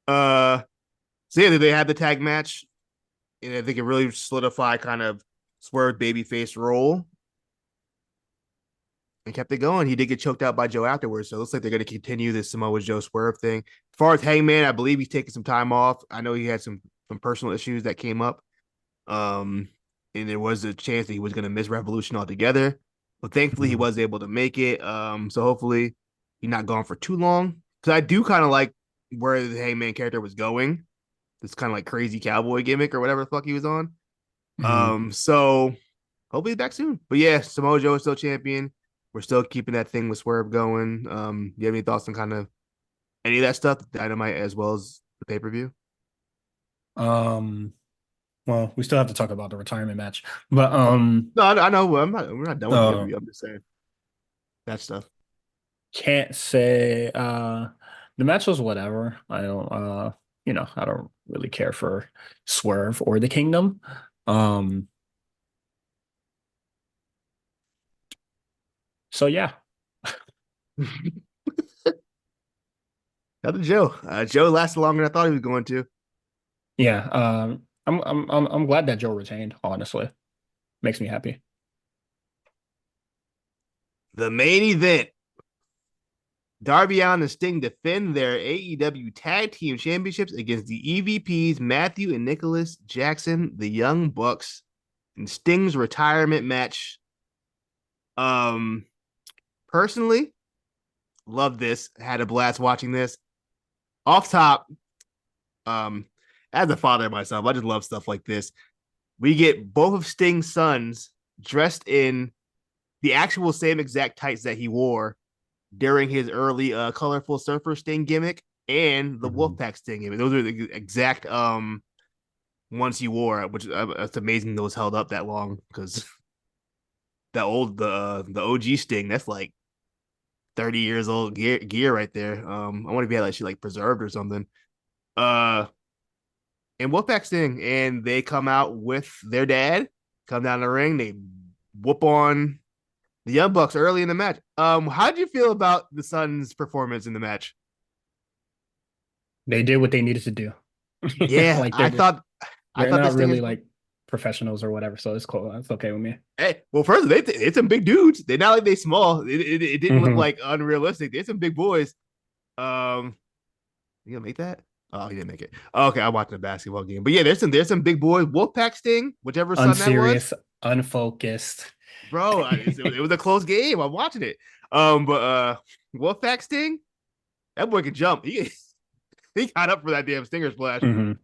Speaker 2: Uh, so yeah, they had the tag match, and I think it really solidify kind of Swerve babyface role and kept it going. He did get choked out by Joe afterwards, so it looks like they're going to continue this Samoa Joe Swerve thing. As far as Hangman, I believe he's taking some time off. I know he had some personal issues that came up, um, and there was a chance that he was going to miss Revolution altogether. But thankfully, he
Speaker 1: Mhm.
Speaker 2: was able to make it. So hopefully, he's not gone for too long. Because I do kind of like where the Hangman character was going. This kind of like crazy cowboy gimmick or whatever the fuck he was on.
Speaker 1: Mhm.
Speaker 2: So hopefully he's back soon. But yeah, Samoa Joe is still champion. We're still keeping that thing with Swerve going. You have any thoughts on kind of any of that stuff, Dynamite as well as the pay per view?
Speaker 1: Um, well, we still have to talk about the retirement match, but
Speaker 2: No, I know. We're not done with the pay per
Speaker 1: uh,
Speaker 2: view. I'm just saying that stuff.
Speaker 1: can't say the match was whatever. I don't really care for Swerve or the Kingdom. Um, so yeah.
Speaker 2: Not the Joe. Joe lasted longer than I thought he was going to.
Speaker 1: Yeah, I'm glad that Joe retained, honestly. Makes me happy.
Speaker 2: The main event: Darby Allin and Sting defend their AEW Tag Team Championships against the EVPs Matthew and Nicholas Jackson, the Young Bucks, in Sting's retirement match. Um, Personally, love this. Had a blast watching this. Off top, um, as a father myself, I just love stuff like this. We get both of Sting's sons dressed in the actual same exact tights that he wore during his early colorful surfer Sting gimmick and the
Speaker 1: Mhm.
Speaker 2: Wolfpack Sting gimmick. Those are the exact ones he wore, which it's amazing those held up that long because the OG Sting, that's like 30 years old gear right there. I want to be like shit like preserved or something. Uh and Wolfpack Sting, and they come out with their dad, come down the ring, they whoop on the Young Bucks early in the match. How'd you feel about the Suns' performance in the match?
Speaker 1: They did what they needed to do.
Speaker 2: Yeah,
Speaker 1: Like
Speaker 2: I
Speaker 1: they're
Speaker 2: thought I
Speaker 1: they're
Speaker 2: thought the
Speaker 1: not really
Speaker 2: Stingers.
Speaker 1: like professionals or whatever, so it's cool. That's okay with me.
Speaker 2: Hey, well, first it's some big dudes. They're not like they small. It didn't look
Speaker 1: Hmm.
Speaker 2: like unrealistic. They're some big boys. Um, you gonna make that? Oh, he didn't make it. Okay, I'm watching a basketball game, but yeah, there's some big boys. Wolfpack Sting, whichever son that was,
Speaker 1: Unserious, unfocused.
Speaker 2: bro. It was a close game. I'm watching it. But Wolfpack Sting, that boy can jump. He got up for that damn stinger splash.
Speaker 1: Hmm.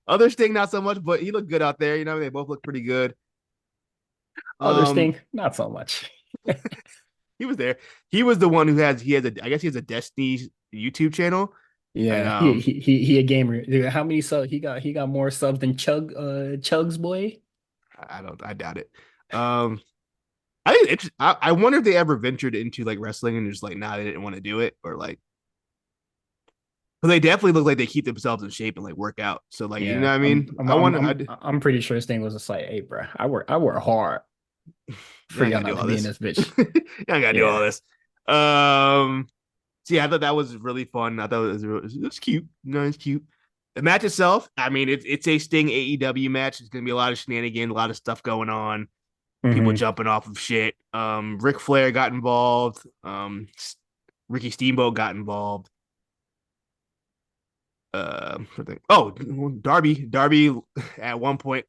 Speaker 2: Other Sting not so much, but he looked good out there. You know, they both look pretty good.
Speaker 1: Other
Speaker 2: Um,
Speaker 1: Sting, not so much.
Speaker 2: he was there. He was the one who has a I guess he has a Destiny YouTube channel, and
Speaker 1: Yeah, he a gamer. Dude, how many subs he got more subs than Chugs boy?
Speaker 2: I doubt it. Um, I think it's I wonder if they ever ventured into like wrestling and just like nah they didn't want to do it or like but they definitely look like they keep themselves in shape and like work out. So like you know
Speaker 1: Yeah,
Speaker 2: what I mean?
Speaker 1: I'm pretty sure Sting was just like, hey, bro, I work hard
Speaker 2: You
Speaker 1: for
Speaker 2: ain't
Speaker 1: y'all
Speaker 2: gotta do
Speaker 1: not to
Speaker 2: all
Speaker 1: be in
Speaker 2: this.
Speaker 1: this bitch.
Speaker 2: You ain't gotta do all
Speaker 1: Yeah.
Speaker 2: this. Um, so yeah, I thought that was really fun. I thought it was cute. You know, it's cute. The match itself, I mean, it's a Sting AEW match. It's gonna be a lot of shenanigans, a lot of stuff going on, people
Speaker 1: Hmm.
Speaker 2: jumping off of shit. Ric Flair got involved. Ricky Steamboat got involved. Oh, Darby at one point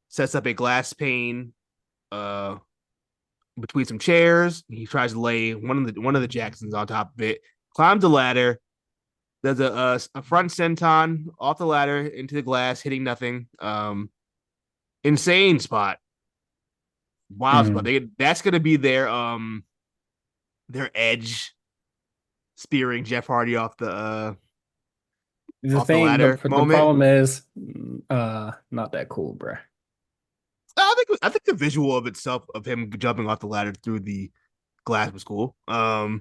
Speaker 2: sets up a glass pane uh between some chairs. He tries to lay one of the Jacksons on top of it. Climbs the ladder. There's a front senton off the ladder into the glass, hitting nothing. Insane spot. Wild spot.
Speaker 1: Hmm.
Speaker 2: That's gonna be their edge spearing Jeff Hardy
Speaker 1: The
Speaker 2: off the
Speaker 1: thing,
Speaker 2: ladder
Speaker 1: the
Speaker 2: moment.
Speaker 1: problem is, not that cool, bro.
Speaker 2: I think the visual of itself of him jumping off the ladder through the glass was cool. But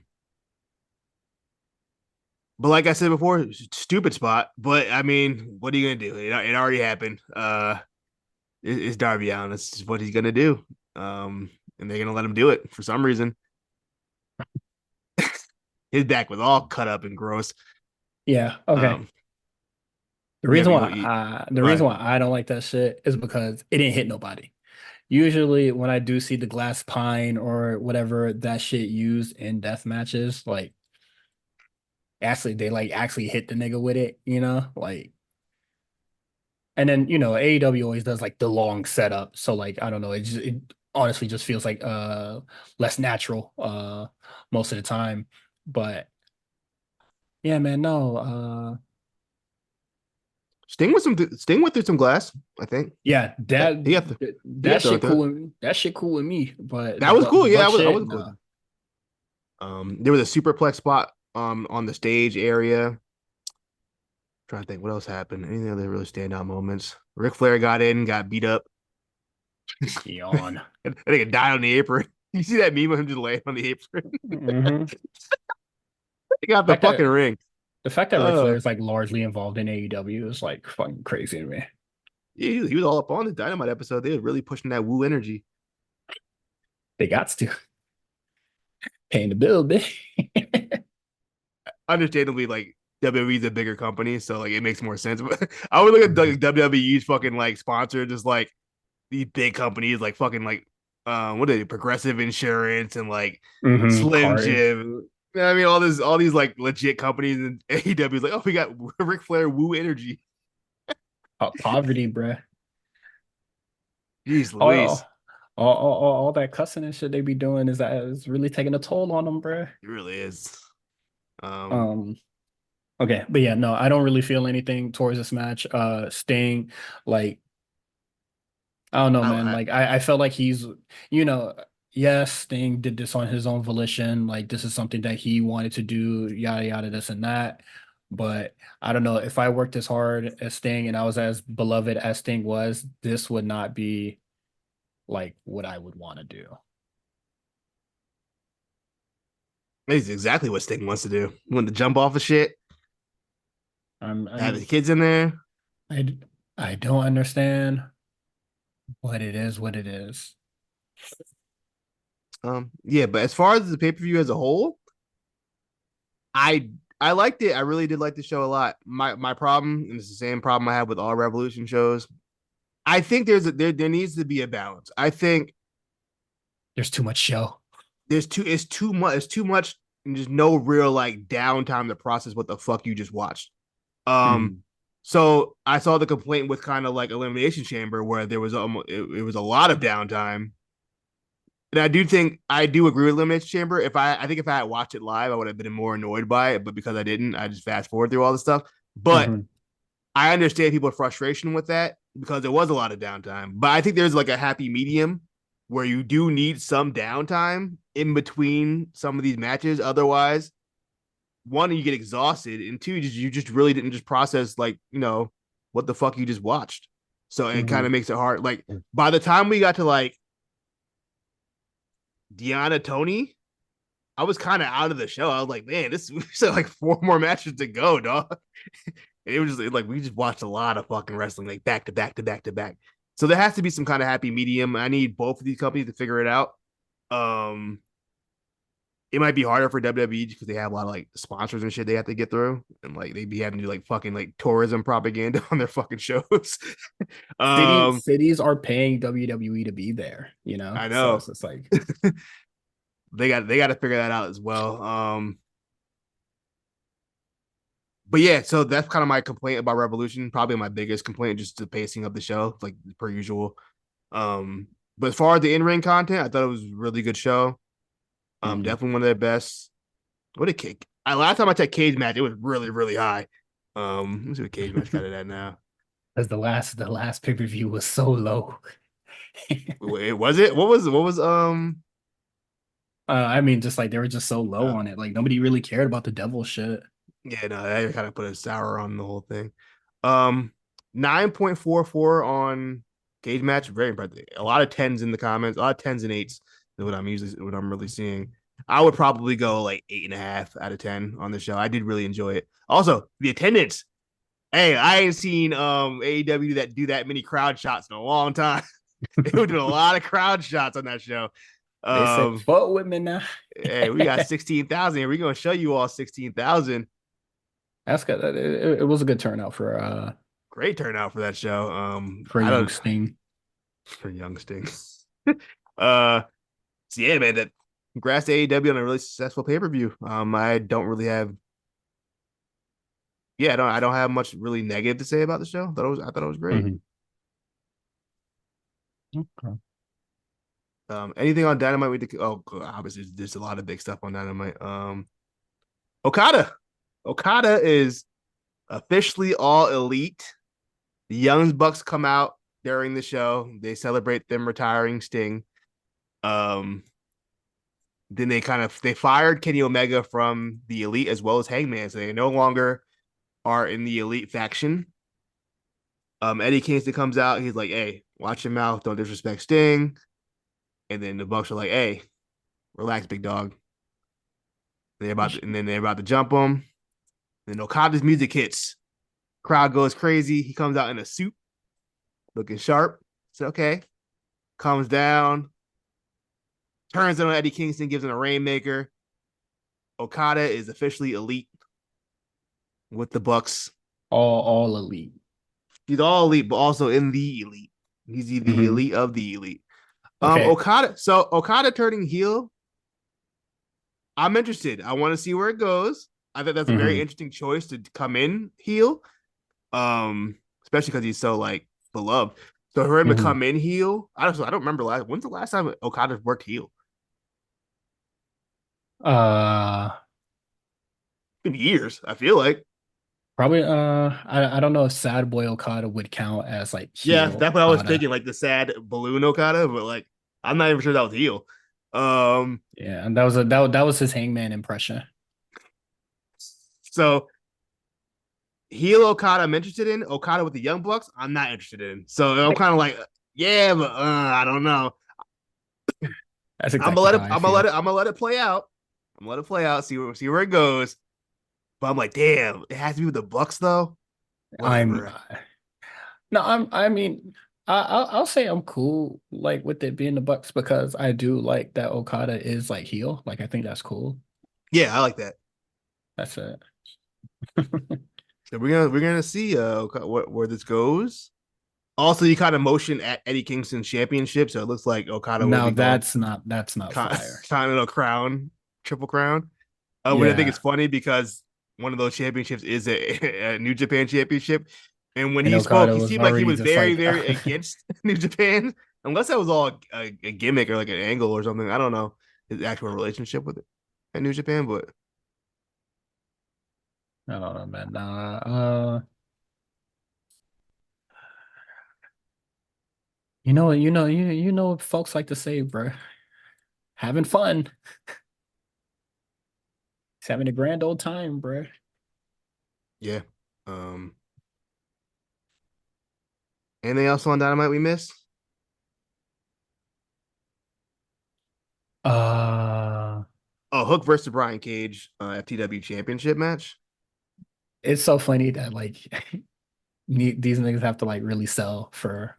Speaker 2: like I said before, stupid spot. But I mean, what are you gonna do? It already happened. It's Darby Allin. This is what he's gonna do. And they're gonna let him do it for some reason. His back was all cut up and gross.
Speaker 1: Yeah, okay.
Speaker 2: Um, you
Speaker 1: The
Speaker 2: go
Speaker 1: reason
Speaker 2: ahead.
Speaker 1: why I don't like that shit is because it didn't hit nobody. Usually when I do see the glass pine or whatever that shit used in death matches, like actually they like actually hit the nigga with it, you know? Like and then AEW always does like the long setup. So like I don't know, it honestly just feels like less natural most of the time. But yeah, man, no,
Speaker 2: Sting went through some glass. I think
Speaker 1: yeah,
Speaker 2: he got
Speaker 1: that
Speaker 2: thrown
Speaker 1: shit
Speaker 2: through it.
Speaker 1: cool. That shit cool with me, but
Speaker 2: That was
Speaker 1: the
Speaker 2: cool. Yeah,
Speaker 1: buck
Speaker 2: I
Speaker 1: shit,
Speaker 2: wasn't cool with
Speaker 1: no.
Speaker 2: that. There was a superplex spot on the stage area. Trying to think what else happened. Any other really standout moments? Ric Flair got in, got beat up.
Speaker 1: Yawn.
Speaker 2: I think it died on the apron. You see that meme of him just laying on the apron?
Speaker 1: Hmm.
Speaker 2: He got the
Speaker 1: Fact
Speaker 2: fucking
Speaker 1: that
Speaker 2: ring.
Speaker 1: the fact that Ric Flair
Speaker 2: Uh,
Speaker 1: is like largely involved in AEW is like fucking crazy to me.
Speaker 2: he was all up on the Dynamite episode. They were really pushing that woo energy.
Speaker 1: They got to paying the bill, bitch.
Speaker 2: Understandably, like WWE's a bigger company, so like it makes more sense. But I would look at
Speaker 1: Mhm.
Speaker 2: like WWE's fucking like sponsor, just like these big companies, like fucking like what are they, Progressive Insurance and like Slim
Speaker 1: Card.
Speaker 2: Jim. You know what I mean, all these like legit companies, and AEW is like, oh, we got Ric Flair Woo Energy.
Speaker 1: Poverty, bruh.
Speaker 2: Jeez
Speaker 1: All,
Speaker 2: Louise,
Speaker 1: all that cussing and shit they be doing is really taking a toll on them, bruh.
Speaker 2: it really is. Um,
Speaker 1: Um, okay, but yeah, no, I don't really feel anything towards this match. Sting, like, I don't know, man.
Speaker 2: I
Speaker 1: Like, I felt like he's, you know, yes, Sting did this on his own volition. Like, this is something that he wanted to do, yada yada, this and that. But I don't know if I worked as hard as Sting and I was as beloved as Sting was, this would not be like what I would want to do.
Speaker 2: It's exactly what Sting wants to do. He want to jump off of shit, have
Speaker 1: I'm
Speaker 2: his kids in there.
Speaker 1: I I don't understand, but it is what it is.
Speaker 2: Yeah, but as far as the pay per view as a whole, I liked it. I really did like the show a lot. My problem, and it's the same problem I have with all Revolution shows. I think there needs to be a balance. I think
Speaker 1: There's too much show.
Speaker 2: it's too much and just no real like downtime to process what the fuck you just watched. Um,
Speaker 1: Mhm.
Speaker 2: so I saw the complaint with kind of like Elimination Chamber where there was almost it was a lot of downtime. And I do agree with Elimination Chamber. I think if I had watched it live, I would have been more annoyed by it. But because I didn't, I just fast forward through all the stuff. But
Speaker 1: Mhm.
Speaker 2: I understand people's frustration with that because there was a lot of downtime. But I think there's like a happy medium where you do need some downtime in between some of these matches. Otherwise, one, you get exhausted, and two, you just really didn't just process like what the fuck you just watched. So it kind
Speaker 1: Mhm.
Speaker 2: of makes it hard. Like by the time we got to like Deanna Tony, I was kind of out of the show. I was like, man, this we still like four more matches to go, dog. And it was just like we just watched a lot of fucking wrestling, like back to back to back to back. So there has to be some kind of happy medium. I need both of these companies to figure it out. Um, it might be harder for WWE because they have a lot of like sponsors and shit they have to get through, and like they be having to do like fucking like tourism propaganda on their fucking shows. um,
Speaker 1: Cities are paying WWE to be there,
Speaker 2: I
Speaker 1: So
Speaker 2: know
Speaker 1: it's just like,
Speaker 2: they got to figure that out as well. But yeah, so that's kind of my complaint about Revolution. Probably my biggest complaint, just the pacing of the show, like per usual. Um, but as far as the in ring content, I thought it was a really good show.
Speaker 1: mm.
Speaker 2: Definitely one of their best. What a kick! Last time I checked Cage Match, it was really really high. Let's see what Cage Match got it at now.
Speaker 1: Because the last pay-per-view was so low.
Speaker 2: Wait, was it? What was
Speaker 1: I mean, just like they were just so low
Speaker 2: uh,
Speaker 1: on it. Like nobody really cared about the devil shit.
Speaker 2: yeah, no, that kind of put a sour on the whole thing. 9.44 on Cage Match, very impressive. A lot of tens in the comments, a lot of tens and eights is what I'm really seeing. I would probably go like 8.5 out of 10 on the show. I did really enjoy it. Also, the attendance. Hey, I ain't seen AEW do that many crowd shots in a long time. They were doing a lot of crowd shots on that show.
Speaker 1: They said,
Speaker 2: Um,
Speaker 1: "Fuck with me now."
Speaker 2: hey, we got 16,000 here. We're gonna show you all 16,000.
Speaker 1: That's good. It was a good turnout
Speaker 2: Great turnout for that show.
Speaker 1: for
Speaker 2: I
Speaker 1: young
Speaker 2: don't
Speaker 1: Sting.
Speaker 2: for young Sting. uh, so yeah, man. That congrats to AEW on a really successful pay per view. I don't really have. Yeah, I don't have much really negative to say about the show. I thought it was great.
Speaker 1: Mhm. Okay.
Speaker 2: Anything on Dynamite? Obviously, there's a lot of big stuff on Dynamite. Okada. Okada is officially all elite. The Young Bucks come out during the show. They celebrate them retiring Sting. Um, then they fired Kenny Omega from the Elite as well as Hangman, so they no longer are in the Elite faction. Eddie Kingston comes out. He's like, "Hey, watch your mouth. Don't disrespect Sting." And then the Bucks are like, "Hey, relax, big dog." And then they're about to jump him. Then Okada's music hits. Crowd goes crazy. He comes out in a suit, looking sharp. So okay, comes down, turns it on Eddie Kingston, gives him a rainmaker. Okada is officially elite. with the Bucks.
Speaker 1: All elite.
Speaker 2: He's all elite, but also in the elite. He's the
Speaker 1: Hmm.
Speaker 2: elite of the elite.
Speaker 1: Okay.
Speaker 2: Okada. So Okada turning heel. I'm interested. I want to see where it goes. I think that's a very
Speaker 1: Hmm.
Speaker 2: interesting choice to come in heel. Especially because he's so like beloved. So for him to
Speaker 1: Hmm.
Speaker 2: come in heel, I don't remember when's the last time Okada worked heel?
Speaker 1: Uh,
Speaker 2: Been years, I feel like.
Speaker 1: Probably. I don't know if Sad Boy Okada would count as like
Speaker 2: Yeah,
Speaker 1: heel
Speaker 2: that's what I was
Speaker 1: Okada.
Speaker 2: thinking, like the sad balloon Okada, but like I'm not even sure that was heel. Um,
Speaker 1: Yeah, and that was his Hangman impression.
Speaker 2: so heel Okada I'm interested in. Okada with the Young Bucks, I'm not interested in. So I'm kind of like, yeah, but I don't know.
Speaker 1: That's exactly how I feel.
Speaker 2: I'm gonna let it play out. I'm gonna let it play out, see where it goes. But I'm like, damn, it has to be with the Bucks though.
Speaker 1: I'm
Speaker 2: Whatever.
Speaker 1: no, I mean, I'll say I'm cool like with it being the Bucks because I do like that Okada is like heel. Like I think that's cool.
Speaker 2: Yeah, I like that.
Speaker 1: That's it.
Speaker 2: So we're gonna see where this goes. Also, you kind of motion at Eddie Kingston's championship, so it looks like Okada will
Speaker 1: Now
Speaker 2: be going
Speaker 1: that's not
Speaker 2: con-
Speaker 1: fire.
Speaker 2: Continental Crown, Triple Crown. Which I think is
Speaker 1: Yeah,
Speaker 2: funny because one of those championships is a New Japan championship. And when
Speaker 1: and
Speaker 2: he spoke,
Speaker 1: Okada
Speaker 2: he
Speaker 1: was
Speaker 2: seemed like he
Speaker 1: already
Speaker 2: was
Speaker 1: just
Speaker 2: very,
Speaker 1: like,
Speaker 2: very against New Japan, unless that was all a gimmick or like an angle or something. I don't know his actual relationship with it at New Japan, but
Speaker 1: I don't know, man. Nah, you know what folks like to say, bro. Having fun. He's having a grand old time, bro.
Speaker 2: yeah. Um, Anything else on Dynamite we missed?
Speaker 1: Uh,
Speaker 2: Oh, Hook versus Brian Cage, FTW Championship match.
Speaker 1: it's so funny that like these niggas have to like really sell for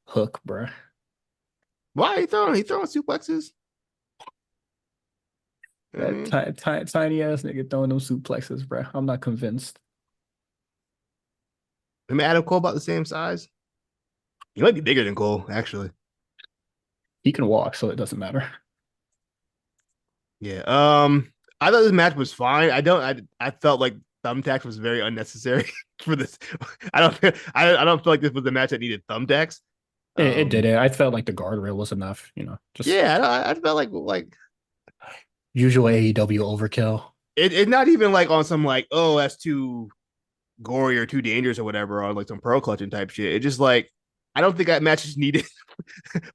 Speaker 1: Hook, bro.
Speaker 2: Why he throwing suplexes? You know what I
Speaker 1: That
Speaker 2: mean,
Speaker 1: tiny ass nigga throwing them suplexes, bro. I'm not convinced.
Speaker 2: him and Adam Cole about the same size. He might be bigger than Cole, actually.
Speaker 1: He can walk, so it doesn't matter.
Speaker 2: Yeah. I thought this match was fine. I felt like thumbtacks was very unnecessary for this. I don't feel like this was a match that needed thumbtacks.
Speaker 1: It did
Speaker 2: Um,
Speaker 1: it. I felt like the guardrail was enough, just
Speaker 2: yeah, I felt like
Speaker 1: usual AEW overkill.
Speaker 2: it's not even like on some like, oh, that's too gory or too dangerous or whatever on like some pro clutching type shit. It just like I don't think that match just needed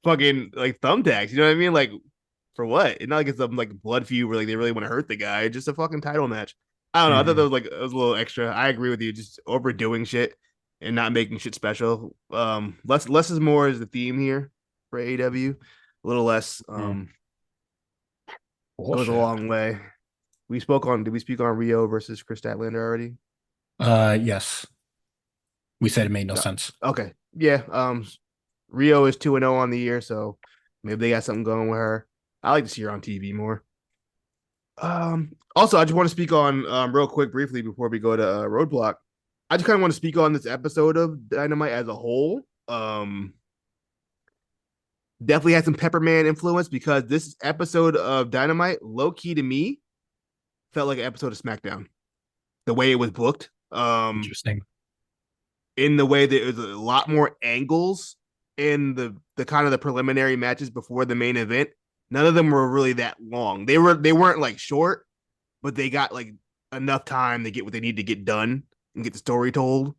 Speaker 2: fucking like thumbtacks. You know what I mean? Like for what? It's not like it's some like blood feud where like they really want to hurt the guy. It's just a fucking title match. I don't know. I thought that
Speaker 1: Hmm.
Speaker 2: was like it was a little extra. I agree with you. Just overdoing shit and not making shit special. Less is more is the theme here for AEW. A little less goes a
Speaker 1: Bullshit.
Speaker 2: long way. Did we speak on Rio versus Chris Statlander already?
Speaker 1: Yes. We said it made no
Speaker 2: No.
Speaker 1: sense.
Speaker 2: Okay. Yeah. Rio is 2-0 on the year, so maybe they got something going with her. I like to see her on TV more. Also, I just want to speak on real quick, briefly before we go to Roadblock. I just kind of want to speak on this episode of Dynamite as a whole. Definitely had some Pepperman influence because this episode of Dynamite, low key to me, felt like an episode of SmackDown. The way it was booked,
Speaker 1: Interesting.
Speaker 2: in the way that it was a lot more angles in the kind of the preliminary matches before the main event. None of them were really that long. They weren't like short, but they got like enough time to get what they need to get done and get the story told.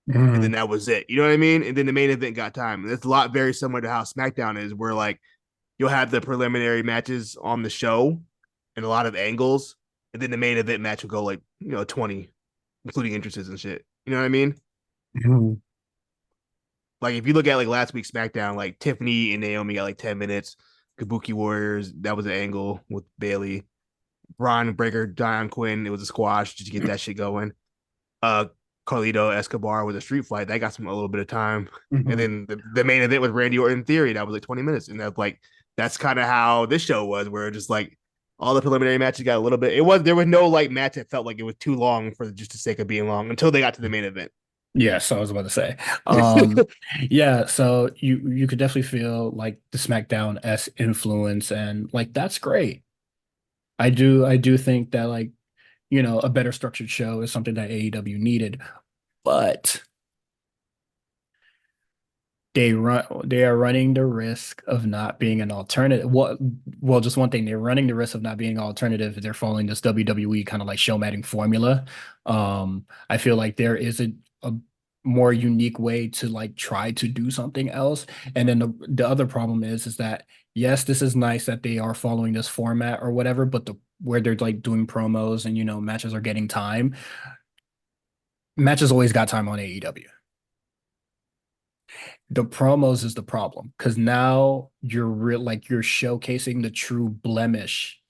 Speaker 2: And then
Speaker 1: Mhm.
Speaker 2: that was it. You know what I mean? And then the main event got time. And it's a lot very similar to how SmackDown is, where like you'll have the preliminary matches on the show and a lot of angles, and then the main event match will go like 20, including entrances and shit. You know what I mean?
Speaker 1: Mhm.
Speaker 2: Like if you look at like last week's SmackDown, like Tiffany and Naomi got like 10 minutes. Kabuki Warriors, that was an angle with Bailey. Braun Breaker, Dion Quinn, it was a squash just to get that shit going. uh Carlito Escobar with a street fight that got some a little bit of time, and
Speaker 1: Mhm.
Speaker 2: then the main event with Randy Orton Theory that was like 20 minutes, and that's kind of how this show was, where just like All the preliminary matches got a little bit. It was there was no like match that felt like it was too long for just the sake of being long until they got to the main event.
Speaker 1: Yeah, so I was about to say. Yeah, so you could definitely feel like the SmackDown S influence and like that's great. I do think that like, a better structured show is something that AEW needed, but they are running the risk of not being an alternative. Well, just one thing, they're running the risk of not being an alternative. They're following this WWE kind of like show matting formula. I feel like there isn't a more unique way to like try to do something else. And then the other problem is that yes, this is nice that they are following this format or whatever, but the where they're like doing promos and matches are getting time. Matches always got time on AEW. The promos is the problem because now you're showcasing the true blemish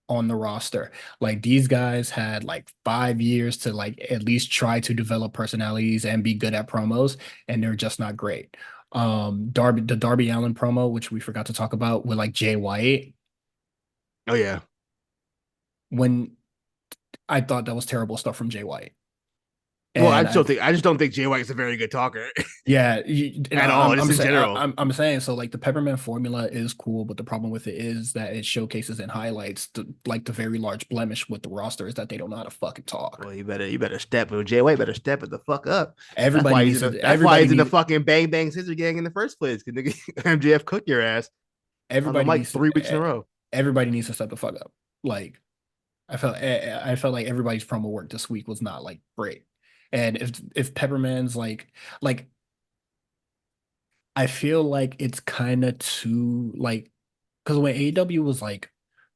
Speaker 1: on the roster. Like these guys had like 5 years to like at least try to develop personalities and be good at promos, and they're just not great. The Darby Allin promo, which we forgot to talk about with like Jay White,
Speaker 2: Oh yeah.
Speaker 1: when I thought that was terrible stuff from Jay White.
Speaker 2: Well,
Speaker 1: And I
Speaker 2: I just don't think Jay White is a very good talker
Speaker 1: Yeah,
Speaker 2: at all, just in general.
Speaker 1: I'm saying so like the peppermint formula is cool, but the problem with it is that it showcases and highlights the very large blemish with the roster is that they don't know how to fucking talk.
Speaker 2: Well, you better step. Jay White better step it the fuck up. That's why
Speaker 1: Everybody
Speaker 2: he's in the
Speaker 1: needs
Speaker 2: fucking Bang Bang Scissor Gang in the first place. Cause nigga, MJF cook your ass on the
Speaker 1: everybody
Speaker 2: mic
Speaker 1: needs to
Speaker 2: 3 weeks in a row.
Speaker 1: everybody needs to step the fuck up. Like I felt like everybody's promo work this week was not like great. And if Pepperman's like I feel like it's kind of too like because when AEW was like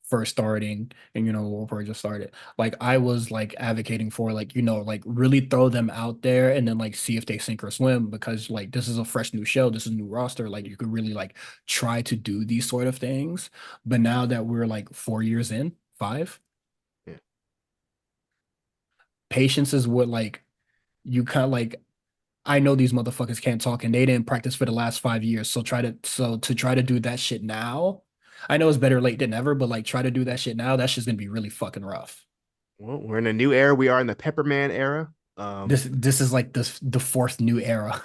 Speaker 1: first starting and World War just started, like I was like advocating for like like really throw them out there and then like see if they sink or swim because like this is a fresh new show, this is a new roster, like you could really like try to do these sort of things. But now that we're like 4 years in, five,
Speaker 2: Yeah.
Speaker 1: patience is what like you kind of like I know these motherfuckers can't talk and they didn't practice for the last 5 years. So to try to do that shit now, I know it's better late than never, but like try to do that shit now, that's just gonna be really fucking rough.
Speaker 2: Well, we're in a new era. We are in the Pepperman era.
Speaker 1: This is like the fourth new era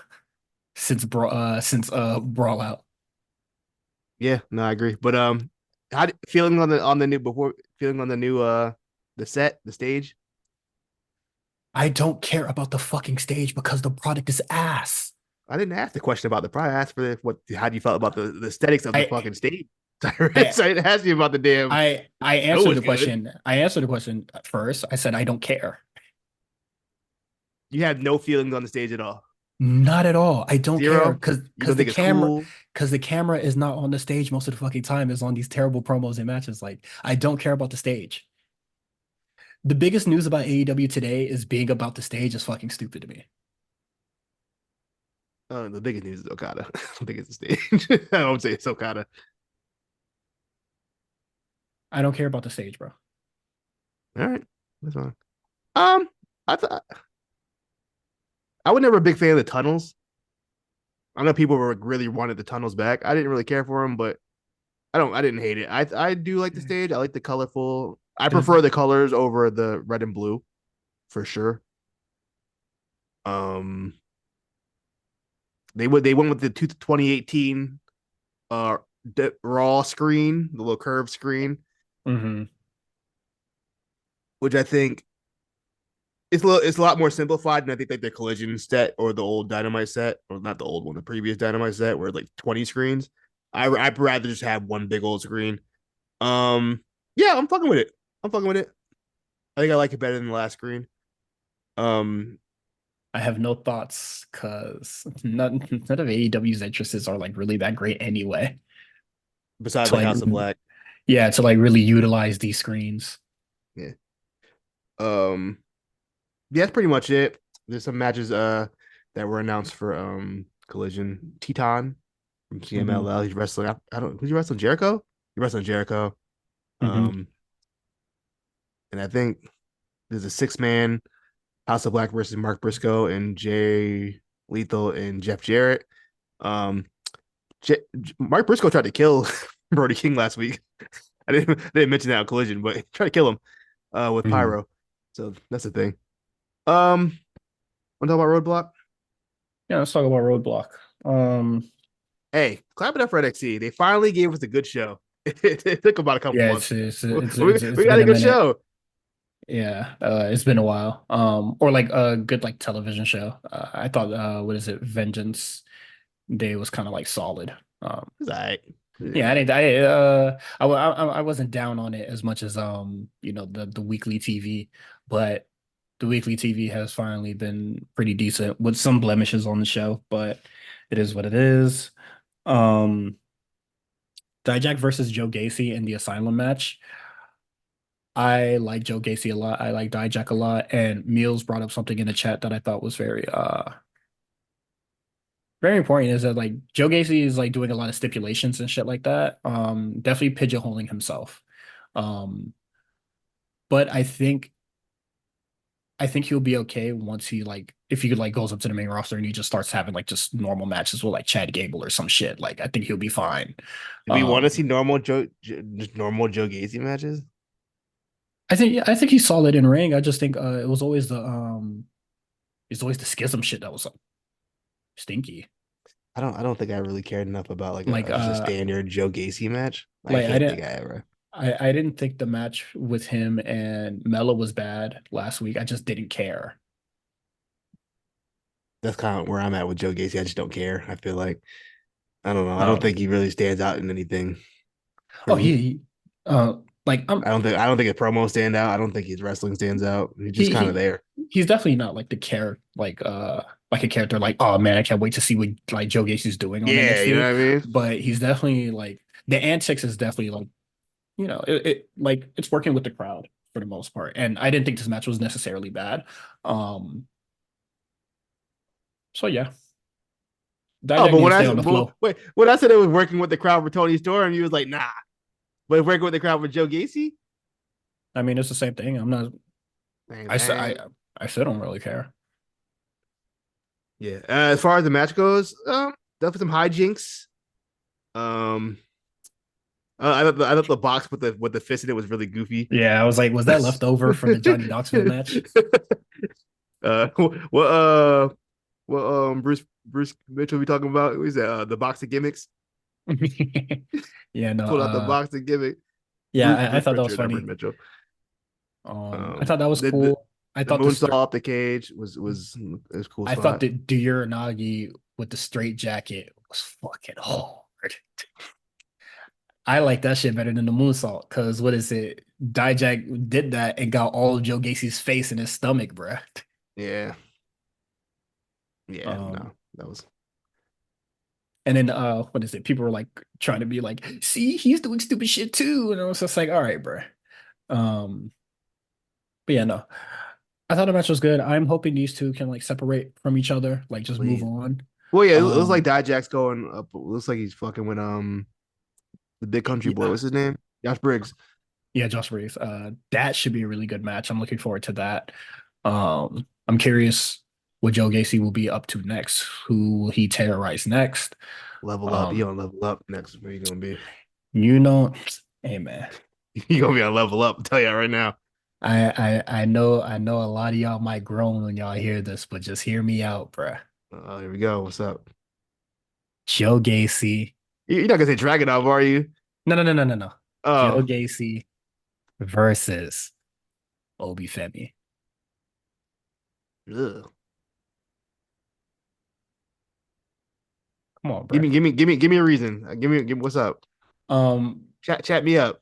Speaker 1: since Brawl Out.
Speaker 2: Yeah, no, I agree. But feeling on the new before feeling on the new the set, the stage.
Speaker 1: I don't care about the fucking stage because the product is ass.
Speaker 2: I didn't ask the question about the price. I asked for what how do you felt about the aesthetics of the
Speaker 1: I
Speaker 2: fucking stage.
Speaker 1: I
Speaker 2: So I didn't ask you about the damn
Speaker 1: I
Speaker 2: show
Speaker 1: answered
Speaker 2: was
Speaker 1: the
Speaker 2: good.
Speaker 1: question. I answered the question first. I said I don't care.
Speaker 2: You had no feelings on the stage at all.
Speaker 1: Not at all. I don't care
Speaker 2: Zero.
Speaker 1: because
Speaker 2: You don't think it's cool.
Speaker 1: the camera is not on the stage most of the fucking time. It's on these terrible promos and matches. Like I don't care about the stage. The biggest news about AEW today is being about the stage is fucking stupid to me.
Speaker 2: The biggest news is Okada. I don't think it's the stage. I would say it's Okada.
Speaker 1: I don't care about the stage, bro.
Speaker 2: All right, that's fine. Um, I thought I was never a big fan of the tunnels. I know people were really wanted the tunnels back. I didn't really care for them, but I didn't hate it. I do like the stage. I like the colorful. I
Speaker 1: The,
Speaker 2: prefer the colors over the red and blue for sure. Um, they went with the 2018 uh raw screen, the little curved screen,
Speaker 1: hmm
Speaker 2: which I think it's a lot more simplified than I think like the collision set or the old dynamite set, or not the old one, the previous dynamite set where like 20 screens. I'd rather just have one big old screen. Um, yeah, I'm fucking with it. I'm fucking with it. I think I like it better than the last screen. Um,
Speaker 1: I have no thoughts because none of AEW's entrances are like really that great anyway.
Speaker 2: besides
Speaker 1: To
Speaker 2: like
Speaker 1: like
Speaker 2: House of Black.
Speaker 1: yeah, to like really utilize these screens.
Speaker 2: Yeah. Um, yeah, that's pretty much it. There's some matches that were announced for Collision. Teton from
Speaker 1: hmm
Speaker 2: CMLL. He's wrestling. I don't who's he wrestling? Jericho? He wrestling Jericho.
Speaker 1: hmm
Speaker 2: Um, and I think there's a 6 man House of Black versus Mark Briscoe and Jay Lethal and Jeff Jarrett. Um, Mark Briscoe tried to kill Brody King last week. I didn't mention that on Collision, but try to kill him with
Speaker 1: Mhm.
Speaker 2: pyro. So that's the thing. Um, want to talk about Roadblock?
Speaker 1: Yeah, let's talk about Roadblock. Um,
Speaker 2: Hey, clap it up for NXT. They finally gave us a good show. It took about a couple
Speaker 1: yeah,
Speaker 2: months.
Speaker 1: it's
Speaker 2: We got
Speaker 1: been
Speaker 2: a
Speaker 1: a
Speaker 2: good
Speaker 1: minute.
Speaker 2: show.
Speaker 1: Yeah, it's been a while. Or like a good like television show. I thought what is it? Vengeance Day was kind of like solid.
Speaker 2: It's all right.
Speaker 1: Yeah, I
Speaker 2: Yeah.
Speaker 1: didn't. I wasn't down on it as much as the weekly TV, but the weekly TV has finally been pretty decent with some blemishes on the show, but it is what it is. Um, Dijak versus Joe Gacy in the Asylum match. I like Joe Gacy a lot. I like Dijak a lot, and Meals brought up something in the chat that I thought was very important is that like Joe Gacy is like doing a lot of stipulations and shit like that. Definitely pigeonholing himself. Um, but I think he'll be okay once he like if he like goes up to the main roster and he just starts having like just normal matches with like Chad Gable or some shit. Like I think he'll be fine.
Speaker 2: Do we want to see
Speaker 1: Um,
Speaker 2: normal Joe Gacy matches?
Speaker 1: I think he's solid in ring. I just think it's always the schism shit that was like, stinky.
Speaker 2: I don't think I really cared enough about like
Speaker 1: Like
Speaker 2: just a standard Joe Gacy match. I
Speaker 1: like I
Speaker 2: can't think
Speaker 1: didn't
Speaker 2: I ever.
Speaker 1: I didn't think the match with him and Mella was bad last week. I just didn't care.
Speaker 2: That's kind of where I'm at with Joe Gacy. I just don't care. I feel like I don't know. I don't
Speaker 1: Um
Speaker 2: think he really stands out in anything for
Speaker 1: oh
Speaker 2: me.
Speaker 1: uh like
Speaker 2: I don't think his promo stand out. I don't think his wrestling stands out. He's just
Speaker 1: he
Speaker 2: kind of
Speaker 1: he
Speaker 2: there.
Speaker 1: he's definitely not like the care like a character like oh man I can't wait to see what like Joe Gacy's doing on
Speaker 2: Yeah, you know
Speaker 1: NXT,
Speaker 2: what I mean?
Speaker 1: but he's definitely like the antics is definitely like it like it's working with the crowd for the most part, and I didn't think this match was necessarily bad. Um, so yeah,
Speaker 2: Oh,
Speaker 1: Dijak
Speaker 2: but
Speaker 1: need to
Speaker 2: when I
Speaker 1: stay on
Speaker 2: said
Speaker 1: the flow.
Speaker 2: wait, when I said it was working with the crowd for Tony Storm, he was like, nah. But working with the crowd for Joe Gacy,
Speaker 1: I mean, it's the same thing. I'm not.
Speaker 2: same
Speaker 1: I said
Speaker 2: thing.
Speaker 1: I still don't really care.
Speaker 2: Yeah. As far as the match goes, definitely some hijinks. Um, I thought the box with the fist in it was really goofy.
Speaker 1: Yeah, I was like, was that left over from the Johnny Knoxville match?
Speaker 2: uh, what uh, Bruce Mitchell be talking about? What is that? The boxing gimmicks.
Speaker 1: Yeah, no,
Speaker 2: Pulled out the boxing gimmick.
Speaker 1: yeah,
Speaker 2: Bruce
Speaker 1: I thought that was
Speaker 2: Pritchard, not Bruce
Speaker 1: funny.
Speaker 2: Mitchell.
Speaker 1: I thought that was
Speaker 2: The, the
Speaker 1: cool. I
Speaker 2: the
Speaker 1: thought the
Speaker 2: moonsault
Speaker 1: str-
Speaker 2: off the cage was a cool
Speaker 1: I thought
Speaker 2: spot.
Speaker 1: the Uranagi with the straight jacket was fucking hard. I like that shit better than the moonsault because what is it? Dijak did that and got all of Joe Gacy's face in his stomach, bruh.
Speaker 2: Yeah, yeah,
Speaker 1: Um,
Speaker 2: no, that was
Speaker 1: and then what is it? People were like trying to be like, see, he's doing stupid shit too. And I was just like, all right, bruh. Um, but yeah, no. I thought the match was good. I'm hoping these two can like separate from each other, like just move
Speaker 2: please.
Speaker 1: on.
Speaker 2: Well, yeah, it looks like
Speaker 1: Um,
Speaker 2: Dijak's going up. It looks like he's fucking with the big country boy.
Speaker 1: yeah,
Speaker 2: What's his name? Josh Briggs.
Speaker 1: yeah, Josh Reeves. That should be a really good match. I'm looking forward to that. I'm curious what Joe Gacy will be up to next. Who will he terrorize next?
Speaker 2: Level up. He
Speaker 1: Um,
Speaker 2: on level up next. Where you gonna be?
Speaker 1: you know, hey man,
Speaker 2: He gonna be on level up. I'll tell you that right now.
Speaker 1: I know a lot of y'all might groan when y'all hear this, but just hear me out, bruh.
Speaker 2: Here we go. What's up?
Speaker 1: Joe Gacy.
Speaker 2: You're not gonna say Dragonov, are you?
Speaker 1: No, no, no, no, no, no. Joe
Speaker 2: Oh,
Speaker 1: Gacy versus Obi Femi.
Speaker 2: ugh.
Speaker 1: Come on,
Speaker 2: Give
Speaker 1: bruh.
Speaker 2: me, give me, give me, give me a reason. Give me. What's up?
Speaker 1: Um,
Speaker 2: Chat me up.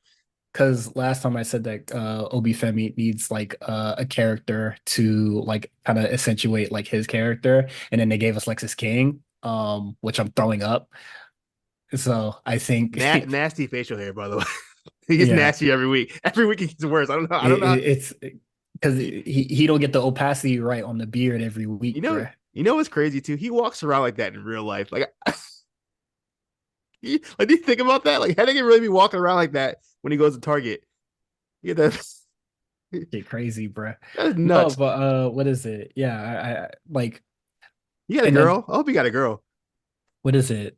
Speaker 1: because last time I said that Obi Femi needs like a character to like kind of accentuate like his character, and then they gave us Lexus King, which I'm throwing up. So I think,
Speaker 2: Nasty facial hair, by the way. He gets
Speaker 1: yeah,
Speaker 2: nasty every week. Every week it gets worse. I don't know. I don't know.
Speaker 1: it's because he don't get the opacity right on the beard every
Speaker 2: You
Speaker 1: week,
Speaker 2: know,
Speaker 1: bruh.
Speaker 2: you know what's crazy too? He walks around like that in real life. Like, do you think about that? Like, how do you really be walking around like that when he goes to Target? Yeah, that's
Speaker 1: Get crazy, bruh.
Speaker 2: that's
Speaker 1: No,
Speaker 2: nuts.
Speaker 1: but what is it? Yeah, I like,
Speaker 2: You got a
Speaker 1: and then
Speaker 2: girl? I hope you got a girl.
Speaker 1: what is it?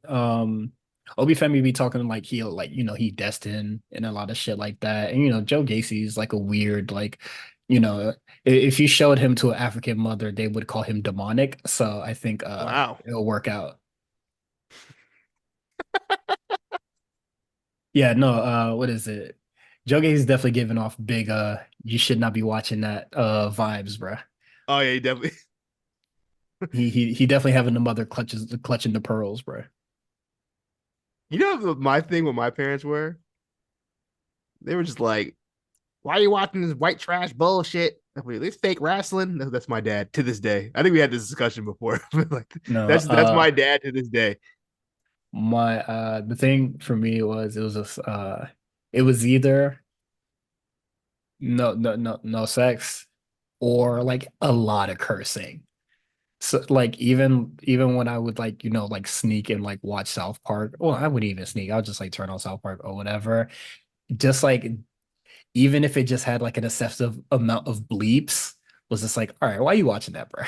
Speaker 1: Obi Femi be talking like he like he destined and a lot of shit like that. And Joe Gacy's like a weird like if you showed him to an African mother, they would call him demonic. So I think
Speaker 2: Wow.
Speaker 1: it'll work out. Yeah, no, what is it? Joe Gacy's definitely giving off big you should not be watching that vibes, bruh.
Speaker 2: Oh yeah, he definitely.
Speaker 1: He definitely having the mother clutching the pearls, bruh.
Speaker 2: You know my thing with my parents were? They were just like, "Why are you watching this white trash bullshit? This fake wrestling." That's my dad to this day. I think we had this discussion before. Like
Speaker 1: No,
Speaker 2: that's my dad to this day.
Speaker 1: my the thing for me was it was either no sex or like a lot of cursing. So like even when I would like like sneak and like watch South Park, well I wouldn't even sneak, I'll just like turn on South Park or whatever, just like even if it just had like an excessive amount of bleeps, was just like, all right, why are you watching that, bro?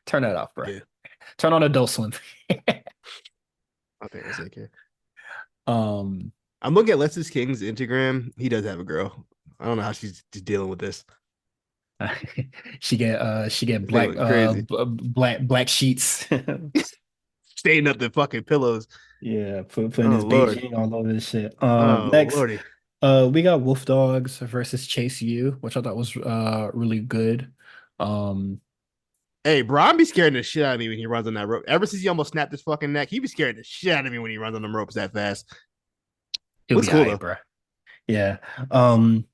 Speaker 1: Turn that off, bro.
Speaker 2: Yeah,
Speaker 1: Turn on Adult Swim.
Speaker 2: my parents didn't care.
Speaker 1: um
Speaker 2: I'm looking at Lester's King's Instagram. He does have a girl. I don't know how she's just dealing with this.
Speaker 1: she get
Speaker 2: This thing looking crazy.
Speaker 1: black sheets.
Speaker 2: Staying up the fucking pillows.
Speaker 1: Yeah, putting
Speaker 2: Oh
Speaker 1: his
Speaker 2: Lord.
Speaker 1: Beijing all over this shit.
Speaker 2: Oh
Speaker 1: Next,
Speaker 2: Lordy.
Speaker 1: we got Wolf Dogs versus Chase U, which I thought was really good. Um,
Speaker 2: Hey, Braun be scaring the shit out of me when he runs on that rope. Ever since he almost snapped his fucking neck, he be scaring the shit out of me when he runs on them ropes that fast.
Speaker 1: he'll
Speaker 2: Looks
Speaker 1: be all
Speaker 2: cool
Speaker 1: right,
Speaker 2: though.
Speaker 1: bro. Yeah. Um,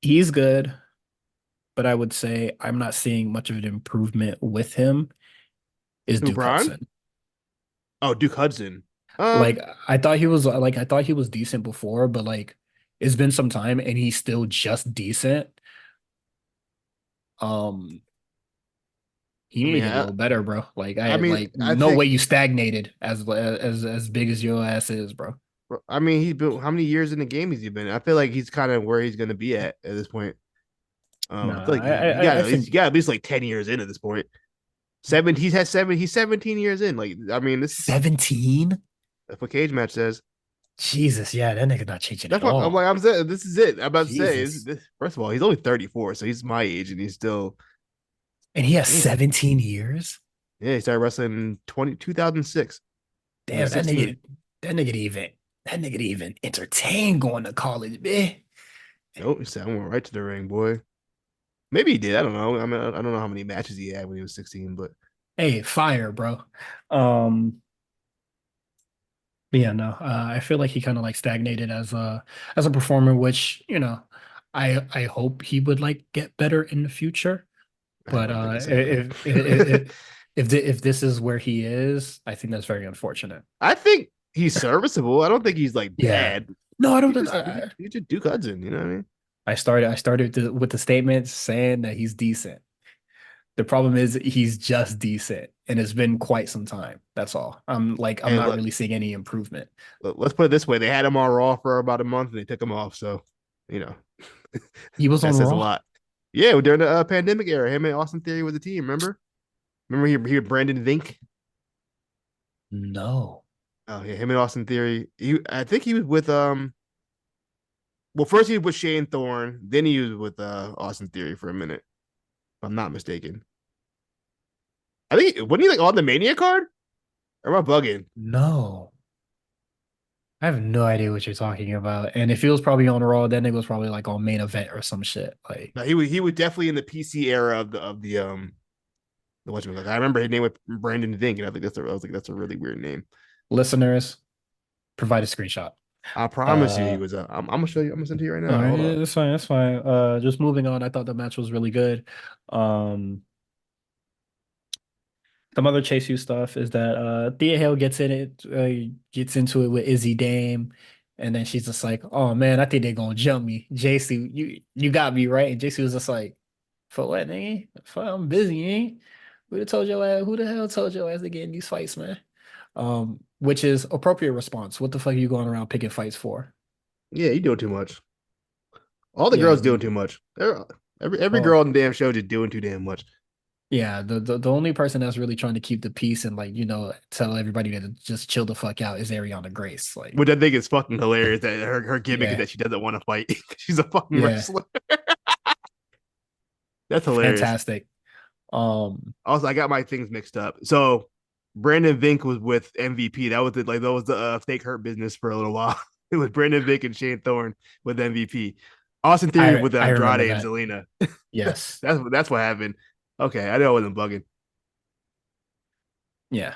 Speaker 1: he's good, but I would say I'm not seeing much of an improvement with him. Is
Speaker 2: Who,
Speaker 1: Duke
Speaker 2: Braun?
Speaker 1: Hudson.
Speaker 2: Oh, Duke Hudson.
Speaker 1: Like I thought he was decent before, but like it's been some time and he's still just decent. Um, he
Speaker 2: I
Speaker 1: need to
Speaker 2: mean,
Speaker 1: get a little better, bro. Like
Speaker 2: I
Speaker 1: I
Speaker 2: mean,
Speaker 1: like
Speaker 2: I
Speaker 1: no way
Speaker 2: think.
Speaker 1: you stagnated as big as your ass is, bro.
Speaker 2: I mean, he's been how many years in the game has he been? I feel like he's kind of where he's going to be at this point. I feel
Speaker 1: Nah,
Speaker 2: like he got
Speaker 1: I
Speaker 2: at least
Speaker 1: think
Speaker 2: he got at least like 10 years in at this point. Seven. He's had seven. He's 17 years in. Like I mean, this
Speaker 1: 17.
Speaker 2: that's what Cage Match says.
Speaker 1: Jesus, yeah, that nigga not changing at
Speaker 2: That's what I'm like.
Speaker 1: all.
Speaker 2: I'm saying this is it. I'm about to say
Speaker 1: Jesus,
Speaker 2: first of all, he's only 34, so he's my age, and he's still
Speaker 1: and he has
Speaker 2: damn.
Speaker 1: 17 years.
Speaker 2: Yeah, he started wrestling in 2006. He
Speaker 1: Damn,
Speaker 2: was 16.
Speaker 1: that nigga even that nigga even entertain going to college, man.
Speaker 2: Nope, he said I went right to the ring, boy. Maybe he did. I don't know. I mean, I don't know how many matches he had when he was 16, but
Speaker 1: Hey, fire, bro. Um, but yeah, no, I feel like he kind of like stagnated as a performer, which I hope he would like get better in the future.
Speaker 2: I
Speaker 1: But
Speaker 2: don't think it's happening.
Speaker 1: if this is where he is, I think that's very unfortunate.
Speaker 2: I think he's serviceable. I don't think he's like
Speaker 1: Yeah.
Speaker 2: bad.
Speaker 1: No, I don't.
Speaker 2: He's just Duke Hudson. You know what I mean?
Speaker 1: I started with the statement saying that he's decent. The problem is he's just decent, and it's been quite some time. That's all. I'm
Speaker 2: And
Speaker 1: not
Speaker 2: look,
Speaker 1: really seeing any improvement.
Speaker 2: let's put it this way: they had him on Raw for about a month, and they took him off. So, you know,
Speaker 1: He was
Speaker 2: that
Speaker 1: on
Speaker 2: says a
Speaker 1: Raw?
Speaker 2: lot. Yeah, during the pandemic era, him and Austin Theory was the team. Remember he Brandon Vink.
Speaker 1: No.
Speaker 2: Oh yeah, him and Austin Theory. I think he was with Well, first he was with Shane Thorne, then he was with Austin Theory for a minute. If I'm not mistaken. I think wasn't he like on the Mania card? Or am I bugging?
Speaker 1: No. I have no idea what you're talking about. And if he was probably on Raw, then it was probably like on main event or some shit. Like
Speaker 2: No, he was definitely in the PC era the whatchamacallit. I remember his name was Brandon Vink, and I was like that's a really weird name.
Speaker 1: listeners, provide a screenshot.
Speaker 2: I promise you, he
Speaker 1: Uh,
Speaker 2: was. I'm gonna show you. I'm gonna send it to you right
Speaker 1: all
Speaker 2: now.
Speaker 1: right,
Speaker 2: Hold up.
Speaker 1: that's fine, that's fine. Just moving on. I thought the match was really good. Um, some other Chase U stuff is that Thea Hale gets into it with Izzy Dame, and then she's just like, "Oh man, I think they're gonna jump me." JC, you got me right, and JC was just like, "For what, nigga? For I'm busy, eh? Who the hell told your ass to get in these fights, man?" Which is appropriate response. What the fuck are you going around picking fights for?
Speaker 2: Yeah, you doing too much. All the
Speaker 1: Yeah,
Speaker 2: girls doing too much. Every
Speaker 1: oh,
Speaker 2: girl on the damn show just doing too damn much.
Speaker 1: Yeah, the only person that's really trying to keep the peace and like, tell everybody to just chill the fuck out is Ariana Grace. Like,
Speaker 2: Which I think is fucking hilarious. That her gimmick is
Speaker 1: yeah,
Speaker 2: that she doesn't want to fight. She's a fucking
Speaker 1: yeah,
Speaker 2: wrestler. That's hilarious.
Speaker 1: fantastic. Um,
Speaker 2: Also, I got my things mixed up. So Brandon Vink was with MVP. That was the fake hurt business for a little while. It was Brandon Vink and Shane Thorne with MVP. Austin Theory with
Speaker 1: I remember
Speaker 2: Andrade and
Speaker 1: that.
Speaker 2: Zelina.
Speaker 1: Yes.
Speaker 2: That's what happened. Okay, I know I wasn't bugging.
Speaker 1: Yeah.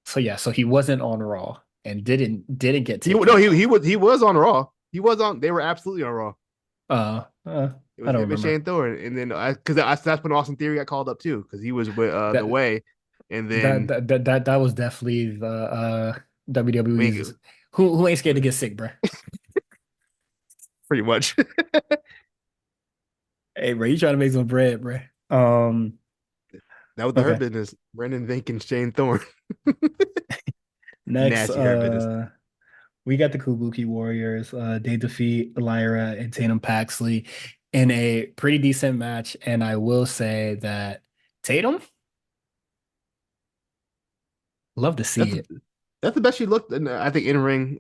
Speaker 1: So yeah, so he wasn't on Raw and didn't get
Speaker 2: He
Speaker 1: taken
Speaker 2: no
Speaker 1: off.
Speaker 2: he was on Raw. He was on. They were absolutely on Raw. It
Speaker 1: I
Speaker 2: was
Speaker 1: don't
Speaker 2: him and
Speaker 1: remember.
Speaker 2: Shane Thorne, and then because that's when Austin Theory got called up too, because he was with the
Speaker 1: That
Speaker 2: Way, and
Speaker 1: that
Speaker 2: then
Speaker 1: that was definitely the
Speaker 2: I
Speaker 1: WWE's
Speaker 2: mean,
Speaker 1: who ain't scared to get sick, bro.
Speaker 2: pretty much
Speaker 1: Hey, bro, you trying to make some bread, bro.
Speaker 2: that was the Hurt
Speaker 1: Okay.
Speaker 2: Business. Brandon Vink and Shane Thorne,
Speaker 1: Next,
Speaker 2: nasty Hurt Business.
Speaker 1: we got the Kabuki Warriors. They defeat Lyra and Tatum Paxley in a pretty decent match. And I will say that Tatum, love to see
Speaker 2: That's
Speaker 1: it.
Speaker 2: that's the best she looked, and I think in ring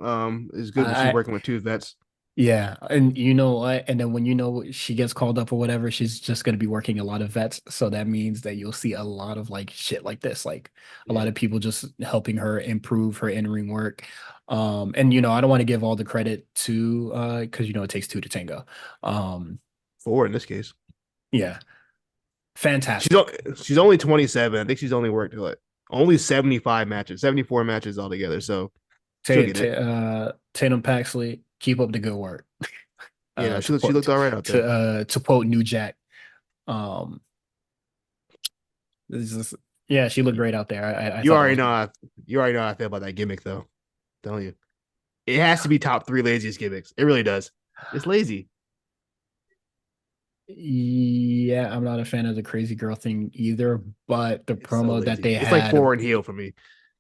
Speaker 2: is good when she's
Speaker 1: I
Speaker 2: working with two vets.
Speaker 1: Yeah, and you know what? And then when she gets called up or whatever, she's just going to be working a lot of vets. So that means that you'll see a lot of like shit like this, like a lot
Speaker 2: Yeah,
Speaker 1: of people just helping her improve her in-ring work. And I don't want to give all the credit to because it takes two to tango. Um,
Speaker 2: four in this case.
Speaker 1: yeah,
Speaker 2: She's
Speaker 1: fantastic.
Speaker 2: she's only 27. I think she's only worked like only 75 matches, 74 matches altogether. So she'll get it.
Speaker 1: Tatum Paxley, keep up the good work.
Speaker 2: Yeah,
Speaker 1: To
Speaker 2: she
Speaker 1: quote
Speaker 2: looked all right out there.
Speaker 1: to quote New Jack. Um, this is yeah, she looked great out there. I
Speaker 2: You
Speaker 1: thought it
Speaker 2: already
Speaker 1: was
Speaker 2: know
Speaker 1: great.
Speaker 2: you already know how I feel about that gimmick though. I'm telling you. It has to be top three laziest gimmicks. It really does. It's lazy.
Speaker 1: Yeah, I'm not a fan of the crazy girl thing either, but the
Speaker 2: It's so
Speaker 1: promo that
Speaker 2: lazy.
Speaker 1: they
Speaker 2: It's like
Speaker 1: had,
Speaker 2: forward heel for me.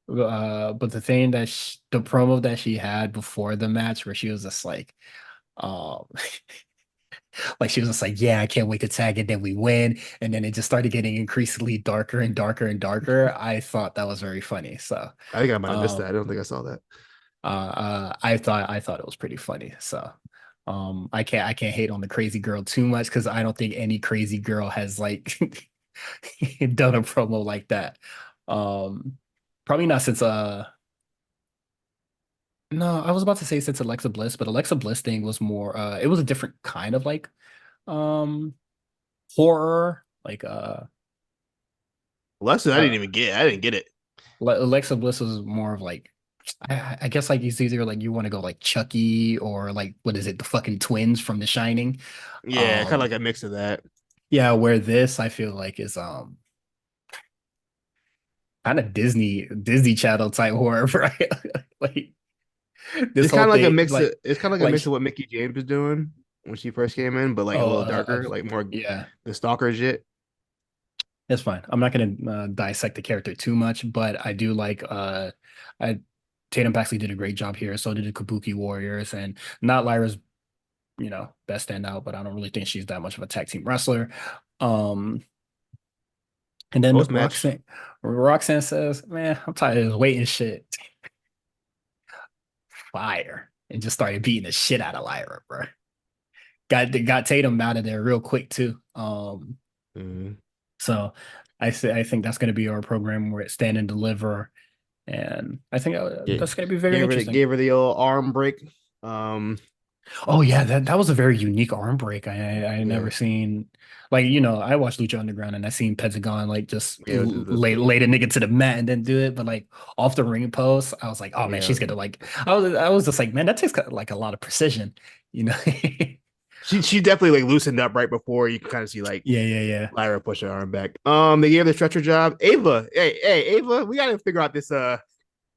Speaker 1: but the thing that the promo that she had before the match, where she was just um, like she was just like, yeah, I can't wait to tag, and then we win, and then it just started getting increasingly darker and darker and darker. I thought that was very funny. So,
Speaker 2: I think I might have missed that. I
Speaker 1: um,
Speaker 2: don't think I saw that.
Speaker 1: I thought it was pretty funny. So, I can't hate on the crazy girl too much because I don't think any crazy girl has like done a promo like that. Um, Probably not since no, I was about to say since Alexa Bliss, but Alexa Bliss thing was more it was a different kind of like um horror, like
Speaker 2: Lesson I didn't
Speaker 1: uh
Speaker 2: even get. I didn't get it.
Speaker 1: Alexa Bliss was more of like I guess like it's either like you want to go like Chucky or like what is it, the fucking twins from The Shining.
Speaker 2: Yeah, kind of like
Speaker 1: Um
Speaker 2: a mix of that.
Speaker 1: yeah, where this I feel like is kind of Disney Channel type horror, right? Like this
Speaker 2: It's
Speaker 1: whole
Speaker 2: kind of like a
Speaker 1: thing,
Speaker 2: mix of it's kind of like a
Speaker 1: like
Speaker 2: mix of what Mickey James was doing when she first came in, but like a
Speaker 1: oh
Speaker 2: little darker, like more
Speaker 1: yeah,
Speaker 2: the stalker shit.
Speaker 1: that's fine. I'm not gonna dissect the character too much, but I do like I Tatum Paxley did a great job here. So did the Kabuki Warriors, and not Lyra's best standout, but I don't really think she's that much of a tag team wrestler. Um, and then
Speaker 2: Post match.
Speaker 1: Roxanne says, "Man, I'm tired of this waiting shit." Fire, and just started beating the shit out of Lyra, bro. Got Tatum out of there real quick too.
Speaker 2: Mhm.
Speaker 1: So I think that's going to be our program where it stand and deliver, and I think
Speaker 2: Yeah,
Speaker 1: that's going to be very interesting.
Speaker 2: gave her the old arm break. Um,
Speaker 1: Oh yeah, that was a very unique arm break. I never
Speaker 2: yeah,
Speaker 1: seen I watched Lucha Underground and I seen Pentagon like just
Speaker 2: yeah,
Speaker 1: lay the nigga to the mat and then do it, but like off the ring post, I was like, oh man,
Speaker 2: yeah.
Speaker 1: she's gonna like I was just like, man, that takes like a lot of precision, you know?
Speaker 2: She definitely like loosened up right before you can kind of see like
Speaker 1: Yeah, yeah, yeah.
Speaker 2: Lyra push her arm back. They gave her the stretcher job. Ava, hey, Ava, we gotta figure out this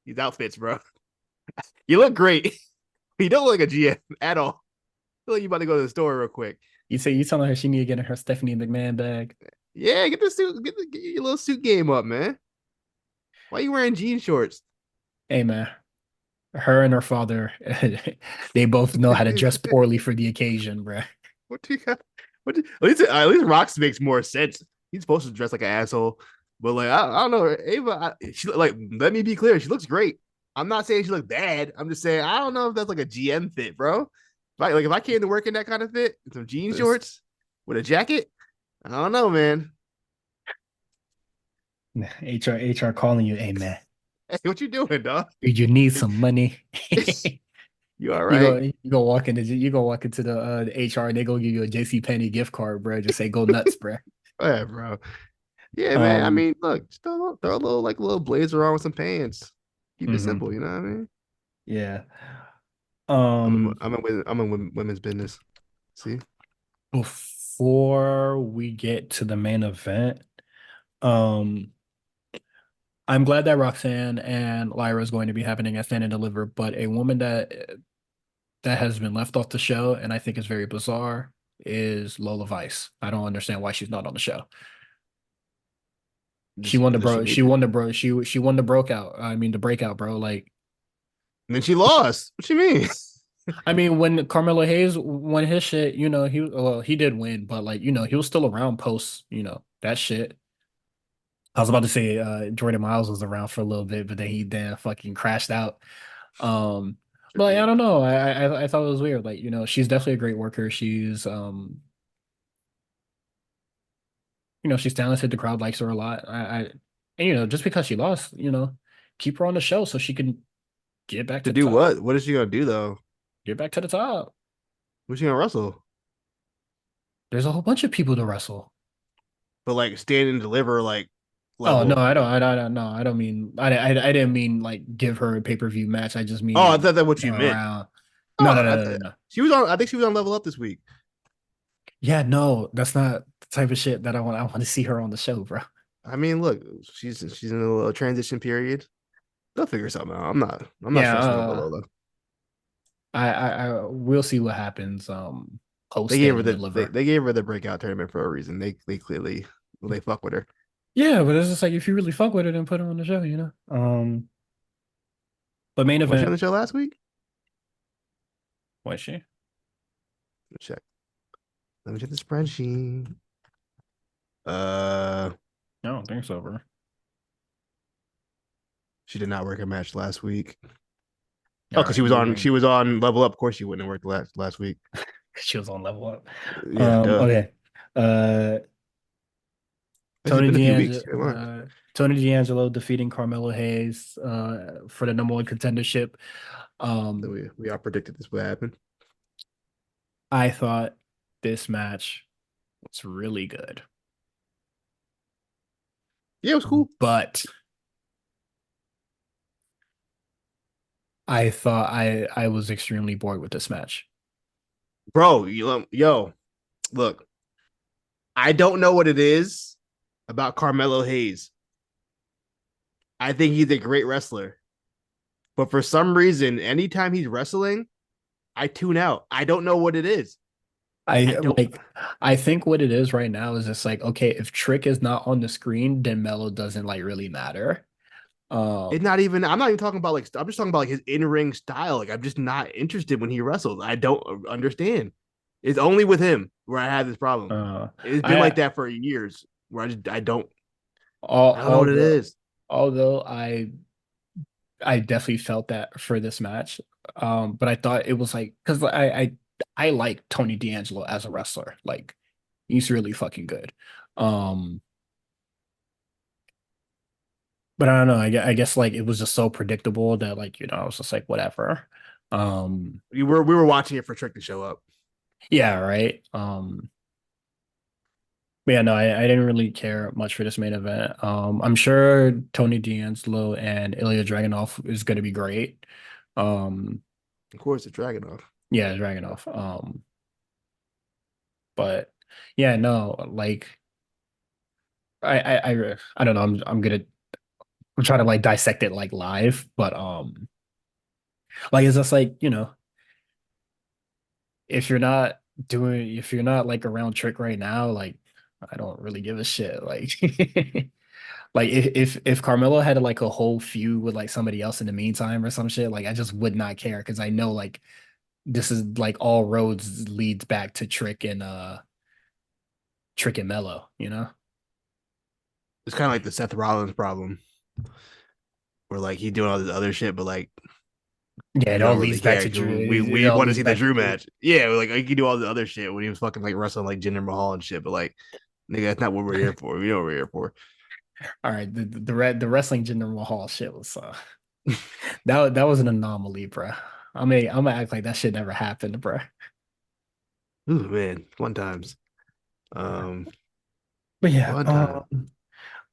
Speaker 2: these outfits, bro. You look great. You don't look like a GM at all. I feel like you about to go to the store real quick.
Speaker 1: You telling her she need to get her Stephanie McMahon bag.
Speaker 2: Yeah, get the suit, get your little suit game up, man. Why you wearing jean shorts?
Speaker 1: Hey man, her and her father, they both know how to dress poorly for the occasion, bruh.
Speaker 2: What do you got? At least Rox makes more sense. He's supposed to dress like an asshole, but like I don't know, Ava. She like let me be clear. She looks great. I'm not saying she looks bad. I'm just saying I don't know if that's like a GM fit, bro. If I came to work in that kind of fit, some jean
Speaker 1: This
Speaker 2: shorts with a jacket, I don't know, man.
Speaker 1: HR calling you, hey man,
Speaker 2: Hey, what you doing, dog?
Speaker 1: you need some money.
Speaker 2: You all right?
Speaker 1: You go walk into the HR and they go give you a JC Penney gift card, bro. Just say go nuts, bro.
Speaker 2: Yeah, bro. Yeah, man. I
Speaker 1: Um,
Speaker 2: mean, look, just throw a little like a little blazer on with some pants. Keep it
Speaker 1: mhm,
Speaker 2: simple, you know what I mean?
Speaker 1: yeah. Um,
Speaker 2: I'm in women's business. See,
Speaker 1: before we get to the main event, um, I'm glad that Roxanne and Lyra is going to be happening at Stand and Deliver, but a woman that has been left off the show and I think is very bizarre is Lola Vice. I don't understand why she's not on the show.
Speaker 2: does she need to?
Speaker 1: She won the breakout. I mean the breakout, bro. Like
Speaker 2: And then she lost. What you mean?
Speaker 1: I mean when Carmelo Hayes won his shit, he did win, but like, he was still around post, that shit. I was about to say Jordan Miles was around for a little bit, but then he then fucking crashed out. Um, but like, I
Speaker 2: True.
Speaker 1: don't know. I thought it was weird. Like, she's definitely a great worker. She's talented. The crowd likes her a lot. And just because she lost, keep her on the show so she can get back
Speaker 2: To
Speaker 1: to the
Speaker 2: do
Speaker 1: top.
Speaker 2: what? What is she gonna do though?
Speaker 1: Get back to the top.
Speaker 2: Who's she gonna wrestle?
Speaker 1: There's a whole bunch of people to wrestle.
Speaker 2: But like stand and deliver like
Speaker 1: Oh no,
Speaker 2: level.
Speaker 1: I don't know. I don't mean I didn't mean like give her a pay-per-view match. I just
Speaker 2: Oh,
Speaker 1: mean
Speaker 2: I
Speaker 1: like
Speaker 2: thought that what you
Speaker 1: her
Speaker 2: meant.
Speaker 1: around. No, no,
Speaker 2: Oh,
Speaker 1: no, no, no, no.
Speaker 2: she was on. I think she was on Level Up this week.
Speaker 1: Yeah, no, that's not the type of shit that I want to see her on the show, bro.
Speaker 2: I mean, look, she's in a little transition period. They'll figure something out. I'm not
Speaker 1: Yeah,
Speaker 2: stressing over Lola.
Speaker 1: I we'll see what happens post
Speaker 2: They gave
Speaker 1: stand
Speaker 2: her
Speaker 1: and
Speaker 2: they
Speaker 1: deliver.
Speaker 2: gave her the breakout tournament for a reason. They clearly they fuck with her.
Speaker 1: Yeah, but it's just like if you really fuck with it, then put her on the show, you know. But main
Speaker 2: Was she on
Speaker 1: event,
Speaker 2: the show last week?
Speaker 1: was she?
Speaker 2: Let me check. Let me check the spreadsheet. Uh,
Speaker 1: I don't think so, bro.
Speaker 2: she did not work a match last week. Oh,
Speaker 1: All
Speaker 2: because
Speaker 1: right,
Speaker 2: she
Speaker 1: moving.
Speaker 2: was on Level Up. Of course, she wouldn't have worked last week.
Speaker 1: She was on level up.
Speaker 2: Yeah, duh.
Speaker 1: Okay. Uh,
Speaker 2: It's
Speaker 1: Tony
Speaker 2: been a few weeks.
Speaker 1: D'Angelo,
Speaker 2: Come on.
Speaker 1: Tony D'Angelo defeating Carmelo Hayes for the number one contendership. Um,
Speaker 2: We all predicted this would happen.
Speaker 1: I thought this match was really good,
Speaker 2: Yeah, it was cool,
Speaker 1: but I was extremely bored with this match.
Speaker 2: bro. Yo, look, I don't know what it is about Carmelo Hayes. I think he's a great wrestler, but for some reason, anytime he's wrestling, I tune out. I don't know what it is. I
Speaker 1: I
Speaker 2: don't.
Speaker 1: like I think what it is right now is just like, okay, if Trick is not on the screen, then Melo doesn't like really matter.
Speaker 2: It's
Speaker 1: Um
Speaker 2: not even. I'm not even talking about like. I'm just talking about like his in ring style. Like I'm just not interested when he wrestles. I don't understand. It's only with him where I have this problem.
Speaker 1: uh
Speaker 2: It's been like
Speaker 1: I
Speaker 2: that for years. Where I don't know what it
Speaker 1: although
Speaker 2: is.
Speaker 1: although I definitely felt that for this match. But I thought it was like because I like Tony D'Angelo as a wrestler. Like he's really fucking good. Um but I don't know. I guess like it was just so predictable that like, I was just like whatever. Um
Speaker 2: We were watching it for Trick to show up.
Speaker 1: yeah, right. But yeah, no, I didn't really care much for this main event. I'm sure Tony D'Angelo and Ilya Dragunov is going to be great. Um,
Speaker 2: Of course, it's Dragunov.
Speaker 1: yeah, Dragunov. But yeah, no, like I don't know. I'm trying to like dissect it like live, but like it's just like if you're not like around Trick right now, like I don't really give a shit. Like like if Carmelo had like a whole feud with like somebody else in the meantime or some shit, like I just would not care because I know like this is like all roads leads back to Trick Trick and Mellow, you know?
Speaker 2: It's kind of like the Seth Rollins problem, where like he doing all this other shit, but like
Speaker 1: Yeah, it
Speaker 2: we
Speaker 1: all
Speaker 2: don't really
Speaker 1: leads back
Speaker 2: care
Speaker 1: to
Speaker 2: because
Speaker 1: Drew. It
Speaker 2: we
Speaker 1: all
Speaker 2: want to
Speaker 1: leads
Speaker 2: see the
Speaker 1: back to
Speaker 2: Drew
Speaker 1: Drew.
Speaker 2: match. Yeah, like he could do all the other shit when he was fucking like wrestling like Jinder Mahal and shit. But like, nigga, that's not what we're here for. We know what we're here for.
Speaker 1: All right, the wrestling Jinder Mahal shit was that was an anomaly, bro. I'm gonna act like that shit never happened, bro.
Speaker 2: Ooh man, fun times.
Speaker 1: Yeah.
Speaker 2: Um,
Speaker 1: But yeah,
Speaker 2: fun time.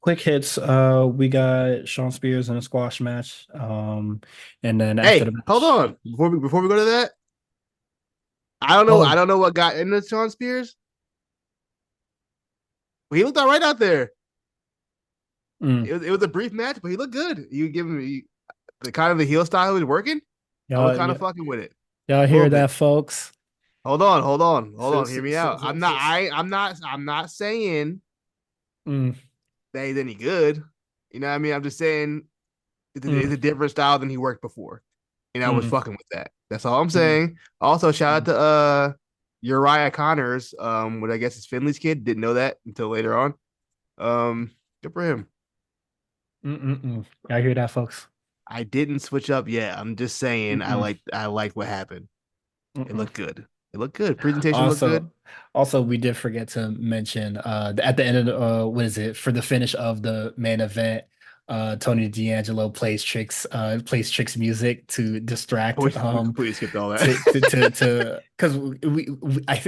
Speaker 1: quick hits. We got Sean Spears in a squash match. And then after the
Speaker 2: Hey, hold
Speaker 1: match,
Speaker 2: on before we go to that. I
Speaker 1: oh,
Speaker 2: don't know what got into Sean Spears, but he looked all right out there.
Speaker 1: mm,
Speaker 2: It was a brief match, but he looked good. You give him the kind of the heel style was working. I was
Speaker 1: y'all,
Speaker 2: kind of
Speaker 1: y-
Speaker 2: fucking with it
Speaker 1: y'all
Speaker 2: a little
Speaker 1: hear
Speaker 2: bit.
Speaker 1: that, folks?
Speaker 2: Hold
Speaker 1: So,
Speaker 2: on.
Speaker 1: so,
Speaker 2: Hear me
Speaker 1: so,
Speaker 2: out.
Speaker 1: so, so, so-
Speaker 2: I'm not saying
Speaker 1: mm,
Speaker 2: that he's any good. You know what I mean? I'm just saying it's
Speaker 1: mm,
Speaker 2: a different style than he worked before. And I was
Speaker 1: mm,
Speaker 2: fucking with that. That's all I'm
Speaker 1: mm,
Speaker 2: saying. Also, shout out
Speaker 1: mm,
Speaker 2: to Uriah Connors, what I guess is Finley's kid. Didn't know that until later on. Good for him.
Speaker 1: Y'all hear that, folks?
Speaker 2: I didn't switch up yet. I'm just saying
Speaker 1: Mm-mm,
Speaker 2: I like what happened. It
Speaker 1: mm-mm.
Speaker 2: looked good. It looked good. Presentation looked good.
Speaker 1: Also, we did forget to mention at the end of the what is it for the finish of the main event, Tony D'Angelo plays Tricks music to distract
Speaker 2: We completely skipped all that.
Speaker 1: to because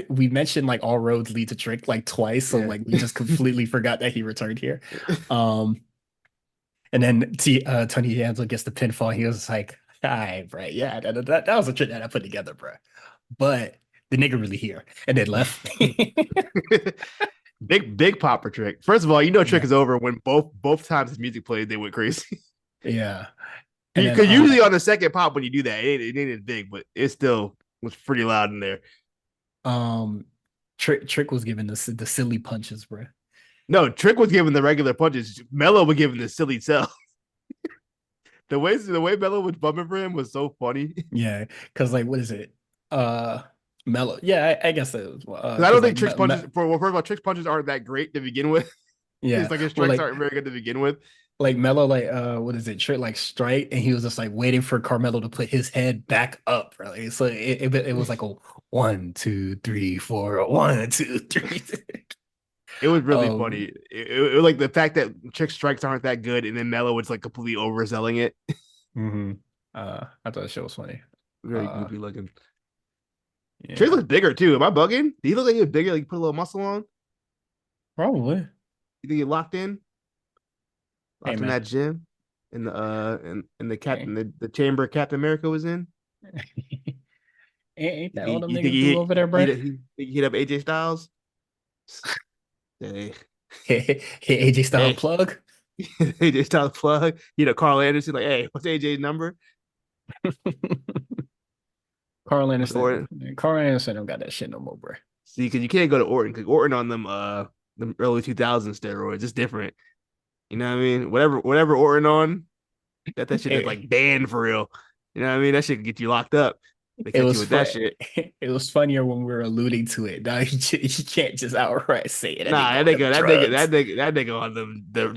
Speaker 1: we mentioned like all roads lead to Trick like twice, so
Speaker 2: Yeah.
Speaker 1: like we just completely forgot that he returned here. Um and then Tony D'Angelo gets the pinfall. He was like, all right, bro, yeah, that was a trick that I put together, bro. But the nigga really here, and then left.
Speaker 2: Big popper trick. First of all, you know trick
Speaker 1: Yeah,
Speaker 2: is over when both times his music played, they went crazy.
Speaker 1: yeah. And then
Speaker 2: Because usually on the second pop when you do that, it ain't as big, but it still was pretty loud in there.
Speaker 1: um Trick was giving the silly punches, bro.
Speaker 2: No, Trick was giving the regular punches. Mello was giving the silly sell. The way Mello was bumping for him was so funny.
Speaker 1: Yeah, because like what is it? Uh Mellow. Yeah, I guess it was
Speaker 2: Because I
Speaker 1: because
Speaker 2: don't
Speaker 1: like
Speaker 2: think Trick's punches for well, first of all, Trick's punches aren't that great to begin with. It's
Speaker 1: yeah,
Speaker 2: like his
Speaker 1: well
Speaker 2: strikes aren't very good to begin with.
Speaker 1: like Mello like what is it? Trick like strike, and he was just like waiting for Carmelo to put his head back up, right? So it was like a 1, 2, 3, 4, 1, 2, 3.
Speaker 2: It was really funny.
Speaker 1: Um,
Speaker 2: It was like the fact that Trick's strikes aren't that good, and then Mello was like completely overselling it.
Speaker 1: mhm. I thought that shit was funny.
Speaker 2: Very
Speaker 1: Uh,
Speaker 2: goofy looking. Trick
Speaker 1: yeah,
Speaker 2: looks bigger too. Am I bugging? Do he look like he was bigger? Like he put a little muscle on?
Speaker 1: probably.
Speaker 2: You think he
Speaker 1: Hey
Speaker 2: locked in
Speaker 1: man,
Speaker 2: that gym, in the
Speaker 1: hey.
Speaker 2: captain the chamber Captain America was in?
Speaker 1: Ain't that all them
Speaker 2: You think
Speaker 1: niggas do over there, bro?
Speaker 2: he hit up AJ Styles? Hey,
Speaker 1: Hey, AJ Styles
Speaker 2: hey,
Speaker 1: plug.
Speaker 2: AJ Styles plug. Carl Anderson like, hey, what's AJ's number?
Speaker 1: Carl
Speaker 2: What's Orton?
Speaker 1: Anderson. Carl Anderson don't got that shit no more, bro.
Speaker 2: See, because you can't go to Orton because Orton on them early 2000s steroids. It's different. You know what I mean? Whatever Orton on, that shit is
Speaker 1: It,
Speaker 2: like banned for real. You know what I mean? That shit can get you locked up. They
Speaker 1: it
Speaker 2: catch you
Speaker 1: was
Speaker 2: with that
Speaker 1: fun.
Speaker 2: shit.
Speaker 1: It was funnier when we were alluding to it. Now you can't just outright say it. That nigga
Speaker 2: Nah,
Speaker 1: on them drugs.
Speaker 2: that nigga on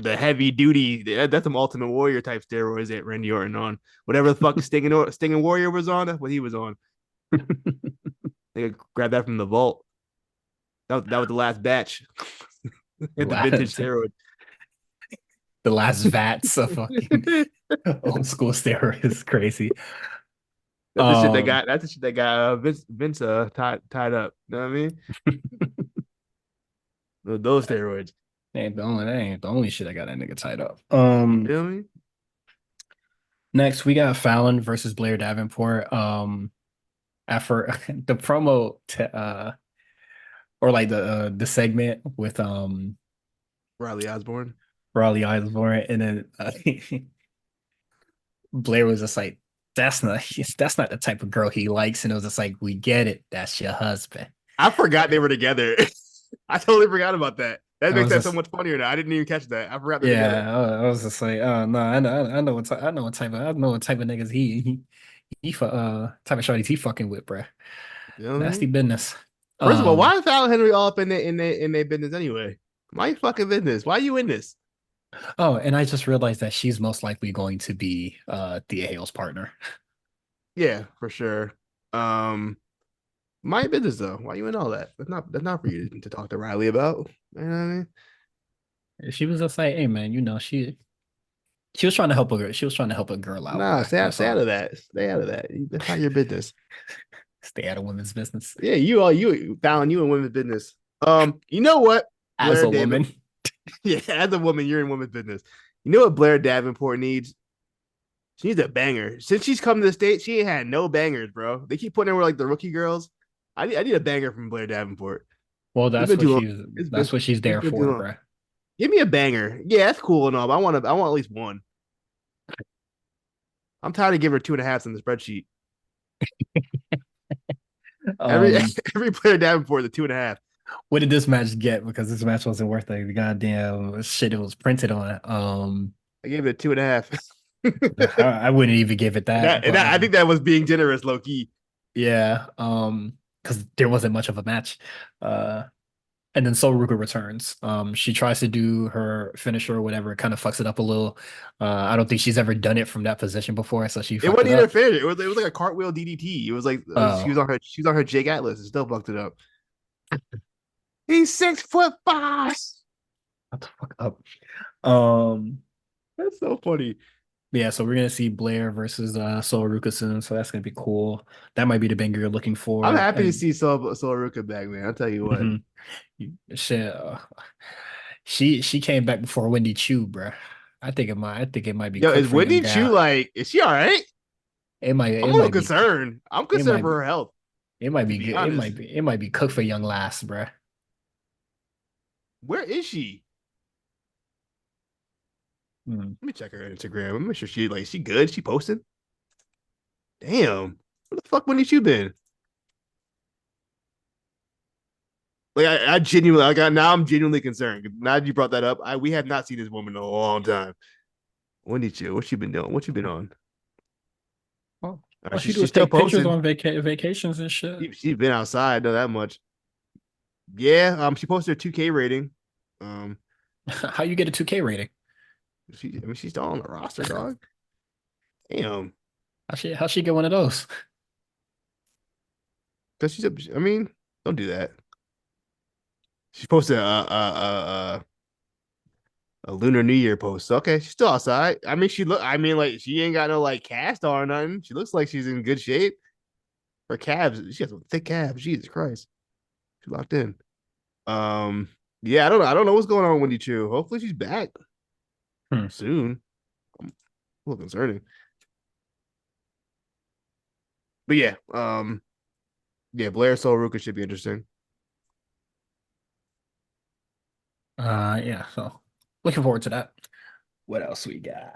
Speaker 2: the heavy duty. That's some Ultimate Warrior type steroids that Randy Orton on. Whatever the fuck Stinging Warrior was on, that's what he was on. They grabbed that from the vault. That was the last batch. Hit the vintage
Speaker 1: the
Speaker 2: steroid.
Speaker 1: last vats of fucking old school steroids is crazy. Um,
Speaker 2: That's the shit that got Vince tied up. You know what I mean? Those steroids.
Speaker 1: that ain't the only shit I got that nigga tied up.
Speaker 2: You feel me?
Speaker 1: Next we got Fallon versus Blair Davenport. After the promo to or like the segment with
Speaker 2: Riley Osborne.
Speaker 1: Raleigh Osborne, and then Blair was just like, that's not the type of girl he likes, and it was just like, we get it, that's your husband.
Speaker 2: I forgot they were together. I totally forgot about that. That
Speaker 1: I
Speaker 2: makes
Speaker 1: was
Speaker 2: that so
Speaker 1: just
Speaker 2: much funnier now. I didn't even catch that. I forgot they're together.
Speaker 1: yeah, I was just like, oh no, I know what type of niggas he type of shorties he fucking with, bruh.
Speaker 2: You know what I
Speaker 1: Nasty
Speaker 2: mean?
Speaker 1: business.
Speaker 2: First of all,
Speaker 1: Um,
Speaker 2: why is Fallon Henry all up in their business anyway? My fucking business. Why are you in this?
Speaker 1: oh, and I just realized that she's most likely going to be Thea Hale's partner.
Speaker 2: Yeah, for sure. Um, my business though. Why are you in all that? That's not for you to talk to Riley about. You know what I mean?
Speaker 1: She was just like, hey man, she was trying to help a girl. She was trying to help a girl out,
Speaker 2: Nah,
Speaker 1: bruh. That's
Speaker 2: stay out
Speaker 1: all.
Speaker 2: of that. Stay out of that. That's not your business.
Speaker 1: Stay out of women's business.
Speaker 2: Yeah, you Fallon, you in women's business. You know what?
Speaker 1: As
Speaker 2: Blair
Speaker 1: a
Speaker 2: David.
Speaker 1: woman.
Speaker 2: Yeah, as a woman, you're in women's business. You know what Blair Davenport needs? She needs a banger. Since she's come to the state, she ain't had no bangers, bro. They keep putting her with like the rookie girls. I need a banger from Blair Davenport.
Speaker 1: Well,
Speaker 2: It's been too long.
Speaker 1: that's what she's
Speaker 2: It's
Speaker 1: there
Speaker 2: been too
Speaker 1: for,
Speaker 2: long.
Speaker 1: bruh.
Speaker 2: Give me a banger. Yeah, that's cool and all, but I want at least one. I'm tired of giving her two and a halves on the spreadsheet. Every
Speaker 1: Um,
Speaker 2: every Blair Davenport the two and a half.
Speaker 1: what did this match get? Because this match wasn't worth the goddamn shit it was printed on.
Speaker 2: I gave it a two and a half.
Speaker 1: I wouldn't even give it that, but
Speaker 2: I think that was being generous, low key.
Speaker 1: yeah, because there wasn't much of a match. Uh, and then Sol Ruka returns. She tries to do her finisher or whatever, kind of fucks it up a little. I don't think she's ever done it from that position before, so she
Speaker 2: It
Speaker 1: fucked
Speaker 2: wasn't
Speaker 1: it
Speaker 2: even a
Speaker 1: up.
Speaker 2: failure. It was like a cartwheel DDT. It was like she was
Speaker 1: Oh,
Speaker 2: on her Jake Atlas and still fucked it up. He's 6'5".
Speaker 1: what the fuck up? Um,
Speaker 2: That's so funny.
Speaker 1: yeah, so we're gonna see Blair versus Sol Ruka soon, so that's gonna be cool. That might be the banger you're looking
Speaker 2: I'm
Speaker 1: for.
Speaker 2: happy to
Speaker 1: And
Speaker 2: see Soruka back, man. I'll tell you what.
Speaker 1: mhm, shit, she came back before Wendy Chu, bruh. I think it might be
Speaker 2: Yo,
Speaker 1: cooked
Speaker 2: is
Speaker 1: for young
Speaker 2: Whitney Chu
Speaker 1: gal.
Speaker 2: like? Is she all right? I'm
Speaker 1: It
Speaker 2: a little
Speaker 1: might be
Speaker 2: concerned. I'm
Speaker 1: it
Speaker 2: concerned
Speaker 1: might
Speaker 2: for
Speaker 1: be
Speaker 2: her health,
Speaker 1: it might
Speaker 2: to
Speaker 1: be
Speaker 2: be
Speaker 1: good.
Speaker 2: honest.
Speaker 1: It might be cooked for young lass, bruh.
Speaker 2: Where is she?
Speaker 1: Hmm.
Speaker 2: Let me check her Instagram. Let me make sure she good. She posting. Damn. Where the fuck Whitney Chu been? Like I genuinely I got now I'm genuinely concerned. Now that you brought that up, we have not seen this woman in a long time. Wendy Chu, what she been doing? What she been on?
Speaker 1: All she do
Speaker 2: She's
Speaker 1: is
Speaker 2: still
Speaker 1: take pictures
Speaker 2: posting.
Speaker 1: on vacations and shit.
Speaker 2: She's been outside, I know that much. Yeah, she posted her 2K rating. Um,
Speaker 1: How you get a 2K rating?
Speaker 2: I mean, she's still on the roster, dog. Damn,
Speaker 1: How she get one of those?
Speaker 2: because I mean, don't do that. She posted a Lunar New Year post. Okay, she's still outside. I mean, I mean, like she ain't got no like cast on or nothing. She looks like she's in good shape. Her calves, she has some thick calves. Jesus Christ, she locked in. Um, yeah, I don't know what's going on with Wendy Chu. Hopefully, she's back
Speaker 1: Hmm.
Speaker 2: soon. I'm a little concerning, but yeah, yeah, Blair Soul Ruka should be interesting.
Speaker 1: Yeah, so looking forward to that. What else we got?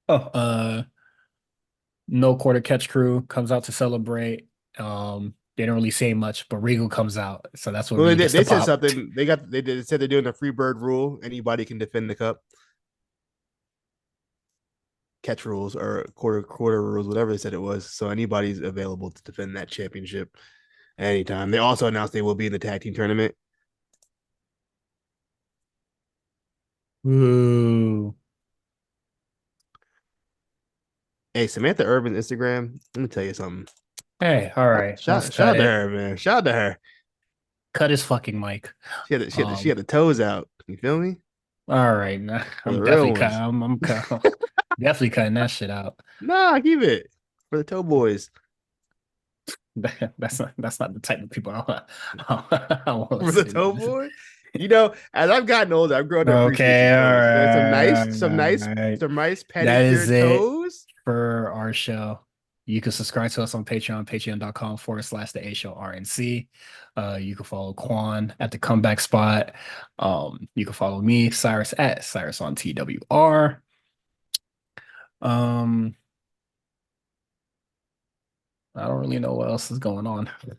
Speaker 1: Oh, no quarter catch crew comes out to celebrate. They don't really say much, but Regal comes out, so that's what
Speaker 2: Well,
Speaker 1: really gets the
Speaker 2: they said
Speaker 1: pop.
Speaker 2: something. They said they're doing the free bird rule. Anybody can defend the cup. Catch rules or quarter rules, whatever they said it was. So anybody's available to defend that championship anytime. They also announced they will be in the tag team tournament.
Speaker 1: Ooh.
Speaker 2: Hey, Samantha Urban's Instagram. Let me tell you something.
Speaker 1: Hey, all right, let's
Speaker 2: Shout
Speaker 1: cut
Speaker 2: out to
Speaker 1: it.
Speaker 2: her, man. Shout out to her.
Speaker 1: Cut his fucking mic.
Speaker 2: She had the toes out. You feel me?
Speaker 1: All right, nah,
Speaker 2: For the real ones.
Speaker 1: definitely cutting that shit out.
Speaker 2: Nah, keep it for the toe boys.
Speaker 1: That's not the type of people I want to
Speaker 2: For the
Speaker 1: see.
Speaker 2: toe boy. You know, as I've gotten older, I've grown to appreciate
Speaker 1: Okay,
Speaker 2: some
Speaker 1: all
Speaker 2: toes. Man,
Speaker 1: right, all right.
Speaker 2: some nice
Speaker 1: That is
Speaker 2: pedicured
Speaker 1: it
Speaker 2: toes.
Speaker 1: for our show. You can subscribe to us on Patreon, patreon.com/the A Show RNC. You can follow Quan at the comeback spot. You can follow me, Cyrus at Cyrus on TWR. Um, I don't really know what else is going on, but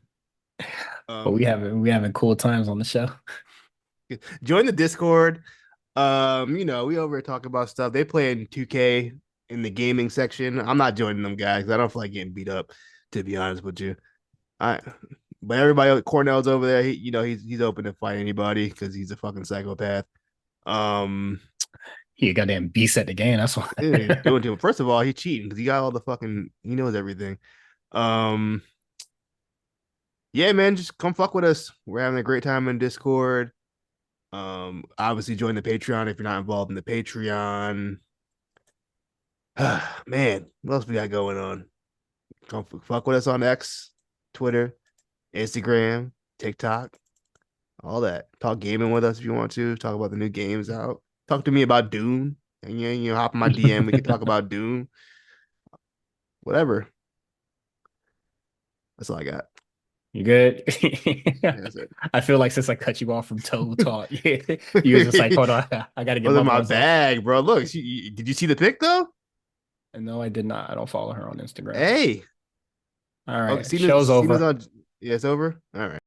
Speaker 2: Um,
Speaker 1: we having cool times on the show.
Speaker 2: join the Discord. You know, we over here talking about stuff. They play in 2K in the gaming section. I'm not joining them guys. I don't feel like getting beat up. To be honest with you, I. But everybody, Cornell's over there. He's open to fight anybody because he's a fucking psychopath. Um,
Speaker 1: He a goddamn beast at the game. That's why.
Speaker 2: he's doing to him. First of all, he's cheating because he got all the fucking. He knows everything. Um, yeah, man, just come fuck with us. We're having a great time in Discord. Obviously join the Patreon if you're not involved in the Patreon. Man, what else we got going on? Come fuck with us on X, Twitter, Instagram, TikTok, all that. Talk gaming with us if you want to. Talk about the new games out. Talk to me about Doom. And hop in my DM. We can talk about Doom. Whatever. That's all I got.
Speaker 1: You good?
Speaker 2: Yeah, that's it.
Speaker 1: I feel like since I cut you off from Toad Talk, yeah, you was just like, hold on, I gotta get
Speaker 2: Was in
Speaker 1: my
Speaker 2: my
Speaker 1: buzz off.
Speaker 2: bag, bro. Look, did you see the pic though?
Speaker 1: And no, I did not. I don't follow her on Instagram.
Speaker 2: Hey.
Speaker 1: All
Speaker 2: Okay,
Speaker 1: right, show's
Speaker 2: Cena's
Speaker 1: over.
Speaker 2: on. Yeah, it's over. All right.